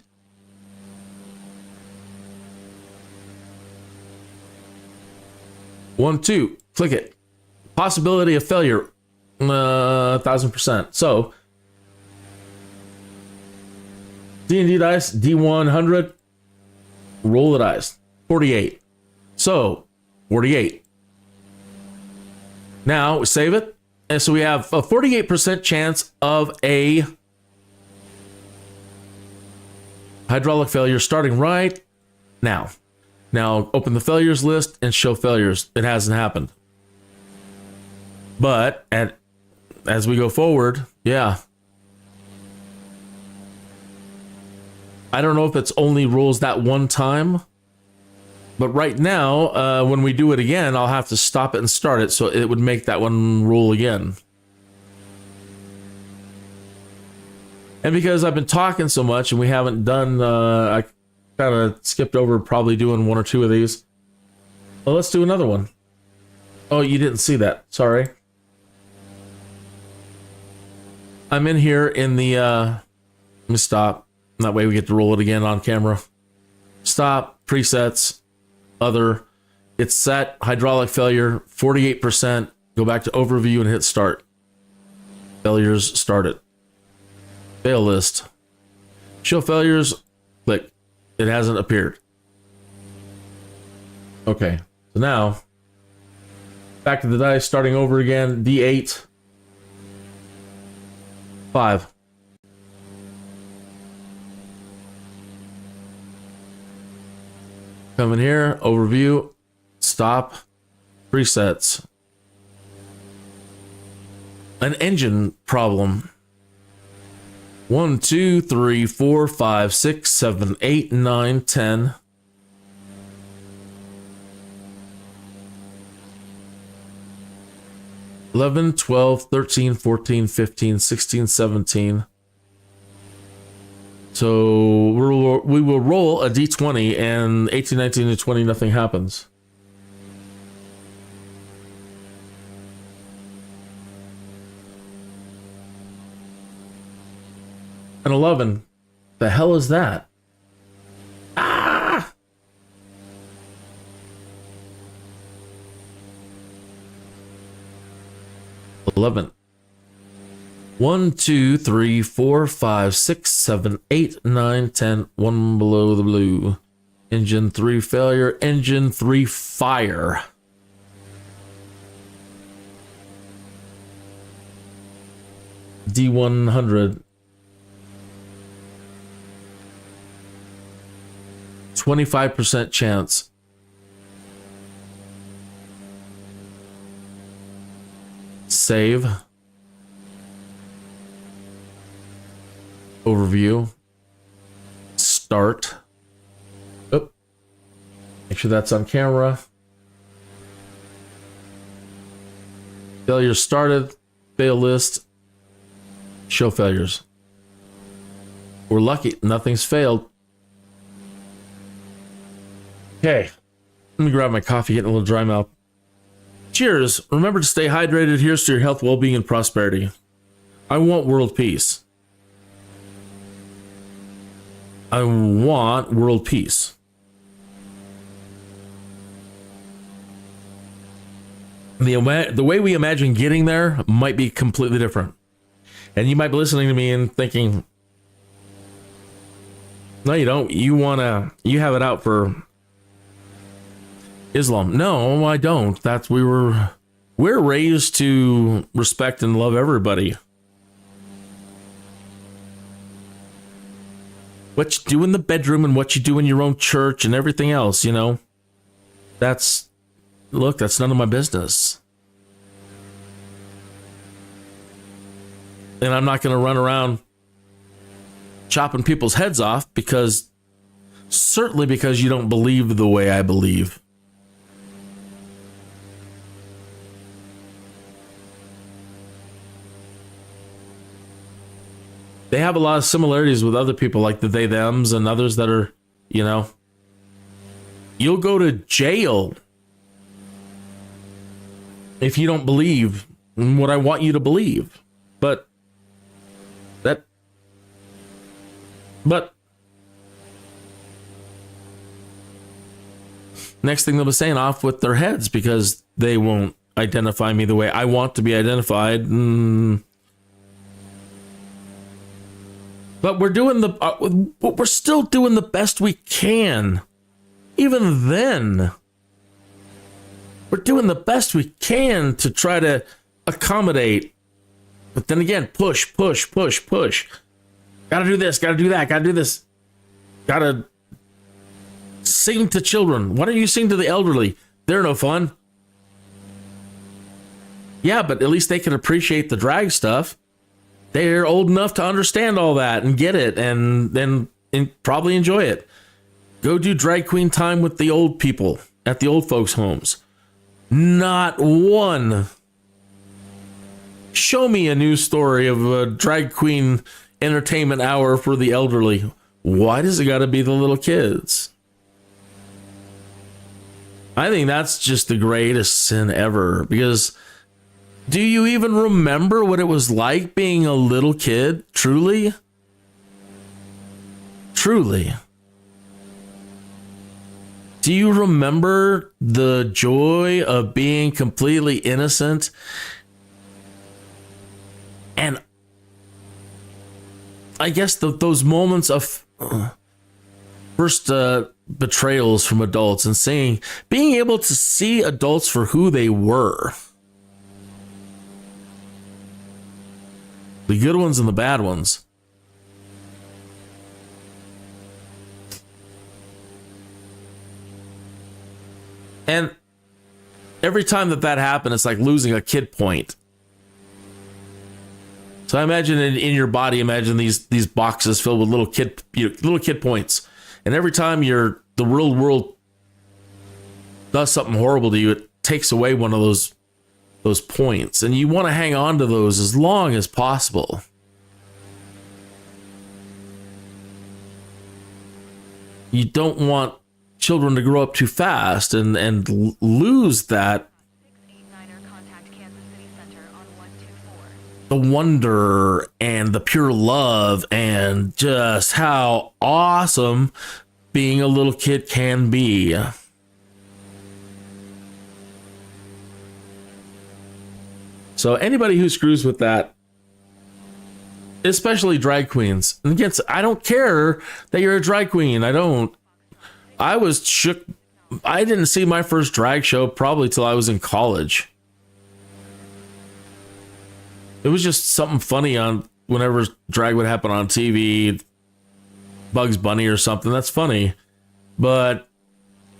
1, 2. Click it. Possibility of failure. 1000%. So D&D dice, D100. Roll the dice. 48. So 48. Now we save it. And so we have a 48% chance of a hydraulic failure starting right now. Now open the failures list and show failures. It hasn't happened. But as we go forward, yeah. I don't know if it's only rolls that one time. But right now, when we do it again, I'll have to stop it and start it. So it would make that one roll again. And because I've been talking so much and we haven't done, I kind of skipped over probably doing 1 or 2 of these. Well, let's do another one. Oh, you didn't see that. Sorry. I'm in here in the, let me stop. That way we get to roll it again on camera. Stop, presets, other. It's set, hydraulic failure, 48%. Go back to overview and hit start. Failures started. Fail list. Show failures, click. It hasn't appeared. Okay, so now, back to the dice, starting over again, D8. 5. Come in here, overview, stop, presets. An engine problem. 1, 2, 3, 4, 5, 6, 7, 8, 9, 10. 11, 12, 13, 14, 15, 16, 17. So we will roll a d20 and 18, 19, and 20, nothing happens. An 11. The hell is that? Ah! $11. 1, 2, 3, 4, 5, 6, 7, 8, 9, 10. 1 below the blue. Engine 3 failure. Engine 3 fire. D100. 25% chance. Save. Overview. Start. Oh. Make sure that's on camera. Failure started. Fail list. Show failures. We're lucky. Nothing's failed. Okay. Let me grab my coffee, getting a little dry mouth. Cheers. Remember to stay hydrated. Here's to your health, well-being, and prosperity. I want world peace. I want world peace. The way we imagine getting there might be completely different. And you might be listening to me and thinking, no, you don't. You have it out for Islam. No, I don't. We're raised to respect and love everybody. What you do in the bedroom and what you do in your own church and everything else, you know, that's none of my business. And I'm not going to run around chopping people's heads off certainly because you don't believe the way I believe. They have a lot of similarities with other people like the they, thems and others that are, you know, you'll go to jail if you don't believe in what I want you to believe. But next thing they'll be saying off with their heads because they won't identify me the way I want to be identified. But we're still doing the best we can. Even then, we're doing the best we can to try to accommodate. But then again, push. Gotta do this, gotta do that, gotta do this. Gotta sing to children. Why don't you sing to the elderly? They're no fun. Yeah, but at least they can appreciate the drag stuff. They're old enough to understand all that and get it and then probably enjoy it. Go do drag queen time with the old people at the old folks' homes. Not one. Show me a news story of a drag queen entertainment hour for the elderly. Why does it got to be the little kids? I think that's just the greatest sin ever, because do you even remember what it was like being a little kid? Truly? Do you remember the joy of being completely innocent? And I guess those moments of first betrayals from adults and being able to see adults for who they were. The good ones and the bad ones. And every time that happened, it's like losing a kid point. So I imagine in your body, imagine these boxes filled with little kid points. And every time the real world does something horrible to you, it takes away one of those points. And you want to hang on to those as long as possible. You don't want children to grow up too fast and lose that. 689er, contact Kansas City Center on 124. the wonder and the pure love and just how awesome being a little kid can be. So anybody who screws with that, especially drag queens, and again, I don't care that you're a drag queen. I was shook. I didn't see my first drag show probably till I was in college. It was just something funny on whenever drag would happen on TV, Bugs Bunny or something. That's funny. But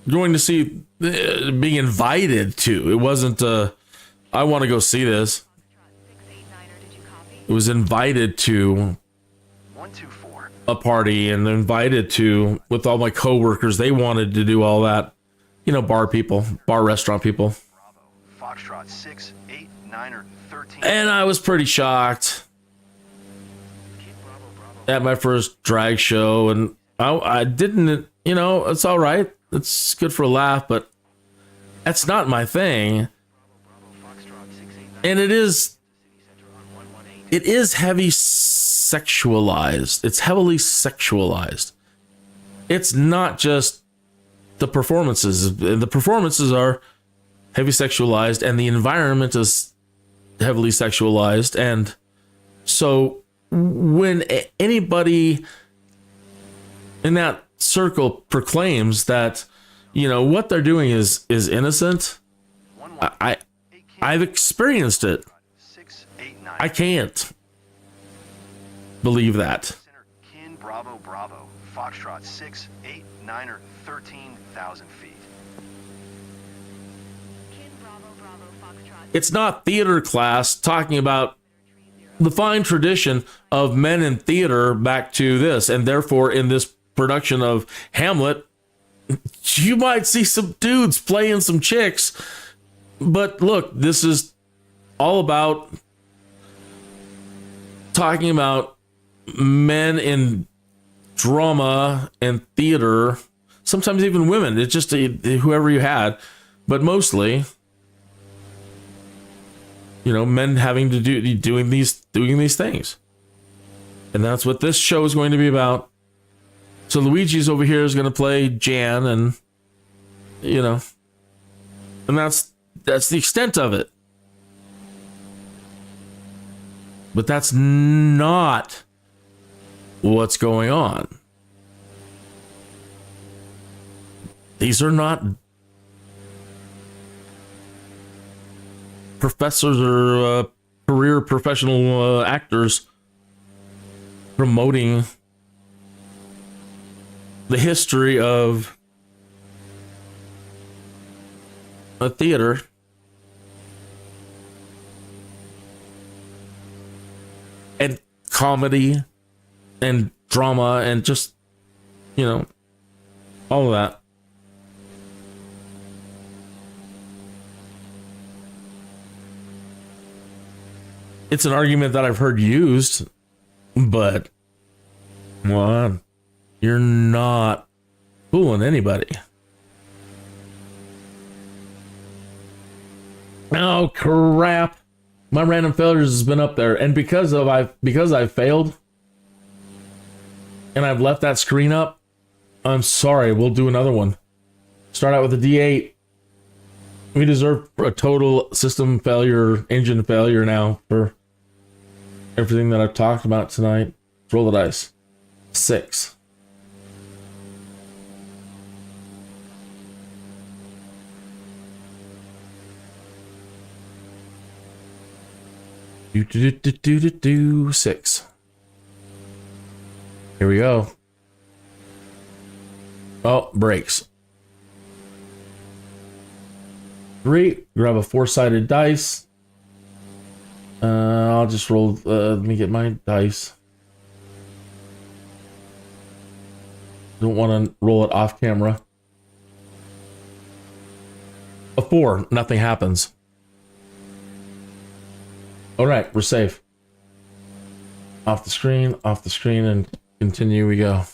going to see, being invited to, it wasn't, I want to go see this. It was invited to a party and invited to with all my coworkers. They wanted to do all that. You know, bar people, bar restaurant people. Bravo, Foxtrot 6, 8, 9, 13. And I was pretty shocked at my first drag show. And I didn't, you know, it's all right. It's good for a laugh, but that's not my thing. And it is heavy sexualized. It's heavily sexualized. It's not just the performances. The performances are heavy sexualized and the environment is heavily sexualized. And so when anybody in that circle proclaims that, you know, what they're doing is innocent, I've experienced it. I can't believe that. Kin Bravo Bravo, Foxtrot 6, 8, 9, 13,000 feet. It's not theater class talking about the fine tradition of men in theater back to this. And therefore, in this production of Hamlet, you might see some dudes playing some chicks. But look, this is all about talking about men in drama and theater, sometimes even women. It's just whoever you had, but mostly, you know, men having to doing these things. And that's what this show is going to be about. So Luigi's over here is going to play Jan, and you know, and that's the extent of it. But that's not what's going on. These are not professors or career professional actors promoting the history of a theater. And comedy and drama and just, you know, all of that. It's an argument that I've heard used, but, well, you're not fooling anybody. Oh, crap. My random failures has been up there, and because I've failed and I've left that screen up, I'm sorry. We'll do another one. Start out with a D8. We deserve a total system failure, engine failure now for everything that I've talked about tonight. Roll the dice. 6. Do 6. Here we go. Oh, breaks. 3. Grab a 4-sided dice. I'll just roll. Let me get my dice. Don't want to roll it off camera. A 4. Nothing happens. All right, we're safe. Off the screen, and continue we go.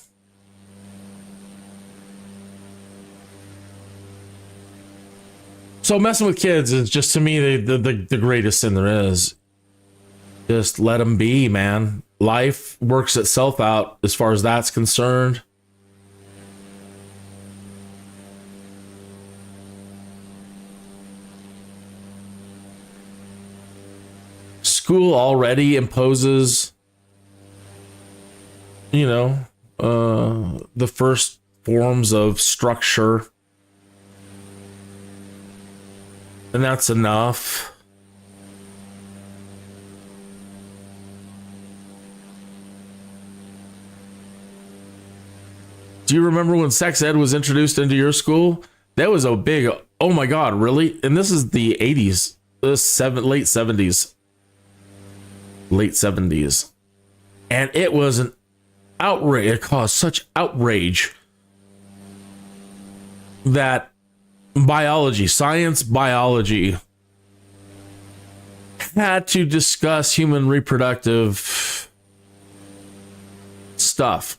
So messing with kids is just, to me, the greatest sin there is. Just let them be, man. Life works itself out as far as that's concerned. School already imposes, the first forms of structure. And that's enough. Do you remember when sex ed was introduced into your school? That was a big, oh my God, really? And this is the 80s, late 70s. Late 70s. And it was an outrage. It caused such outrage that science biology, had to discuss human reproductive stuff.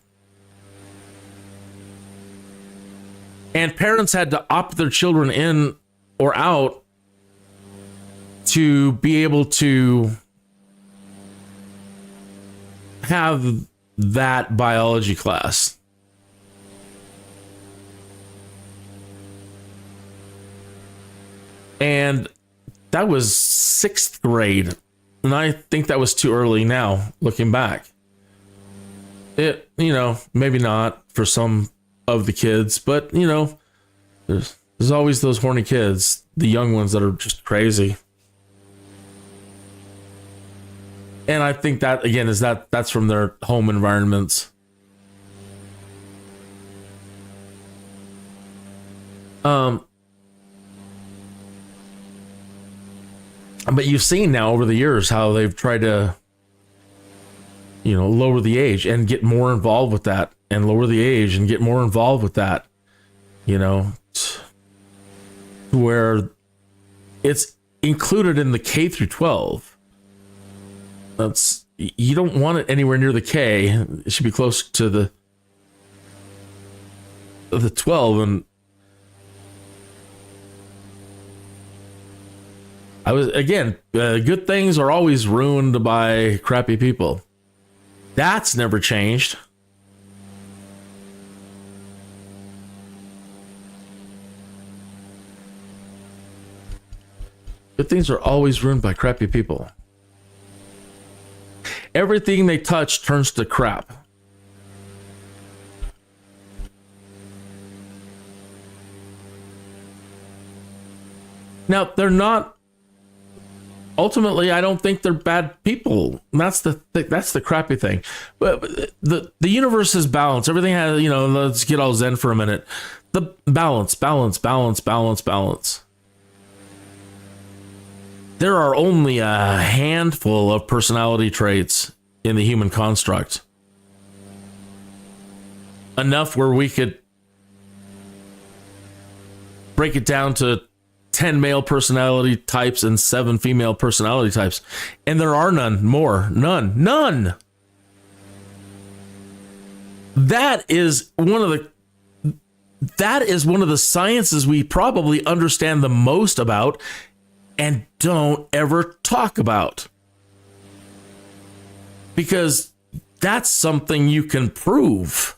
And parents had to opt their children in or out to be able to have that biology class. And that was 6th grade. And I think that was too early now, looking back. It, maybe not for some of the kids, but, there's always those horny kids, the young ones that are just crazy. And I think that, again, that's from their home environments. But you've seen now over the years how they've tried to, lower the age and get more involved with that, and lower the age and get more involved with that, where it's included in the K through 12. You don't want it anywhere near the K. It should be close to the 12. And good things are always ruined by crappy people. That's never changed. Good things are always ruined by crappy people. Everything they touch turns to crap. Now, they're not. Ultimately, I don't think they're bad people. That's the crappy thing. But the universe is balanced. Everything has, let's get all zen for a minute. The balance. There are only a handful of personality traits in the human construct. Enough where we could break it down to 10 male personality types and 7 female personality types. And there are none more. None. That is one of the sciences we probably understand the most about and don't ever talk about. Because that's something you can prove.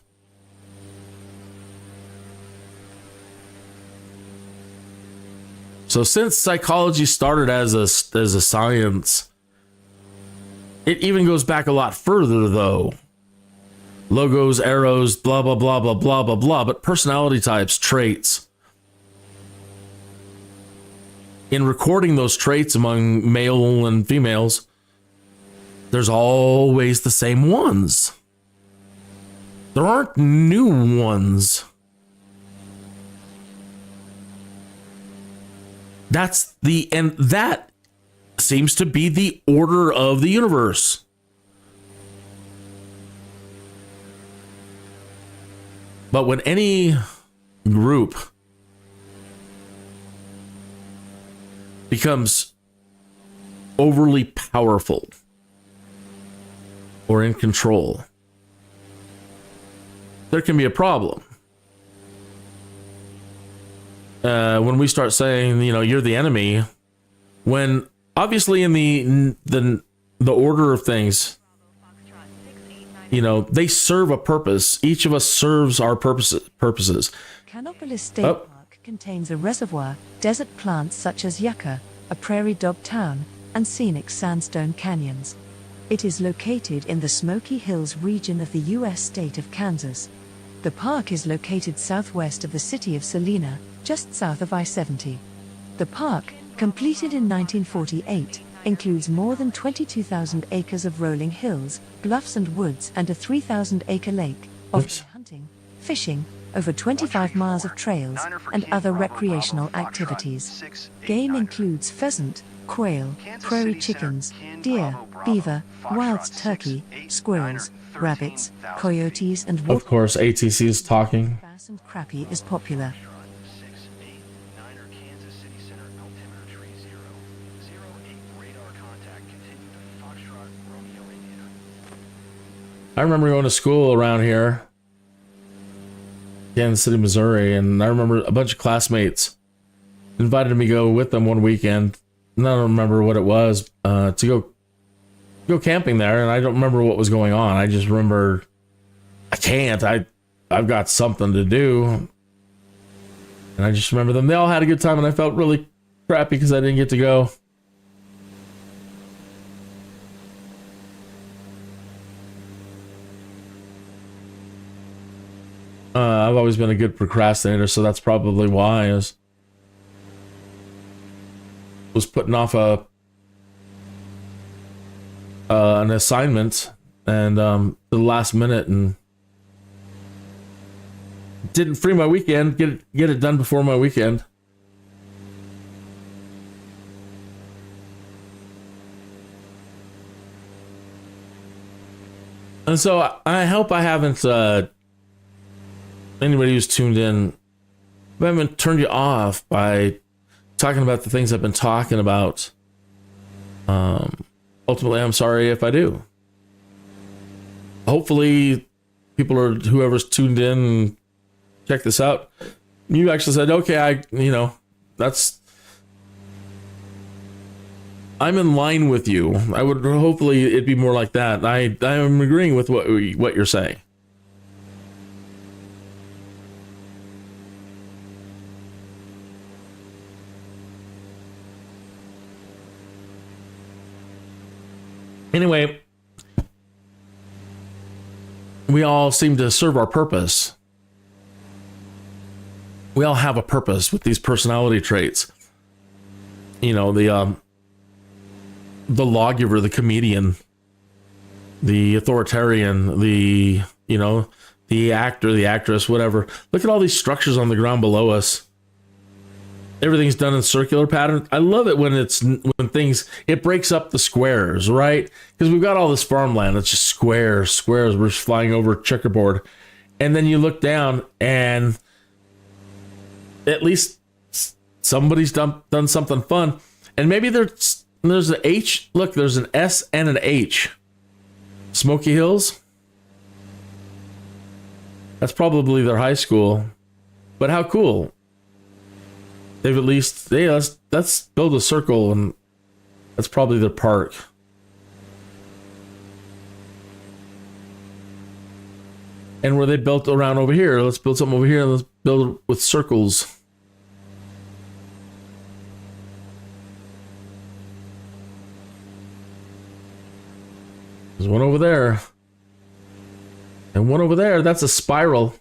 So since psychology started as a science, it even goes back a lot further, though. Logos, arrows, blah, blah, blah, blah, blah, blah, blah, but personality types, traits. In recording those traits among male and females, there's always the same ones. There aren't new ones. And that seems to be the order of the universe. But when any group becomes overly powerful or in control, there can be a problem. When we start saying, you're the enemy, when obviously in the the order of things, you know, they serve a purpose. Each of us serves our purposes. Canopolis State Park contains a reservoir, desert plants such as yucca, a prairie dog town, and scenic sandstone canyons. It is located in the Smoky Hills region of the U.S. state of Kansas. The park is located southwest of the city of Salina, just south of I-70. The park, completed in 1948, includes more than 22,000 acres of rolling hills, bluffs and woods, and a 3,000-acre lake, offering hunting, fishing, over 25 miles of trails, and other recreational activities. Game includes pheasant, quail, prairie chickens, deer, beaver, wild turkey, squirrels, rabbits, coyotes, and of course, ATC is talking. Bass and crappie is popular. I remember going to school around here, Kansas City, Missouri, and I remember a bunch of classmates invited me to go with them one weekend. And I don't remember what it was, to go camping there, and I don't remember what was going on. I just remember I've got something to do. And I just remember them. They all had a good time, and I felt really crappy because I didn't get to go. I've always been a good procrastinator, so that's probably why I was putting off an assignment and to the last minute, and didn't free my weekend, get it done before my weekend. And so I hope I haven't anybody who's tuned in, I haven't turned you off by talking about the things I've been talking about. Ultimately, I'm sorry if I do. Hopefully, whoever's tuned in and check this out, you actually said, okay, I'm in line with you. I would hopefully it'd be more like that. I am agreeing with what you're saying. Anyway, we all seem to serve our purpose. We all have a purpose with these personality traits. You know, the lawgiver, the comedian, the authoritarian, the actor, the actress, whatever. Look at all these structures on the ground below us. Everything's done in circular pattern. I love it when it breaks up the squares, right? Because we've got all this farmland. It's just squares. We're just flying over checkerboard. And then you look down and at least somebody's done something fun. And maybe there's an H. Look, there's an S and an H. Smoky Hills. That's probably their high school. But how cool. They've at least, let's build a circle, and that's probably their park. And where they built around over here, let's build something over here, and let's build it with circles. There's one over there. And one over there, that's a spiral.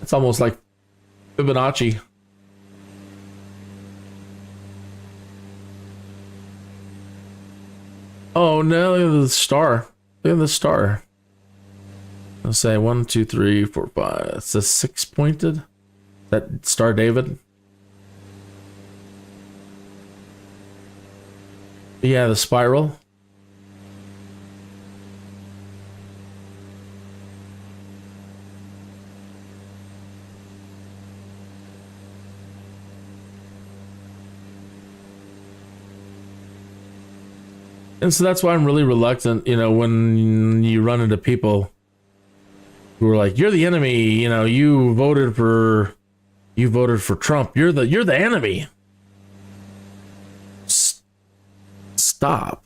It's almost like Fibonacci. Oh no, look at the star. Look at the star. I'll say 1, 2, 3, 4, 5. It's a 6-pointed. That Star David. Yeah, the spiral. And so that's why I'm really reluctant, when you run into people who are like, "You're the enemy," you voted for Trump. You're the enemy. Stop.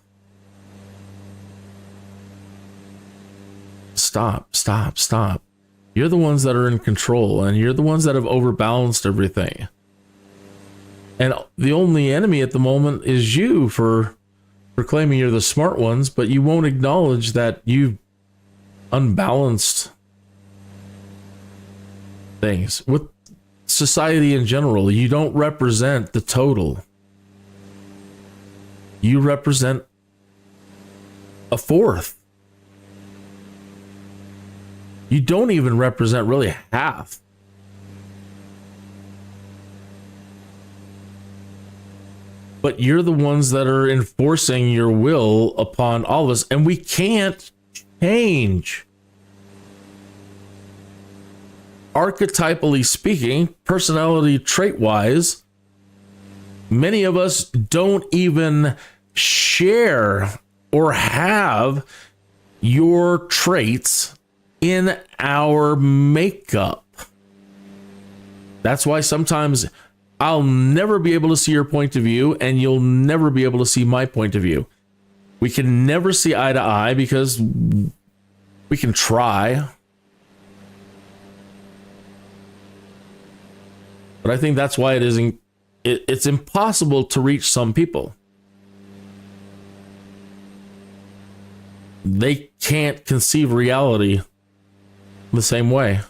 stop. You're the ones that are in control, and you're the ones that have overbalanced everything. And the only enemy at the moment is you for claiming you're the smart ones, but you won't acknowledge that you've unbalanced things with society in general. You don't represent the total. You represent a fourth. You don't even represent really half. But you're the ones that are enforcing your will upon all of us, and we can't change. Archetypally speaking, personality trait-wise, many of us don't even share or have your traits in our makeup. That's why sometimes I'll never be able to see your point of view, and you'll never be able to see my point of view. We can never see eye to eye because we can try. But I think that's why it's impossible to reach some people. They can't conceive reality the same way.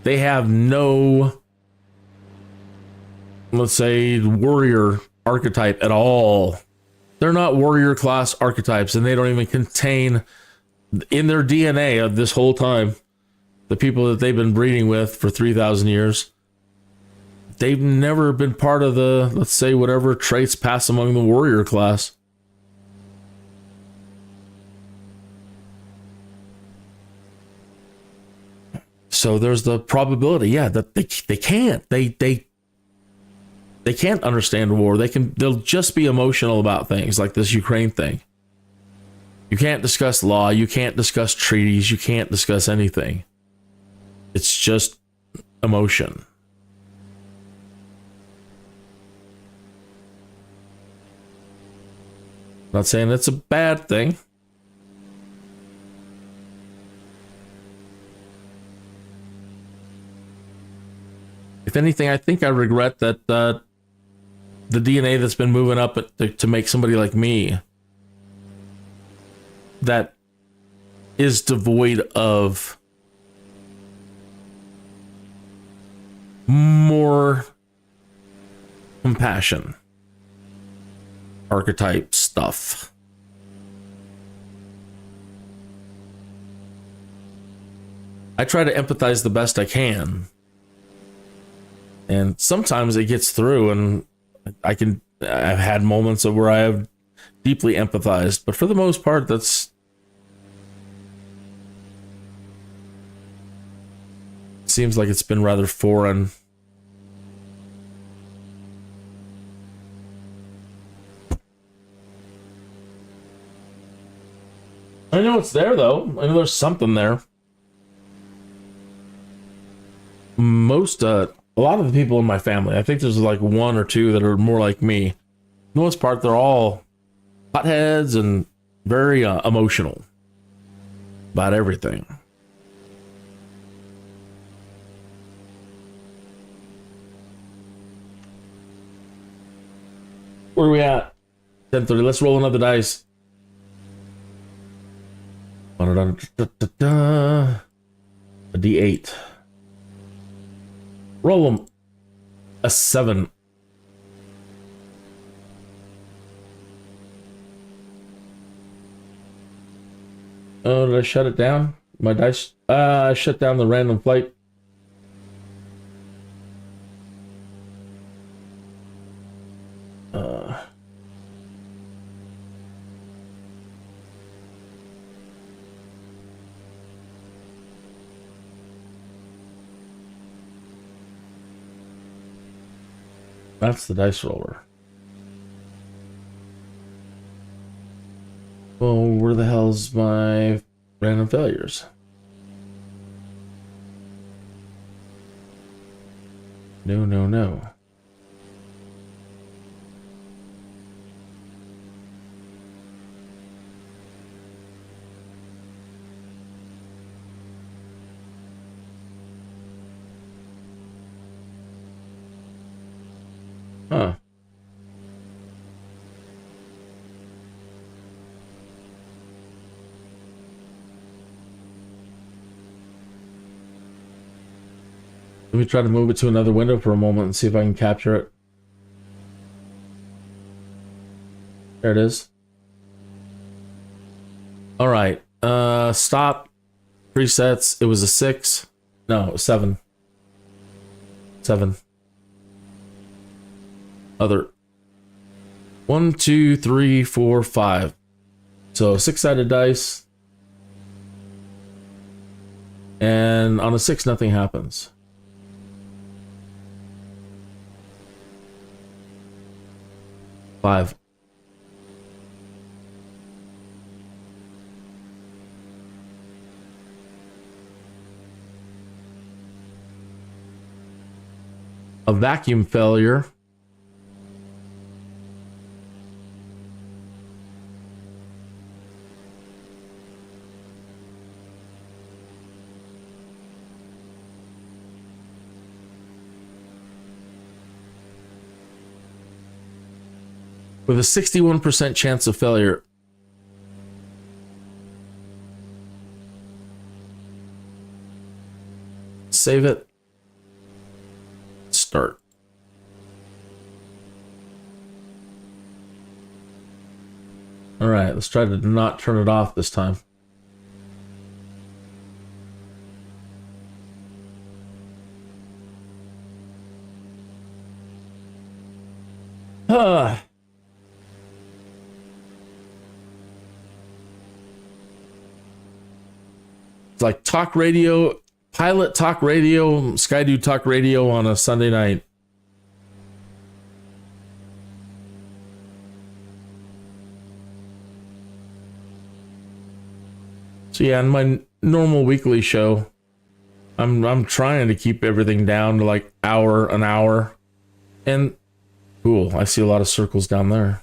They have no, let's say, warrior archetype at all. They're not warrior class archetypes, and they don't even contain in their DNA of this whole time, the people that they've been breeding with for 3,000 years. They've never been part of the, let's say, whatever traits pass among the warrior class. So there's the probability, that they can't. They can't understand war. They'll just be emotional about things like this Ukraine thing. You can't discuss law, you can't discuss treaties, you can't discuss anything. It's just emotion. Not saying it's a bad thing. If anything, I think I regret that the DNA that's been moving up to make somebody like me that is devoid of more compassion, archetype stuff. I try to empathize the best I can. And sometimes it gets through, and I've had moments of where I have deeply empathized, but for the most part, seems like it's been rather foreign. I know it's there, though. I know there's something there. A lot of the people in my family, I think there's like one or two that are more like me. For the most part, they're all hotheads and very emotional about everything. Where are we at? 10:30. Let's roll another dice. A D8. Roll them. A 7. Oh, did I shut it down? My dice? I shut down the random flight. That's the dice roller. Well, where the hell's my random failures? No. Huh. Let me try to move it to another window for a moment and see if I can capture it. There it is. All right. Stop. Presets. It was a 6. No, it was 7. 7. Other. 1, 2, 3, 4, 5. So 6-sided dice. And on a 6, nothing happens. Five. A vacuum failure. With a 61% chance of failure. Save it. Start. All right, let's try to not turn it off this time. It's like talk radio, pilot talk radio, Skydude talk radio on a Sunday night. So yeah, in my normal weekly show, I'm trying to keep everything down to like an hour. And cool, I see a lot of circles down there.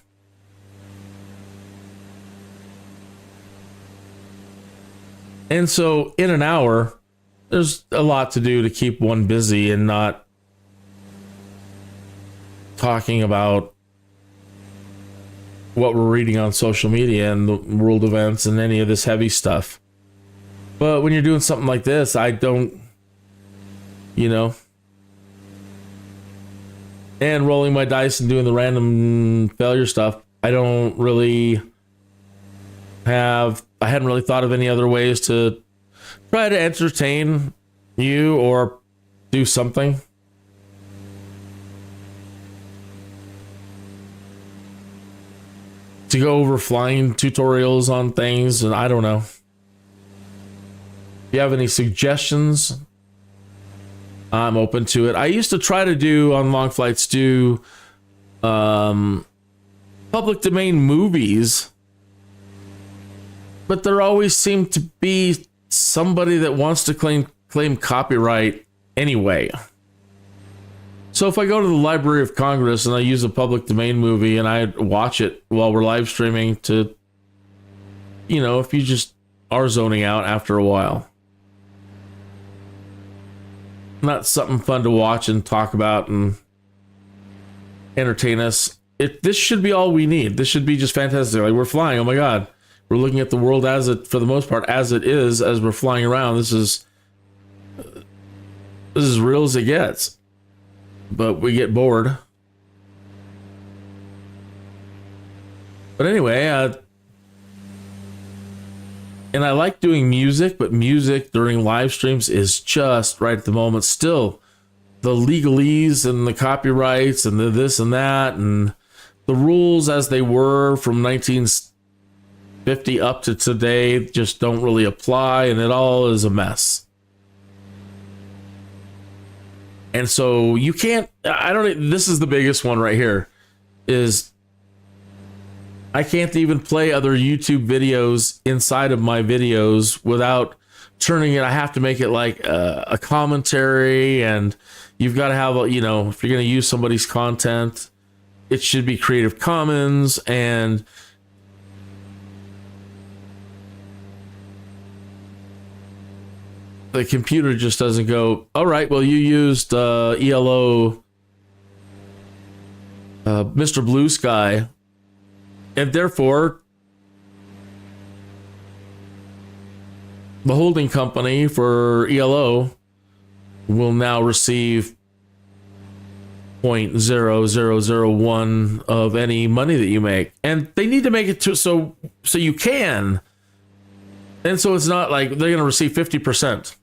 And so in an hour, there's a lot to do to keep one busy and not talking about what we're reading on social media and the world events and any of this heavy stuff. But when you're doing something like this, I don't, and rolling my dice and doing the random failure stuff, I hadn't really thought of any other ways to try to entertain you or do something. To go over flying tutorials on things, and I don't know. If you have any suggestions, I'm open to it. I used to try to do on long flights, public domain movies, but there always seemed to be somebody that wants to claim copyright anyway. So if I go to the Library of Congress and I use a public domain movie and I watch it while we're live streaming to, if you just are zoning out after a while. Not something fun to watch and talk about and entertain us. This should be all we need. This should be just fantastic. Like, we're flying. Oh my God. We're looking at the world for the most part, as it is, as we're flying around. This is as real as it gets. But we get bored. But anyway, and I like doing music, but music during live streams is just right at the moment. Still, the legalese and the copyrights and the this and that and the rules as they were from 1950 up to today just don't really apply, and it all is a mess. And so you can't, this is the biggest one right here, is I can't even play other YouTube videos inside of my videos without turning it. I have to make it like a commentary, and you've got to have, if you're going to use somebody's content, it should be Creative Commons, and the computer just doesn't go, all right, well, you used ELO Mr. Blue Sky, and therefore the holding company for ELO will now receive 0.0001 of any money that you make, and they need to make it so you can, and so it's not like they're going to receive 50%,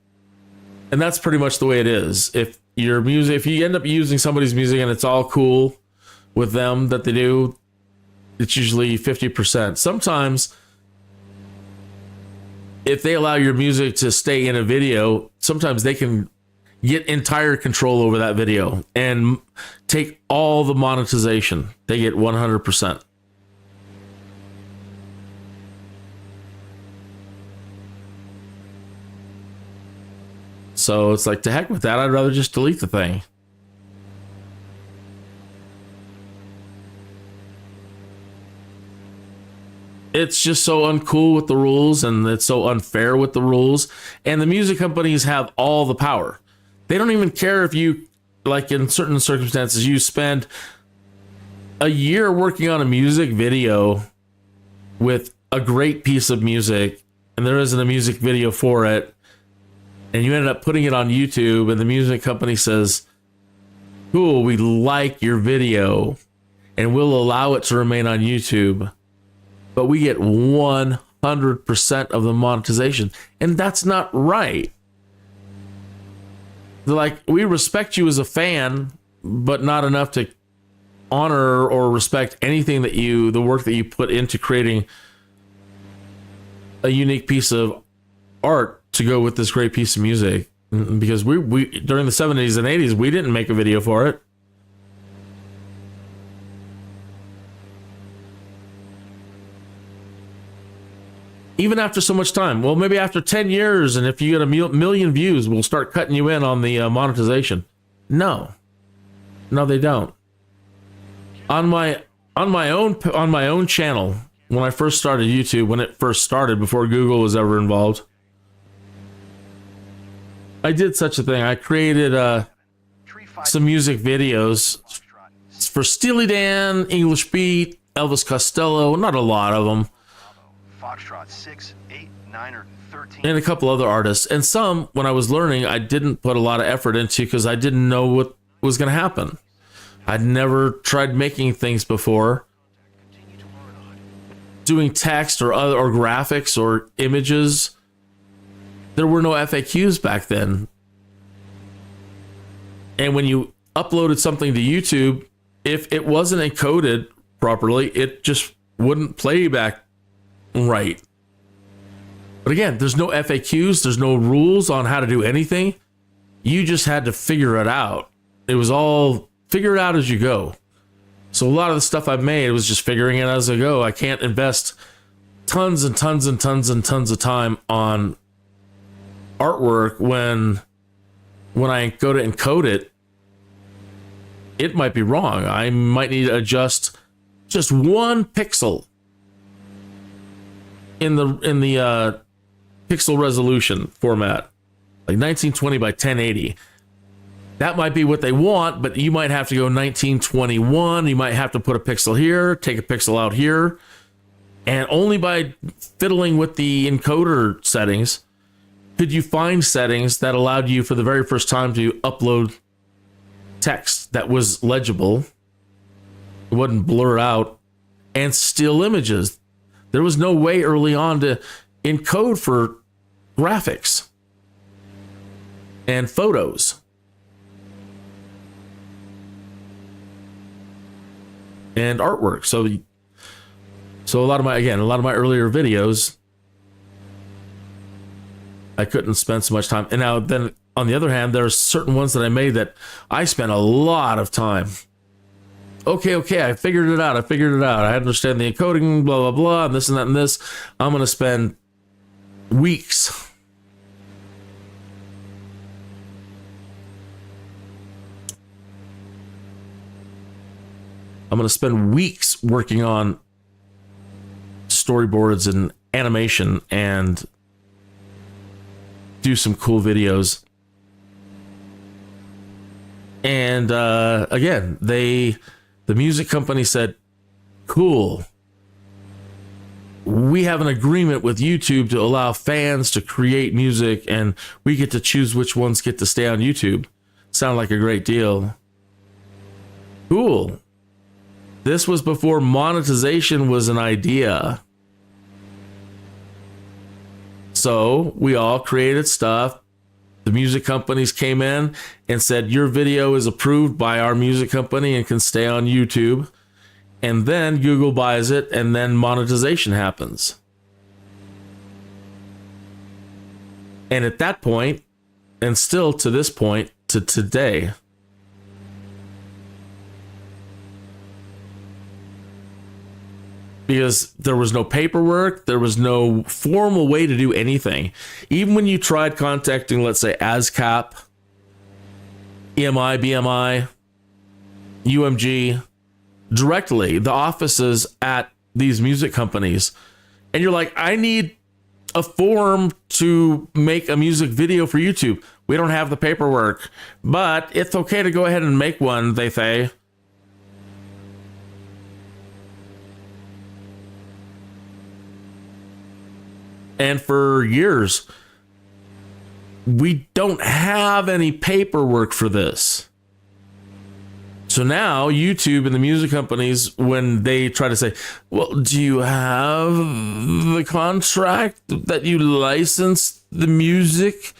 and that's pretty much the way it is. If you end up using somebody's music and it's all cool with them that they do, it's usually 50%. Sometimes if they allow your music to stay in a video, sometimes they can get entire control over that video and take all the monetization. They get 100%. So it's like, to heck with that. I'd rather just delete the thing. It's just so uncool with the rules, and it's so unfair with the rules. And the music companies have all the power. They don't even care if you, like in certain circumstances, you spend a year working on a music video with a great piece of music, and there isn't a music video for it, and you ended up putting it on YouTube, and the music company says, cool, we like your video, and we'll allow it to remain on YouTube, but we get 100% of the monetization, and that's not right. They're like, we respect you as a fan, but not enough to honor or respect anything that the work that you put into creating a unique piece of art to go with this great piece of music. Because we during the 70s and 80s, we didn't make a video for it. Even after so much time, well, maybe after 10 years, and if you get a million views, we'll start cutting you in on the monetization. No, they don't. On my own channel, when I first started YouTube, when it first started, before Google was ever involved, I did such a thing. I created some music videos for Steely Dan, English Beat, Elvis Costello, not a lot of them. Foxtrot 6, 8, 9, or 13. And a couple other artists. And some, when I was learning, I didn't put a lot of effort into because I didn't know what was going to happen. I'd never tried making things before. Doing text or graphics or images. There were no FAQs back then. And when you uploaded something to YouTube, if it wasn't encoded properly, it just wouldn't play back right. But again, there's no FAQs, there's no rules on how to do anything. You just had to figure it out. It was all figure it out as you go. So a lot of the stuff I made was just figuring it as I go. I can't invest tons and tons and tons and tons of time on artwork when I go to encode it. It might be wrong. I might need to adjust just one pixel in the pixel resolution format, like 1920 by 1080. That might be what they want, but you might have to go 1921. You might have to put a pixel here, take a pixel out here, and only by fiddling with the encoder settings could you find settings that allowed you for the very first time to upload text that was legible, it wouldn't blur out, and still images. There was no way early on to encode for graphics and photos. And artwork. So a lot of my earlier videos, I couldn't spend so much time. And now then on the other hand, there are certain ones that I made that I spent a lot of time. Okay, I figured it out. I understand the encoding, blah, blah, blah, and this and that and this. I'm going to spend weeks. I'm going to spend weeks working on storyboards and animation and do some cool videos. And again, they The music company said, cool. We have an agreement with YouTube to allow fans to create music, and we get to choose which ones get to stay on YouTube. Sound like a great deal. Cool. This was before monetization was an idea. So we all created stuff. The music companies came in and said, your video is approved by our music company and can stay on YouTube. And then Google buys it, and then monetization happens. And at that point, and still to this point, to today, because there was no paperwork, there was no formal way to do anything. Even when you tried contacting, let's say, ASCAP, EMI, BMI, UMG, directly, the offices at these music companies, and you're like, I need a form to make a music video for YouTube. We don't have the paperwork, but it's okay to go ahead and make one, they say. And for years, we don't have any paperwork for this. So now YouTube and the music companies, when they try to say, well, do you have the contract that you license the music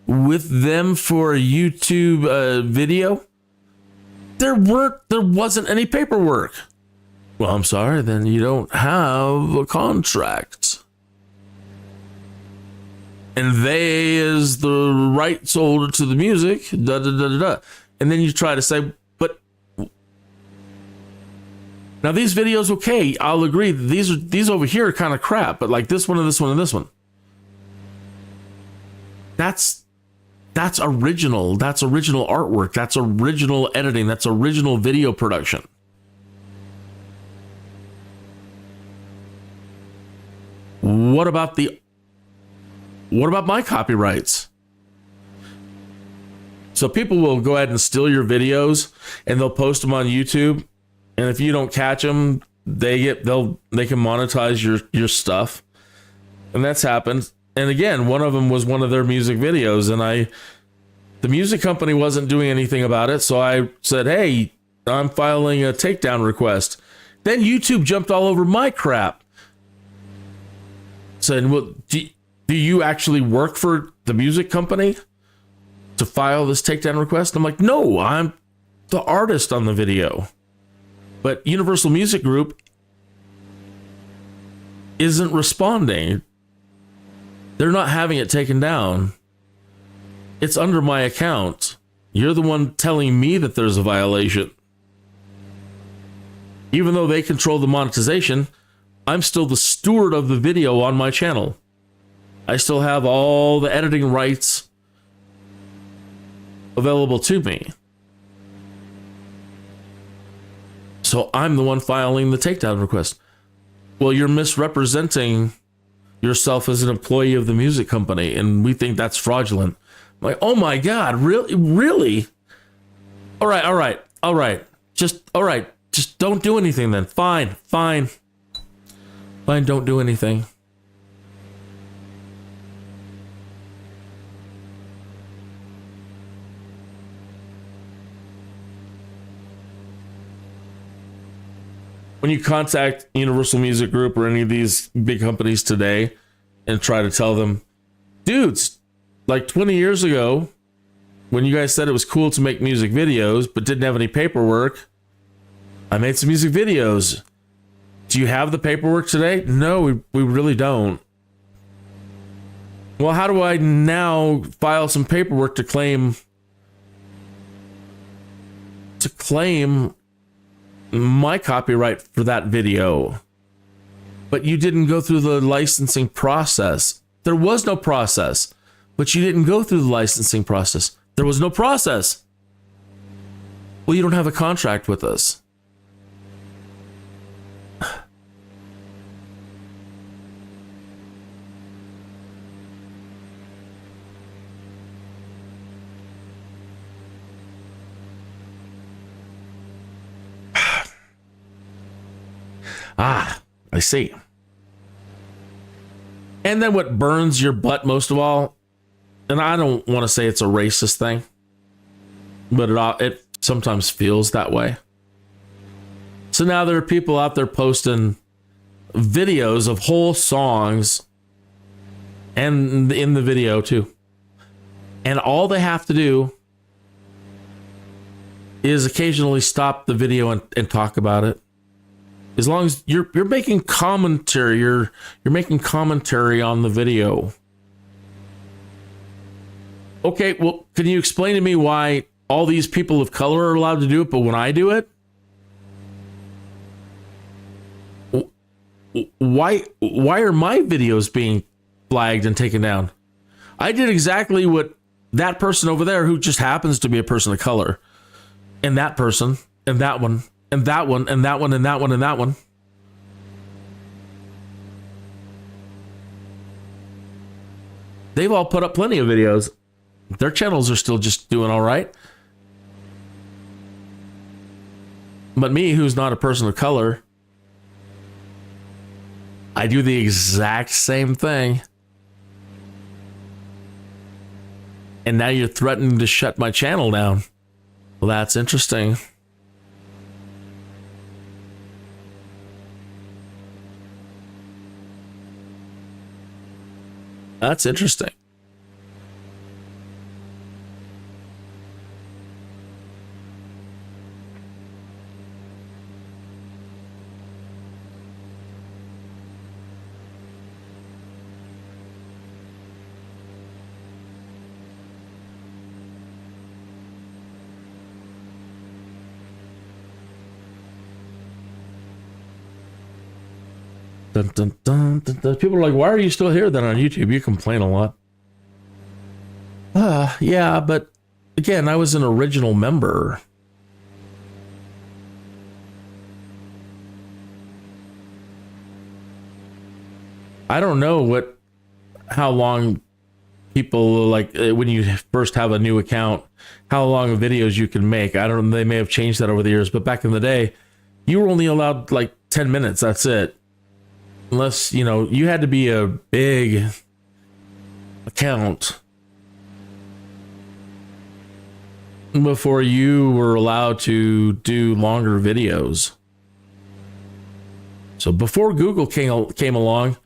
with them for a YouTube video? There wasn't any paperwork. Well, I'm sorry, then you don't have a contract. And they is the rights holder to the music, da da da da da. And then you try to say, now these videos, okay, I'll agree. These over here are kind of crap, but like this one and this one and this one. That's original. That's original artwork. That's original editing. That's original video production. What about my copyrights? So people will go ahead and steal your videos and they'll post them on YouTube. And if you don't catch them, they can monetize your stuff. And that's happened. And again, one of them was one of their music videos, and the music company wasn't doing anything about it. So I said, hey, I'm filing a takedown request. Then YouTube jumped all over my crap. Said, well, do you actually work for the music company to file this takedown request? And I'm like, no, I'm the artist on the video. But Universal Music Group isn't responding. They're not having it taken down. It's under my account. You're the one telling me that there's a violation. Even though they control the monetization, I'm still the steward of the video on my channel. I still have all the editing rights available to me. So I'm the one filing the takedown request. Well, you're misrepresenting yourself as an employee of the music company, and we think that's fraudulent. I'm like, oh my God, really? All right. Just don't do anything then. Fine, don't do anything. When you contact Universal Music Group or any of these big companies today and try to tell them, dudes, like 20 years ago, when you guys said it was cool to make music videos but didn't have any paperwork, I made some music videos. Do you have the paperwork today? No, we really don't. Well, how do I now file some paperwork to claim my copyright for that video? But you didn't go through the licensing process. There was no process, but you didn't go through the licensing process. There was no process. Well, you don't have a contract with us. Ah, I see. And then what burns your butt most of all, and I don't want to say it's a racist thing, but it sometimes feels that way. So now there are people out there posting videos of whole songs and in the video too. And all they have to do is occasionally stop the video and talk about it. As long as you're making commentary, you're making commentary on the video. Okay, well, can you explain to me why all these people of color are allowed to do it, but when I do it, why are my videos being flagged and taken down? I did exactly what that person over there, who just happens to be a person of color, and that person, and that one, and that one, and that one, and that one, and that one. They've all put up plenty of videos. Their channels are still just doing all right. But me, who's not a person of color, I do the exact same thing. And now you're threatening to shut my channel down. Well, that's interesting. That's interesting. Dun, dun, dun, dun, dun. People are like, why are you still here then on YouTube? You complain a lot. Yeah, but again, I was an original member. I don't know how long people, like when you first have a new account, how long of videos you can make. I don't know, they may have changed that over the years, but back in the day, you were only allowed like 10 minutes. That's it. Unless, you had to be a big account before you were allowed to do longer videos. So before Google came along,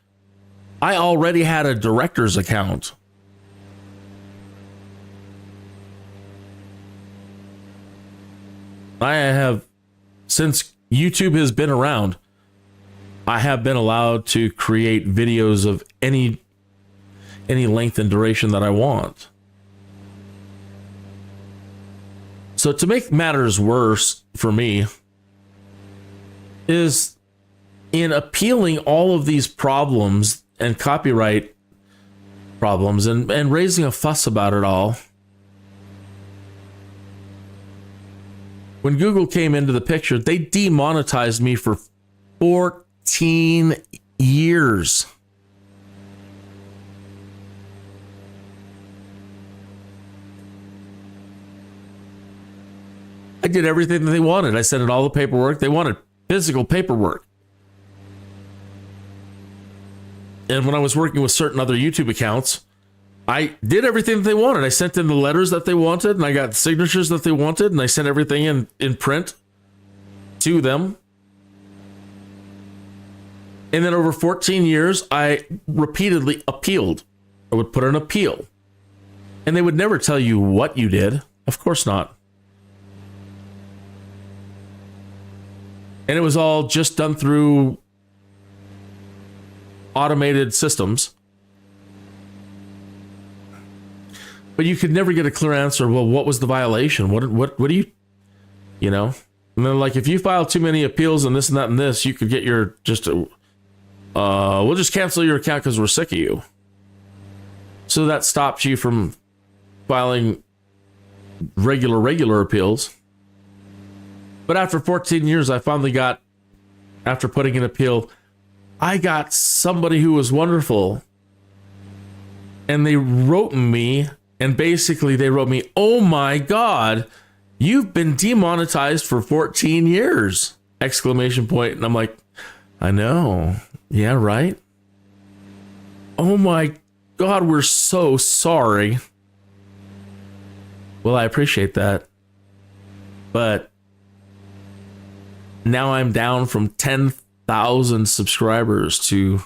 I already had a director's account. I have, since YouTube has been around, I have been allowed to create videos of any length and duration that I want. So to make matters worse for me is in appealing all of these problems and copyright problems and raising a fuss about it all. When Google came into the picture, they demonetized me for 14 years. I did everything that they wanted. I sent in all the paperwork. They wanted physical paperwork. And when I was working with certain other YouTube accounts, I did everything that they wanted. I sent in the letters that they wanted, and I got the signatures that they wanted, and I sent everything in print to them. And then over 14 years, I repeatedly appealed. I would put an appeal. And they would never tell you what you did. Of course not. And it was all just done through automated systems. But you could never get a clear answer. Well, what was the violation? What do you, And then, like, if you file too many appeals and this and that and this, you could get your we'll just cancel your account because we're sick of you. So that stops you from filing regular appeals. But after 14 years, I finally got, after putting an appeal, I got somebody who was wonderful. And they wrote me, and basically they wrote me, "Oh my God, you've been demonetized for 14 years!" ! And I'm like, I know. Yeah, right? Oh my God, we're so sorry. Well, I appreciate that. But now I'm down from 10,000 subscribers to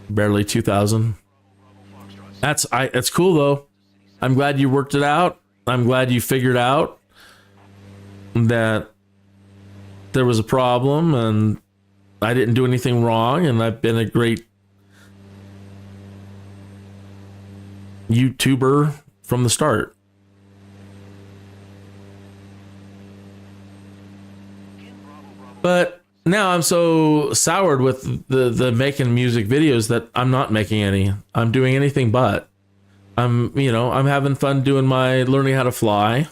barely 2,000. That's cool though. I'm glad you worked it out. I'm glad you figured out that there was a problem and I didn't do anything wrong, and I've been a great YouTuber from the start. But now I'm so soured with the making music videos that I'm not making any. I'm doing anything but. I'm having fun doing my learning how to fly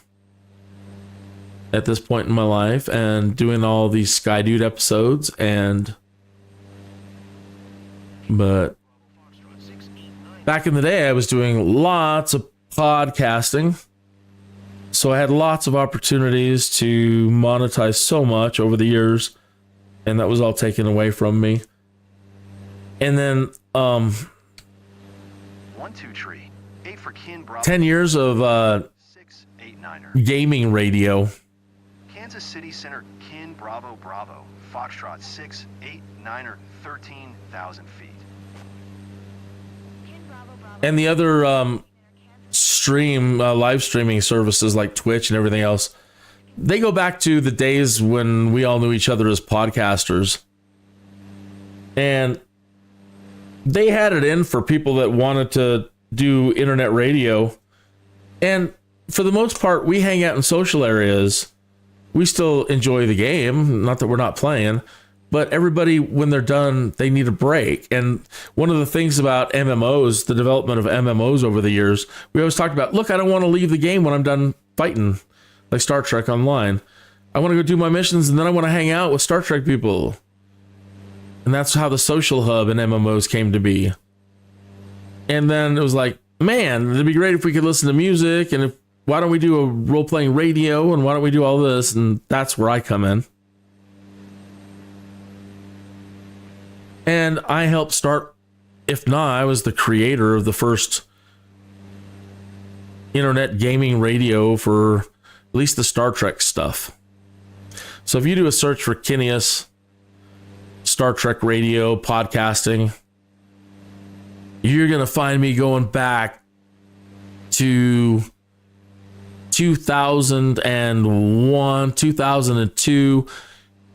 at this point in my life and doing all these Skydude episodes but back in the day I was doing lots of podcasting. So I had lots of opportunities to monetize so much over the years, and that was all taken away from me. And then 1-2 tree. 8 for Kin Bravo. 10 years of 6-8-9er. gaming radio. Kansas City Center Kin Bravo Bravo. Foxtrot 6-8-9er. 13,000 feet. And the other live streaming services like Twitch and everything else, they go back to the days when we all knew each other as podcasters. And they had it in for people that wanted to do internet radio. And for the most part, we hang out in social areas. We still enjoy the game, not that we're not playing, but everybody, when they're done, they need a break. And one of the things about MMOs, the development of MMOs over the years, we always talked about, look, I don't want to leave the game when I'm done fighting, like Star Trek Online. I want to go do my missions, and then I want to hang out with Star Trek people. And that's how the social hub in MMOs came to be. And then it was like, man, it'd be great if we could listen to music, and why don't we do a role-playing radio, and why don't we do all this? And that's where I come in. And I helped start, if not, I was the creator of the first internet gaming radio for at least the Star Trek stuff. So if you do a search for Kineas, Star Trek radio, podcasting, you're going to find me going back to 2001, 2002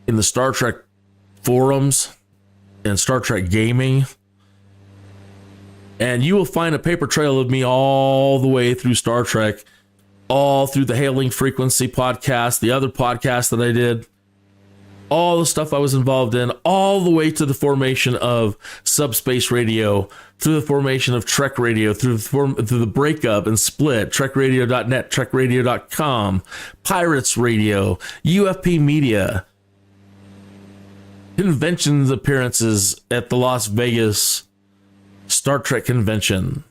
in the Star Trek forums and Star Trek gaming. And you will find a paper trail of me all the way through Star Trek, all through the Hailing Frequency podcast, the other podcast that I did, all the stuff I was involved in, all the way to the formation of Subspace Radio, through the formation of Trek Radio, through the breakup and split, TrekRadio.net, TrekRadio.com, Pirates Radio, UFP Media, conventions appearances at the Las Vegas Star Trek convention.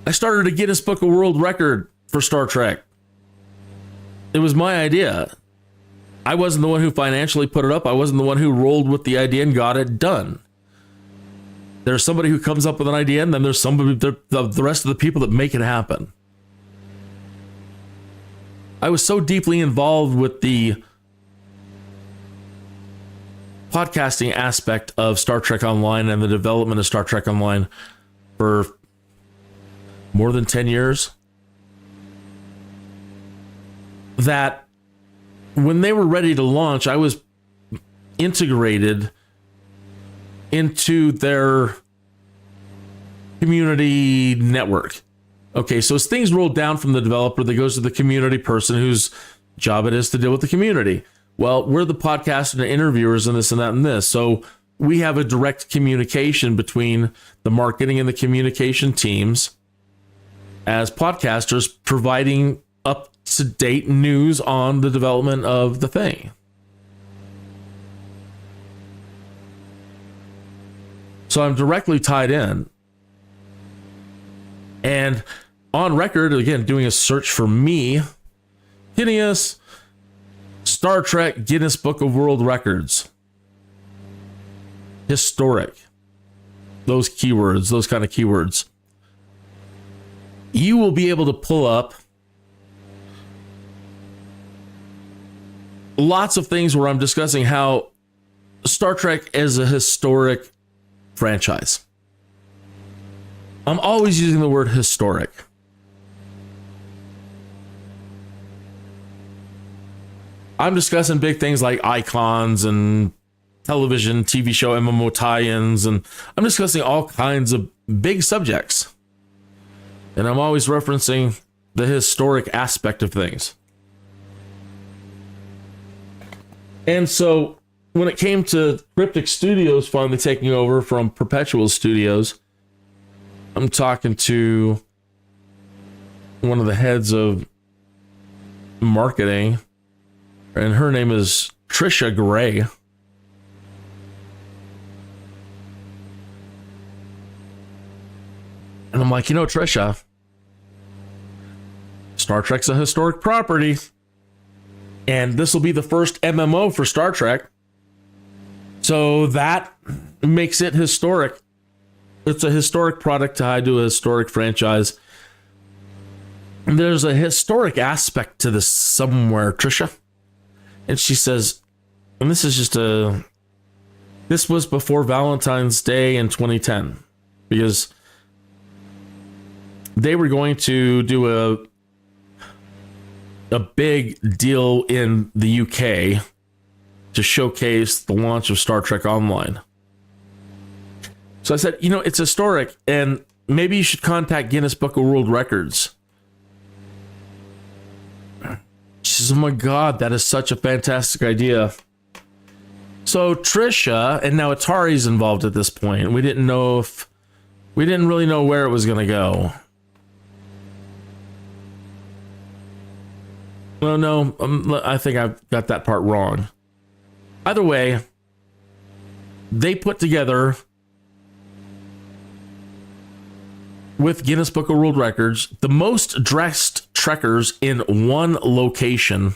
I started a Guinness Book of World Record for Star Trek. It was my idea. I wasn't the one who financially put it up. I wasn't the one who rolled with the idea and got it done. There's somebody who comes up with an idea, and then there's somebody, the rest of the people that make it happen. I was so deeply involved with the podcasting aspect of Star Trek Online and the development of Star Trek Online for more than 10 years that when they were ready to launch, I was integrated into their community network. Okay, so as things roll down from the developer, that goes to the community person whose job it is to deal with the community. Well, we're the podcast and the interviewers and this and that and this. So we have a direct communication between the marketing and the communication teams as podcasters, providing up-to-date news on the development of the thing. So I'm directly tied in. And on record, again, doing a search for me Phineas, Star Trek, Guinness Book of World Records. Historic. Those keywords, those kind of keywords. You will be able to pull up lots of things where I'm discussing how Star Trek is a historic franchise. I'm always using the word historic. I'm discussing big things like icons and television, TV show, MMO tie-ins, and I'm discussing all kinds of big subjects. And I'm always referencing the historic aspect of things. And so when it came to Cryptic Studios finally taking over from Perpetual Studios, I'm talking to one of the heads of marketing, and her name is Trisha Gray. And I'm like, Trisha, Star Trek's a historic property, and this will be the first MMO for Star Trek. So that makes it historic. It's a historic product tied to a historic franchise. And there's a historic aspect to this somewhere, Trisha. And she says, and this was before Valentine's Day in 2010, because they were going to do a big deal in the UK to showcase the launch of Star Trek Online. So I said, it's historic, and maybe you should contact Guinness Book of World Records. She says, oh my God, that is such a fantastic idea. So Trisha, and now Atari's involved at this point. We didn't really know where it was going to go. Well, no, I think I've got that part wrong. Either way, they put together, with Guinness Book of World Records, the most dressed trekkers in one location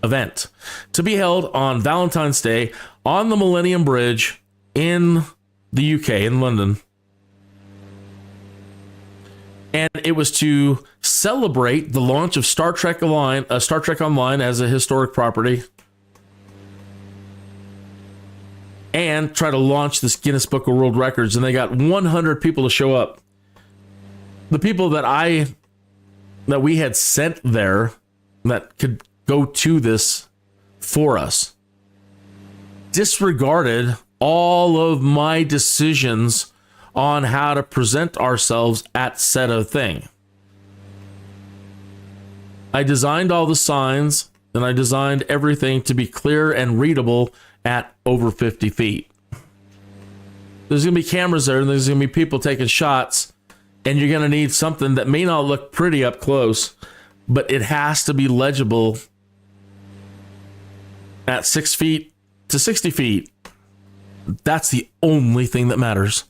event to be held on Valentine's Day on the Millennium Bridge in the UK, in London. And it was to celebrate the launch of Star Trek Online as a historic property, and try to launch this Guinness Book of World Records. And they got 100 people to show up. The people that we had sent there that could go to this for us disregarded all of my decisions on how to present ourselves at said of thing. I designed all the signs, and I designed everything to be clear and readable at over 50 feet. There's going to be cameras there, and there's going to be people taking shots, and you're going to need something that may not look pretty up close, but it has to be legible at 6 feet to 60 feet. That's the only thing that matters.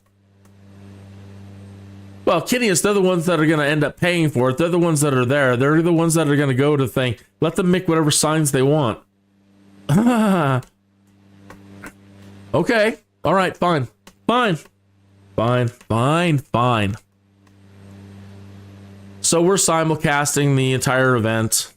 Well, Kineas, they're the ones that are going to end up paying for it. They're the ones that are there. They're the ones that are going to go to the thing. Let them make whatever signs they want. Okay. All right. Fine. So we're simulcasting the entire event.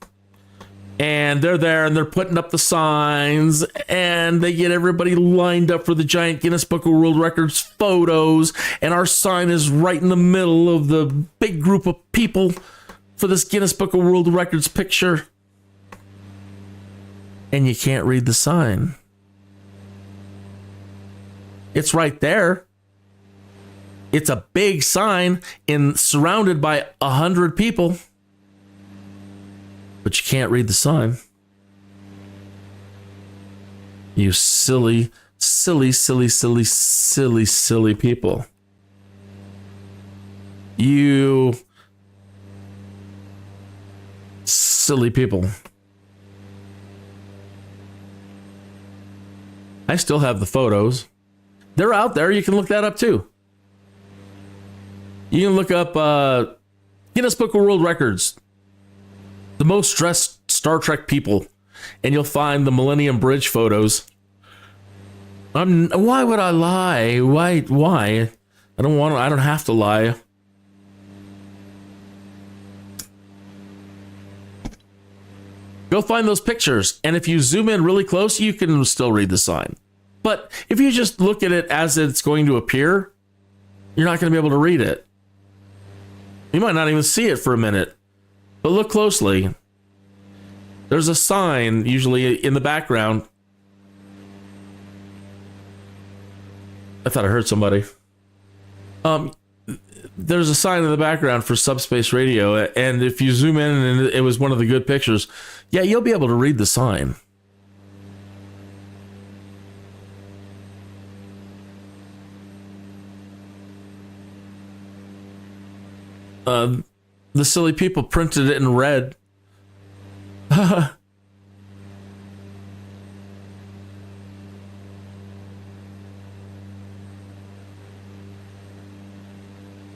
And they're there, and they're putting up the signs, and they get everybody lined up for the giant Guinness Book of World Records photos, and our sign is right in the middle of the big group of people for this Guinness Book of World Records picture. And you can't read the sign. It's right there. It's a big sign surrounded by 100 people. But you can't read the sign. You silly people. You silly people. I still have the photos. They're out there. You can look that up too. You can look up Guinness Book of World Records. The most dressed Star Trek people, and you'll find the Millennium Bridge photos. Why would I lie? Why? I don't have to lie. Go find those pictures, and if you zoom in really close, you can still read the sign. But if you just look at it as it's going to appear, you're not going to be able to read it. You might not even see it for a minute, but look closely. There's a sign usually in the background. I thought I heard somebody. There's a sign in the background for subspace radio, and if you zoom in and it was one of the good pictures, yeah, you'll be able to read the sign. The silly people printed it in red.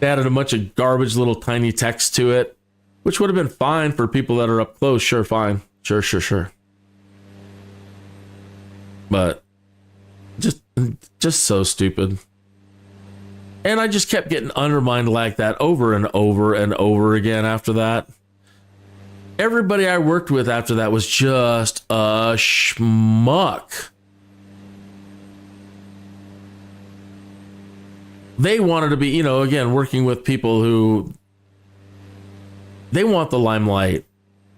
They added a bunch of garbage little tiny text to it, which would have been fine for people that are up close. Sure, fine. Sure. But just so stupid. And I just kept getting undermined like that over and over and over again after that. Everybody I worked with after that was just a schmuck. They wanted to be, again, working with people who, they want the limelight.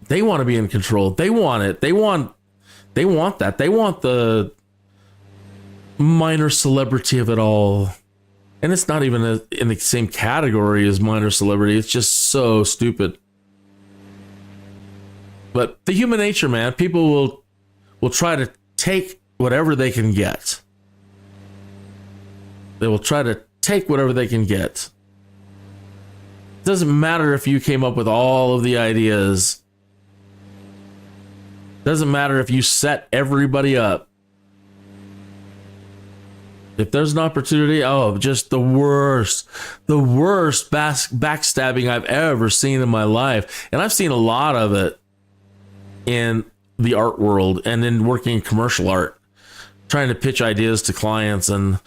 They want to be in control. They want it. They want that. They want the minor celebrity of it all. And it's not even in the same category as minor celebrity. It's just so stupid. But the human nature, man, people will try to take whatever they can get. They will try to take whatever they can get. It doesn't matter if you came up with all of the ideas. It doesn't matter if you set everybody up. If there's an opportunity, just the worst backstabbing I've ever seen in my life. And I've seen a lot of it in the art world and in working in commercial art, trying to pitch ideas to clients, and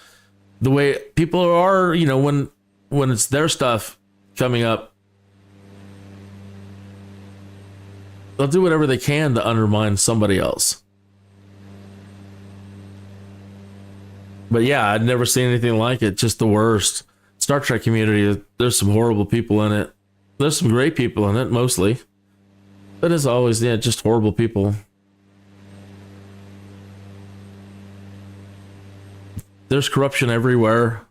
the way people are, when it's their stuff coming up, they'll do whatever they can to undermine somebody else. But yeah, I'd never seen anything like it. Just the worst. Star Trek community, there's some horrible people in it. There's some great people in it, mostly. But as always, yeah, just horrible people. There's corruption everywhere.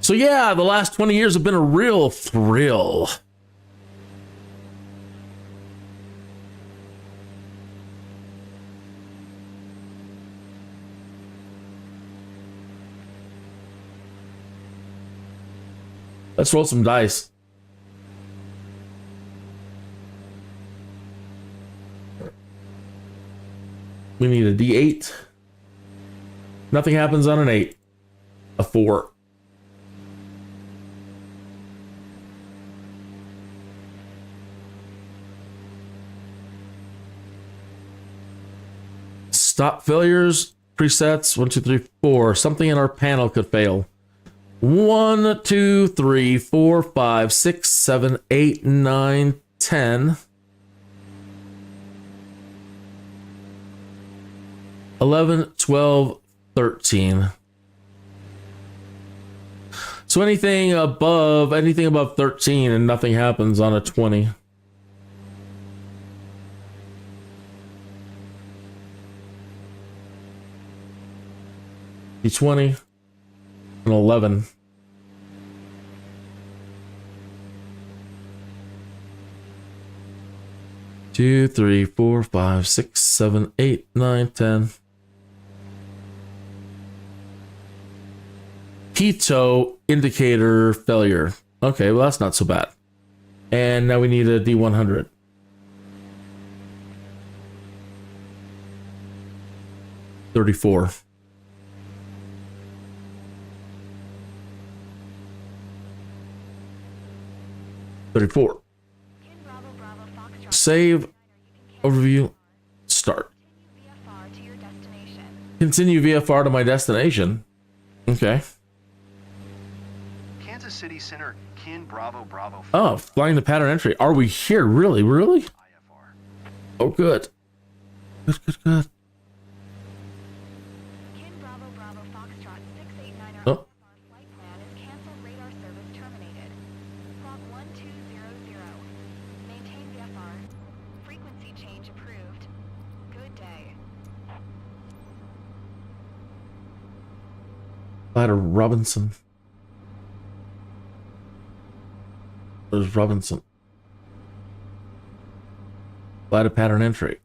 So yeah, the last 20 years have been a real thrill. Let's roll some dice. We need a D8. Nothing happens on an 8. A 4. Stop failures. Presets. 1, 2, 3, 4. Something in our panel could fail. 1, 2, 3, 4, 5, 6, 7, 8, 9, 10. 11, 12, 13. So anything above 13 and nothing happens on a 20. D20 and 11. Two, 3, 4, 5, 6, 7, 8, 9, 10. Pitot indicator failure. Okay, well that's not so bad. And now we need a D100. $34. save. Overview. Start. VFR to your destination. Continue VFR to my destination. Okay. Kansas City Center, Kin Bravo Bravo. Oh, flying the pattern entry. Are we here? Really? Really? IFR. Oh, good. Good, good, good. Kin Bravo Bravo Foxtrot 689er Oh. IFR flight plan is canceled. Radar service terminated. Clock 1200. Maintain VFR. Frequency change approved. Good day. Fly to Robinson. Where's Robinson? Fly to pattern entry.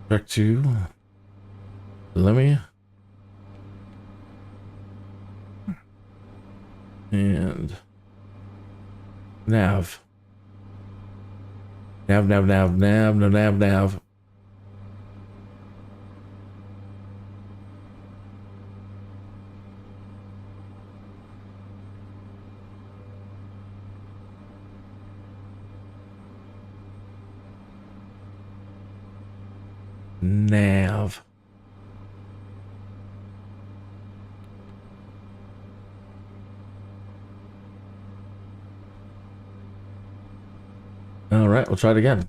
Back to let me and nav. Nav. Nav. All right, we'll try it again.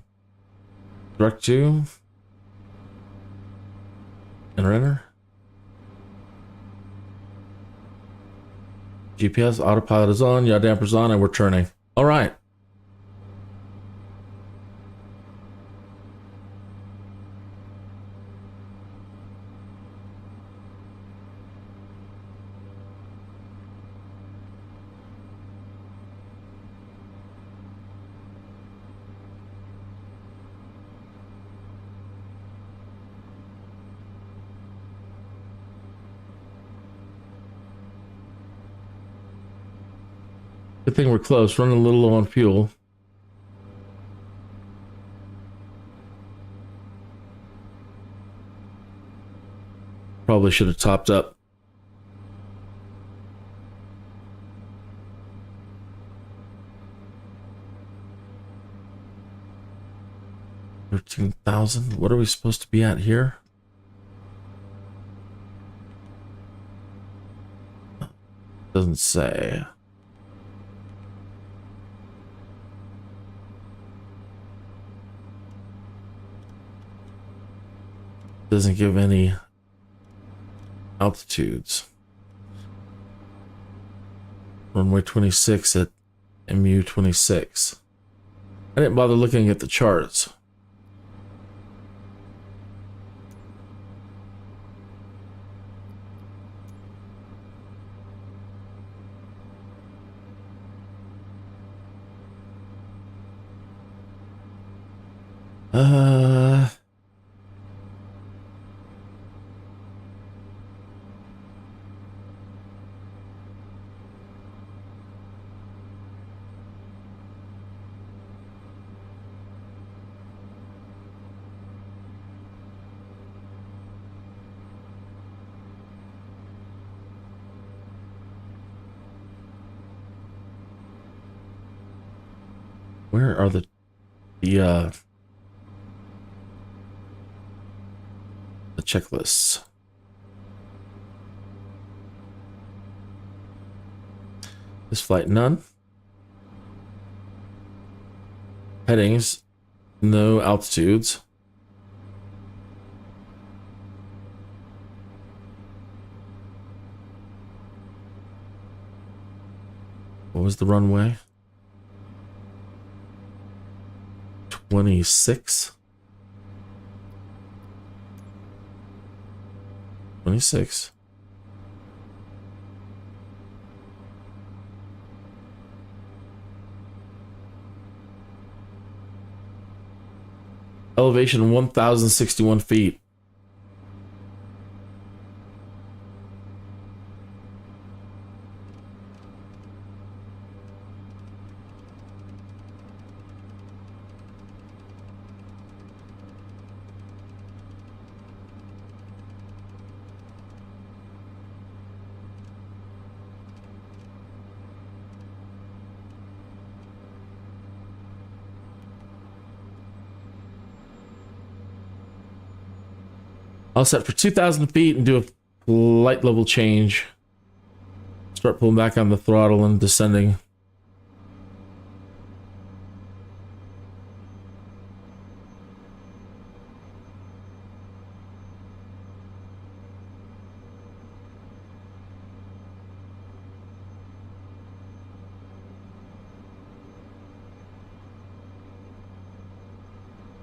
Direct to enter. GPS autopilot is on, yaw damper's on, and we're turning. All right. Good thing we're close, running a little low on fuel. Probably should have topped up. $13,000. What are we supposed to be at here? Doesn't say. Doesn't give any altitudes. Runway 26 at MU 26. I didn't bother looking at the charts. Where are the checklists? This flight, none. Headings, no altitudes. What was the runway? 26. 26. Elevation 1,061 feet. I'll set for 2,000 feet and do a light level change. Start pulling back on the throttle and descending.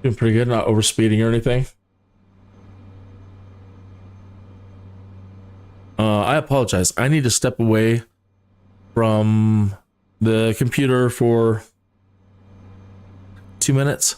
Doing pretty good, not overspeeding or anything. I apologize. I need to step away from the computer for 2 minutes.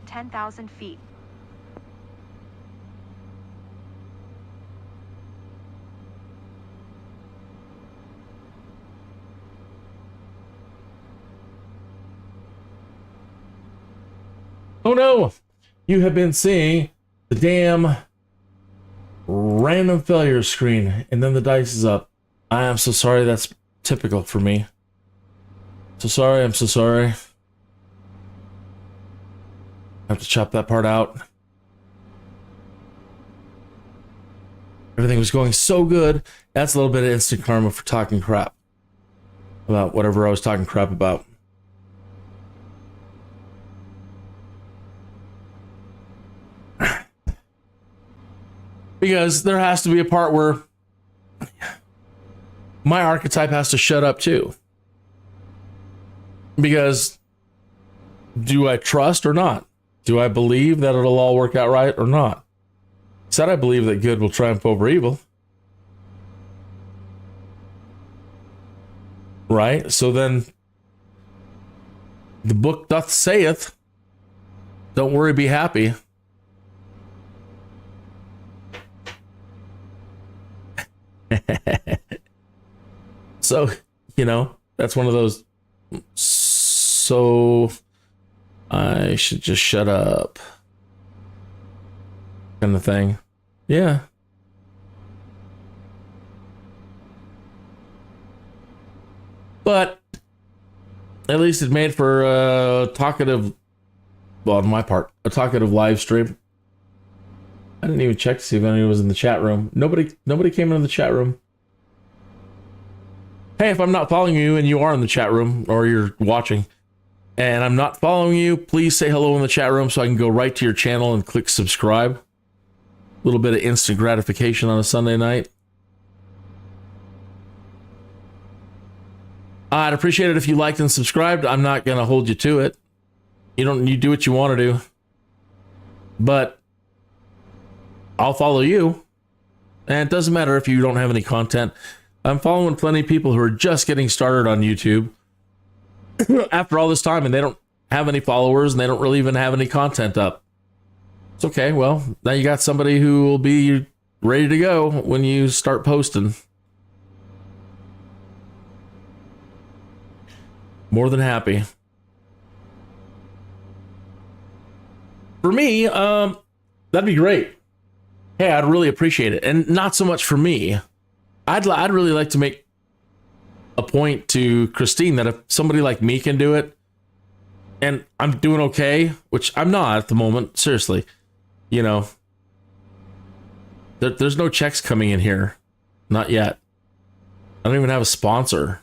Ten 10,000 feet. Oh no! You have been seeing the damn random failure screen, and then the dice is up. I am so sorry. That's typical for me. So sorry. I'm so sorry. I have to chop that part out. Everything was going so good. That's a little bit of instant karma for talking crap about whatever I was talking crap about. Because there has to be a part where my archetype has to shut up too. Because do I trust or not? Do I believe that it'll all work out right or not? Said I believe that good will triumph over evil. Right? So then the book doth saith, don't worry, be happy. So, you know, that's one of those, so I should just shut up kind of thing. Yeah. But at least it made for a talkative, well, on my part, a talkative live stream. I didn't even check to see if anyone was in the chat room. Nobody came into the chat room. Hey, if I'm not following you and you are in the chat room or you're watching and I'm not following you, please say hello in the chat room so I can go right to your channel and click subscribe. A little bit of instant gratification on a Sunday night. I'd appreciate it if you liked and subscribed. I'm not going to hold you to it. You do what you want to do. But I'll follow you. And it doesn't matter if you don't have any content. I'm following plenty of people who are just getting started on YouTube after all this time, and they don't have any followers, and they don't really even have any content up. It's okay. Well, now you got somebody who will be ready to go when you start posting. More than happy. For me, that'd be great. Hey, I'd really appreciate it. And not so much for me. I'd really like to make a point to Christine that if somebody like me can do it, and I'm doing okay, which I'm not at the moment, seriously, you know, There's no checks coming in here. Not yet. I don't even have a sponsor.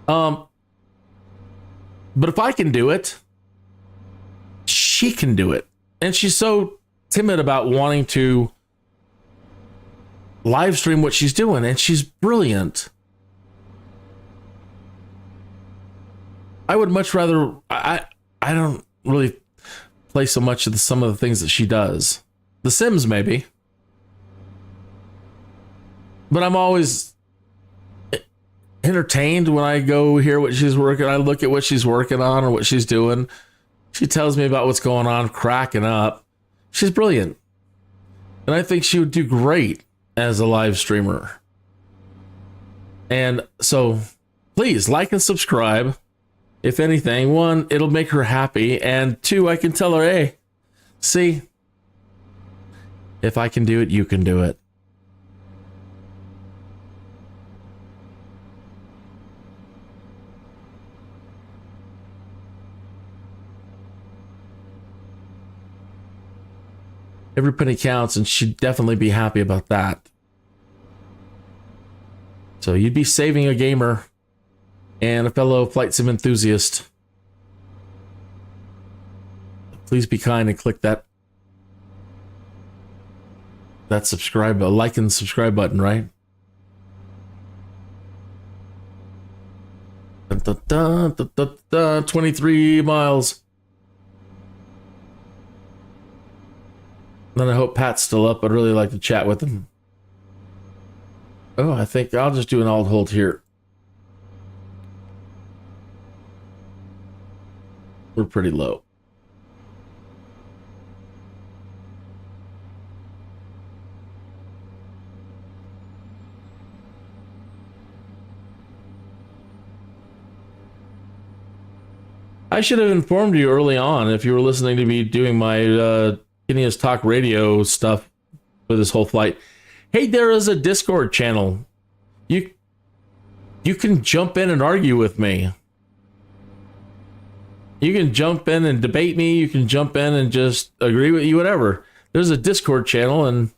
But if I can do it, she can do it. And she's so timid about wanting to live stream what she's doing, and she's brilliant. I would much rather... I don't really play so much of some of the things that she does. The Sims, maybe. But I'm always entertained when I go hear what she's working. I look at what she's working on or what she's doing. She tells me about what's going on, cracking up. She's brilliant. And I think she would do great as a live streamer. And so please like and subscribe. If anything, one, it'll make her happy. And two, I can tell her, hey, see, if I can do it, you can do it. Every penny counts, and she'd definitely be happy about that. So you'd be saving a gamer and a fellow flight sim enthusiast. Please be kind and click that subscribe, like and subscribe button, right? 23 miles. Then I hope Pat's still up. I'd really like to chat with him. Oh, I think I'll just do an alt hold here. We're pretty low. I should have informed you early on if you were listening to me doing my Kineas Talk Radio stuff for this whole flight. Hey, there is a Discord channel. You can jump in and argue with me. You can jump in and debate me. You can jump in and just agree with you, whatever. There's a Discord channel, and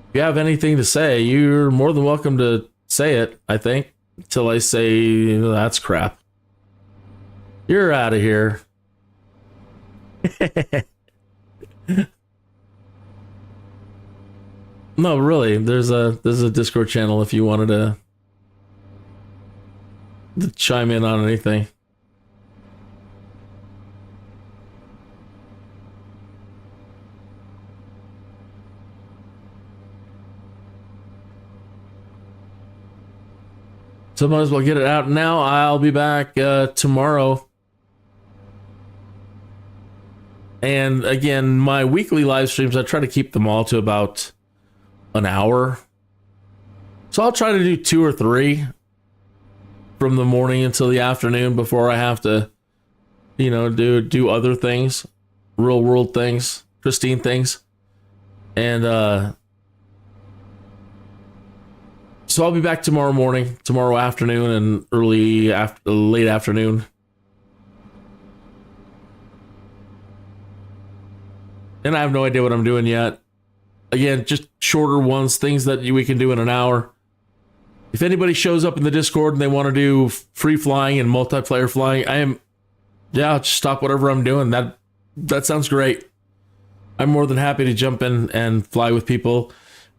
if you have anything to say, you're more than welcome to say it, I think, until I say, that's crap. You're out of here. No, really, there's a Discord channel if you wanted to chime in on anything. So might as well get it out now. I'll be back tomorrow. And again, my weekly live streams, I try to keep them all to about an hour. So I'll try to do 2 or 3 from the morning until the afternoon before I have to, do other things, real world things, Christine things. And so I'll be back tomorrow morning, tomorrow afternoon, and late afternoon. And I have no idea what I'm doing yet. Again, just shorter ones, things that we can do in an hour. If anybody shows up in the Discord and they want to do free flying and multiplayer flying, I'll just stop whatever I'm doing. That sounds great. I'm more than happy to jump in and fly with people.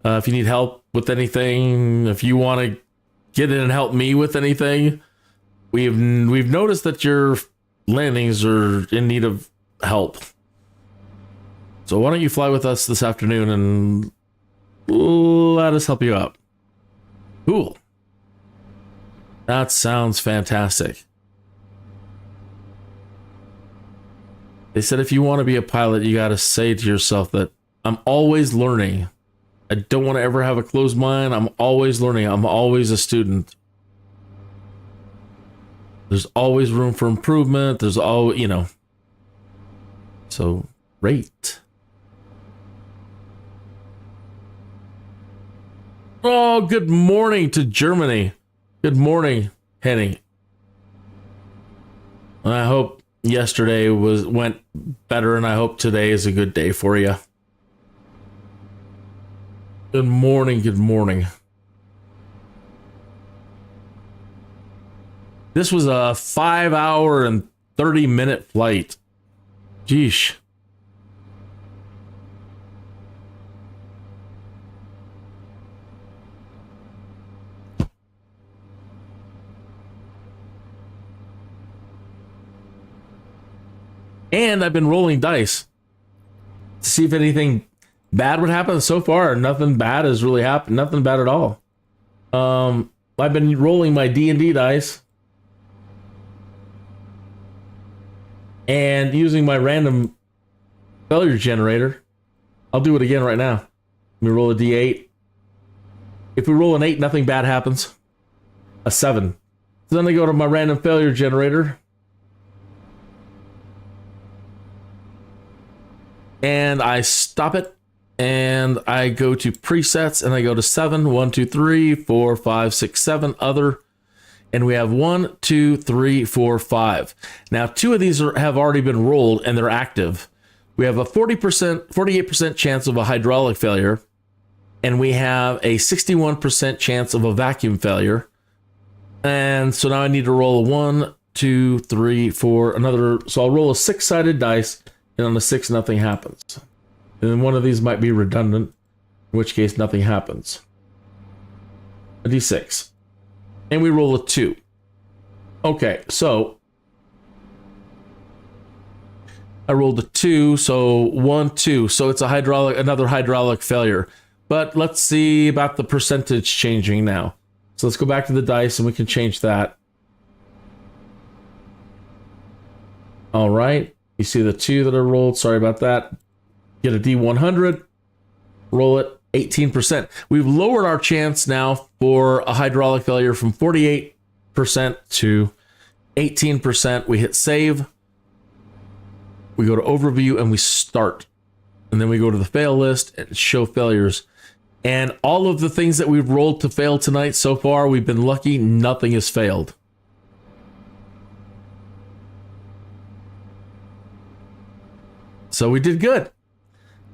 If you need help with anything, if you want to get in and help me with anything, we've noticed that your landings are in need of help. So why don't you fly with us this afternoon and let us help you out? Cool. That sounds fantastic. They said if you want to be a pilot, you got to say to yourself that I'm always learning. I don't want to ever have a closed mind. I'm always learning. I'm always a student. There's always room for improvement. There's always, So, great. Oh, good morning to Germany. Good morning, Henny. I hope yesterday went better, and I hope today is a good day for you. Good morning, good morning. This was a 5-hour and 30-minute flight. Jeesh. And I've been rolling dice to see if anything bad would happen. So far, nothing bad has really happened. Nothing bad at all. I've been rolling my D&D dice and using my random failure generator. I'll do it again right now. Let me roll a D8. If we roll an 8, nothing bad happens. A 7. So then I go to my random failure generator. And I stop it. And I go to presets and I go to 7, 1, 2, 3, 4, 5, 6, 7, other. And we have 1, 2, 3, 4, 5. Now, 2 of these have already been rolled and they're active. We have a 48% chance of a hydraulic failure. And we have a 61% chance of a vacuum failure. And so now I need to roll a 1, 2, 3, 4, another. So I'll roll a 6-sided dice. And on the 6, nothing happens. And then one of these might be redundant, in which case nothing happens. A D6. And we roll a 2. Okay, so I rolled a 2, so 1, 2. So it's another hydraulic failure. But let's see about the percentage changing now. So let's go back to the dice and we can change that. All right. You see the 2 that I rolled. Sorry about that. Get a D100. Roll it. 18%. We've lowered our chance now for a hydraulic failure from 48% to 18%. We hit save. We go to overview and we start. And then we go to the fail list and show failures. And all of the things that we've rolled to fail tonight so far, we've been lucky. Nothing has failed. So we did good.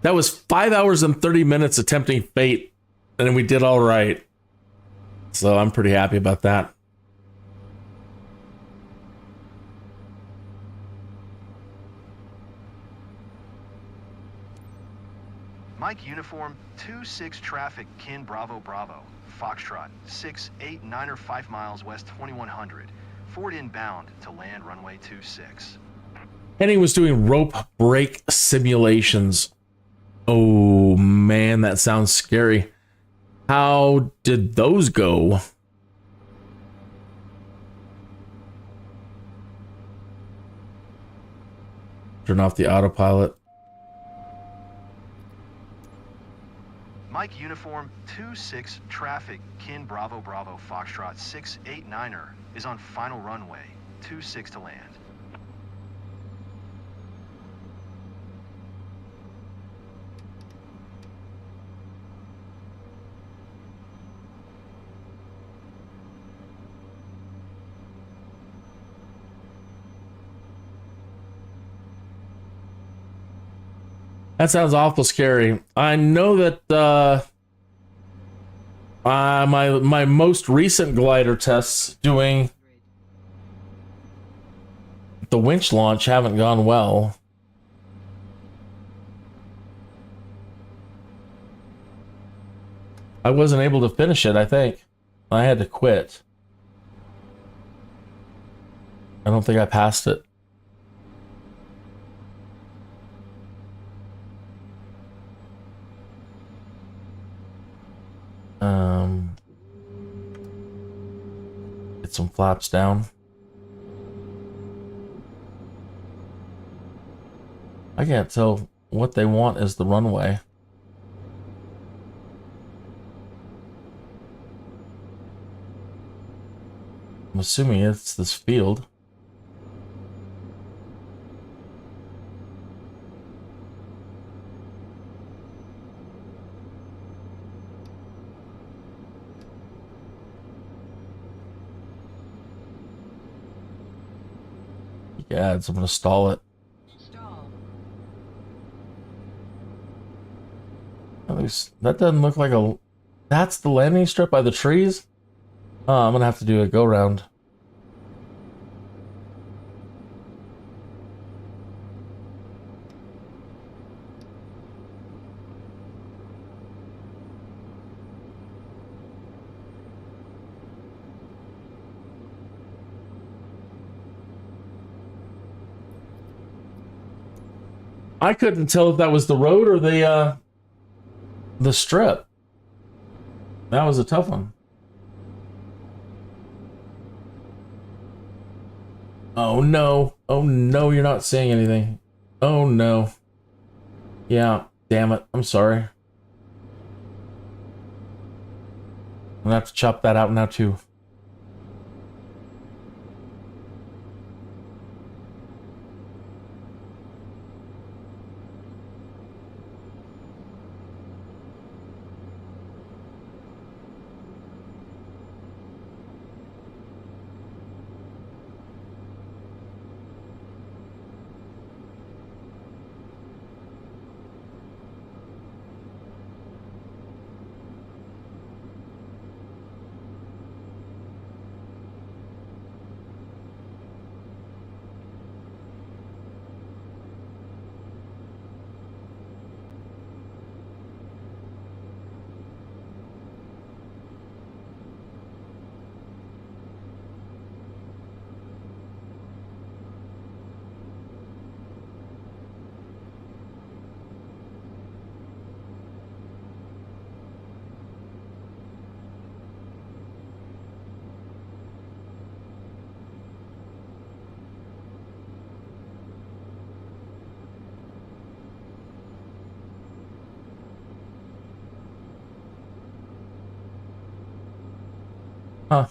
That was 5 hours and 30 minutes attempting fate, and then we did all right. So I'm pretty happy about that. Mike Uniform 26 traffic Kin Bravo Bravo Foxtrot 689er 5 miles west 2100 Ford inbound to land runway 26. Henning was doing rope break simulations. Oh man, that sounds scary. How did those go? Turn off the autopilot. Mike Uniform 26 traffic Kin Bravo Bravo Foxtrot 689er is on final runway 26 to land. That sounds awful scary. I know that my most recent glider tests doing the winch launch haven't gone well. I wasn't able to finish it, I think. I had to quit. I don't think I passed it. Get some flaps down. I can't tell what they want as the runway. I'm assuming it's this field. Yeah, so I'm gonna stall it. That doesn't look like a... That's the landing strip by the trees? Oh, I'm gonna have to do a go-round. I couldn't tell if that was the road or the strip. That was a tough one. Oh no. Oh no, you're not saying anything. Oh no. Yeah, damn it. I'm sorry. I'm gonna have to chop that out now too. Huh.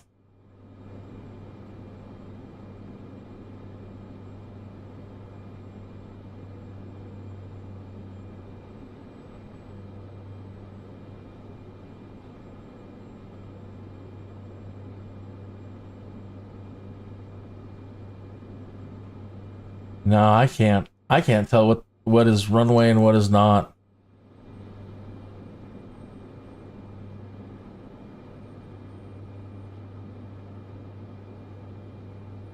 No, I can't. I can't tell what is runway and what is not.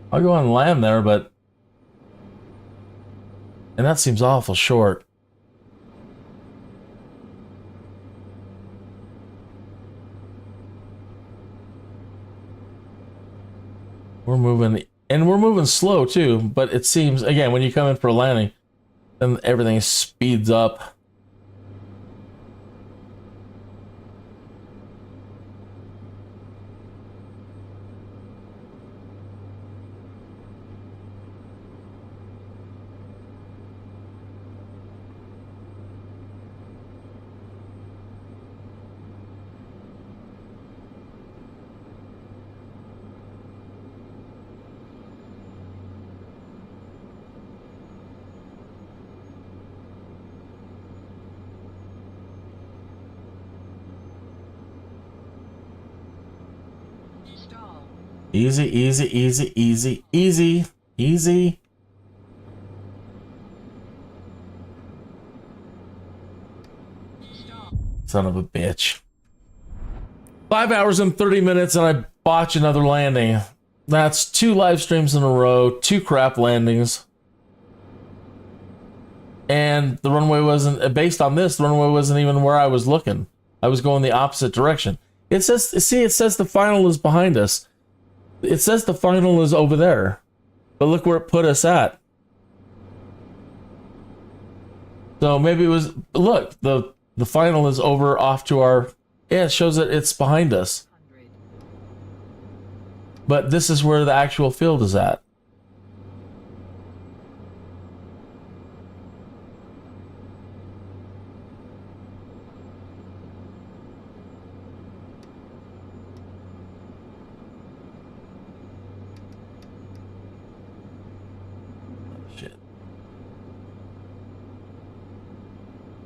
I'll go and land there, but... And that seems awful short. We're moving... And we're moving slow, too, but it seems, again, when you come in for a landing, then everything speeds up. Easy, easy, easy, easy, easy, easy. Son of a bitch. 5 hours and 30 minutes and I botch another landing. That's 2 live streams in a row, 2 crap landings. And the runway wasn't, based on this, the runway wasn't even where I was looking. I was going the opposite direction. It says, see, it says the final is behind us. It says the final is over there, but look where it put us at. So maybe it was, look, the final is over off to our, yeah, it shows that it's behind us. But this is where the actual field is at.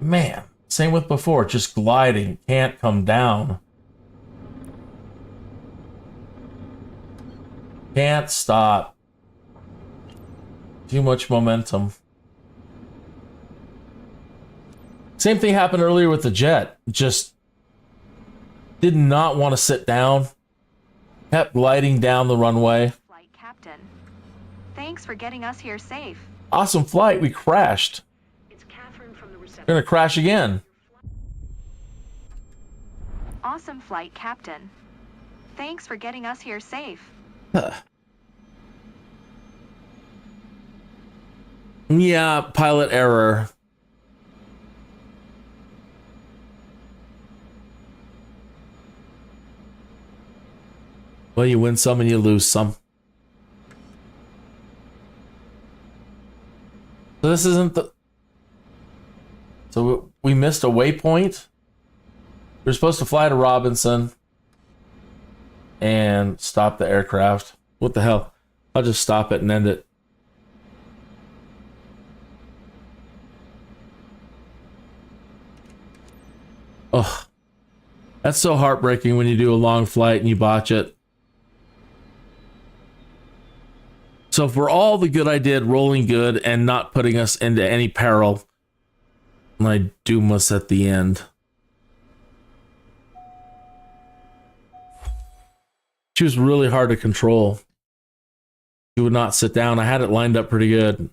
Man, same with before, just gliding, can't come down. Can't stop. Too much momentum. Same thing happened earlier with the jet. Just did not want to sit down. Kept gliding down the runway. Flight captain. Thanks for getting us here safe. Awesome flight. We crashed. It's Catherine from the reception. We're going to crash again. Awesome flight captain. Thanks for getting us here safe. Yeah, pilot error. Well, you win some and you lose some. So this isn't the... So we missed a waypoint. We're supposed to fly to Robinson and stop the aircraft. What the hell? I'll just stop it and end it. Oh, that's so heartbreaking when you do a long flight and you botch it. So for all the good I did, rolling good and not putting us into any peril, my doom was at the end. She was really hard to control. She would not sit down. I had it lined up pretty good.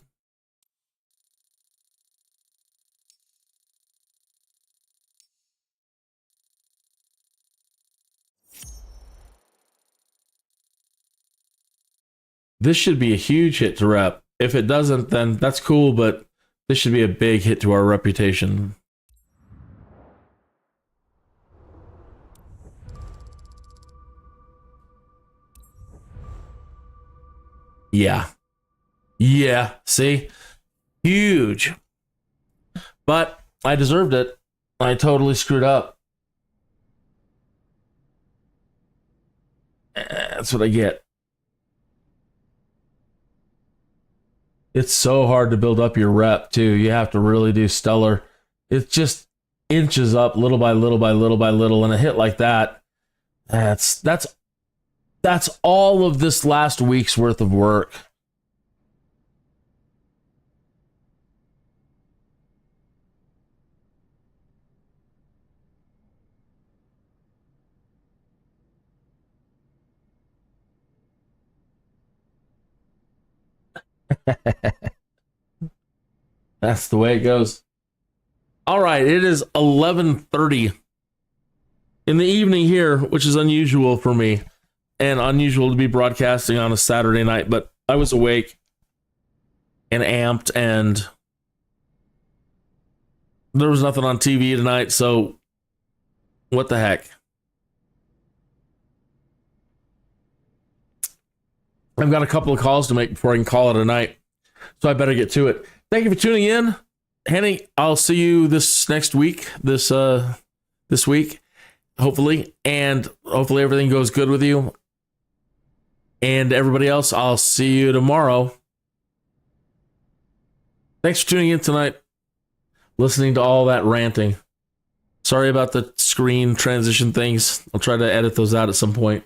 This should be a huge hit to rep. If it doesn't, then that's cool, but this should be a big hit to our reputation. Yeah. Yeah, see? Huge. But I deserved it. I totally screwed up. That's what I get. It's so hard to build up your rep, too. You have to really do stellar. It just inches up little by little by little by little. And a hit like that, that's all of this last week's worth of work. That's the way it goes. All right, it is 11:30 in the evening here, which is unusual for me and unusual to be broadcasting on a Saturday night, but I was awake and amped and there was nothing on TV tonight, so what the heck? I've got a couple of calls to make before I can call it a night, so I better get to it. Thank you for tuning in. Henny, I'll see you this next week, this week, hopefully, and hopefully everything goes good with you. And everybody else, I'll see you tomorrow. Thanks for tuning in tonight, listening to all that ranting. Sorry about the screen transition things. I'll try to edit those out at some point.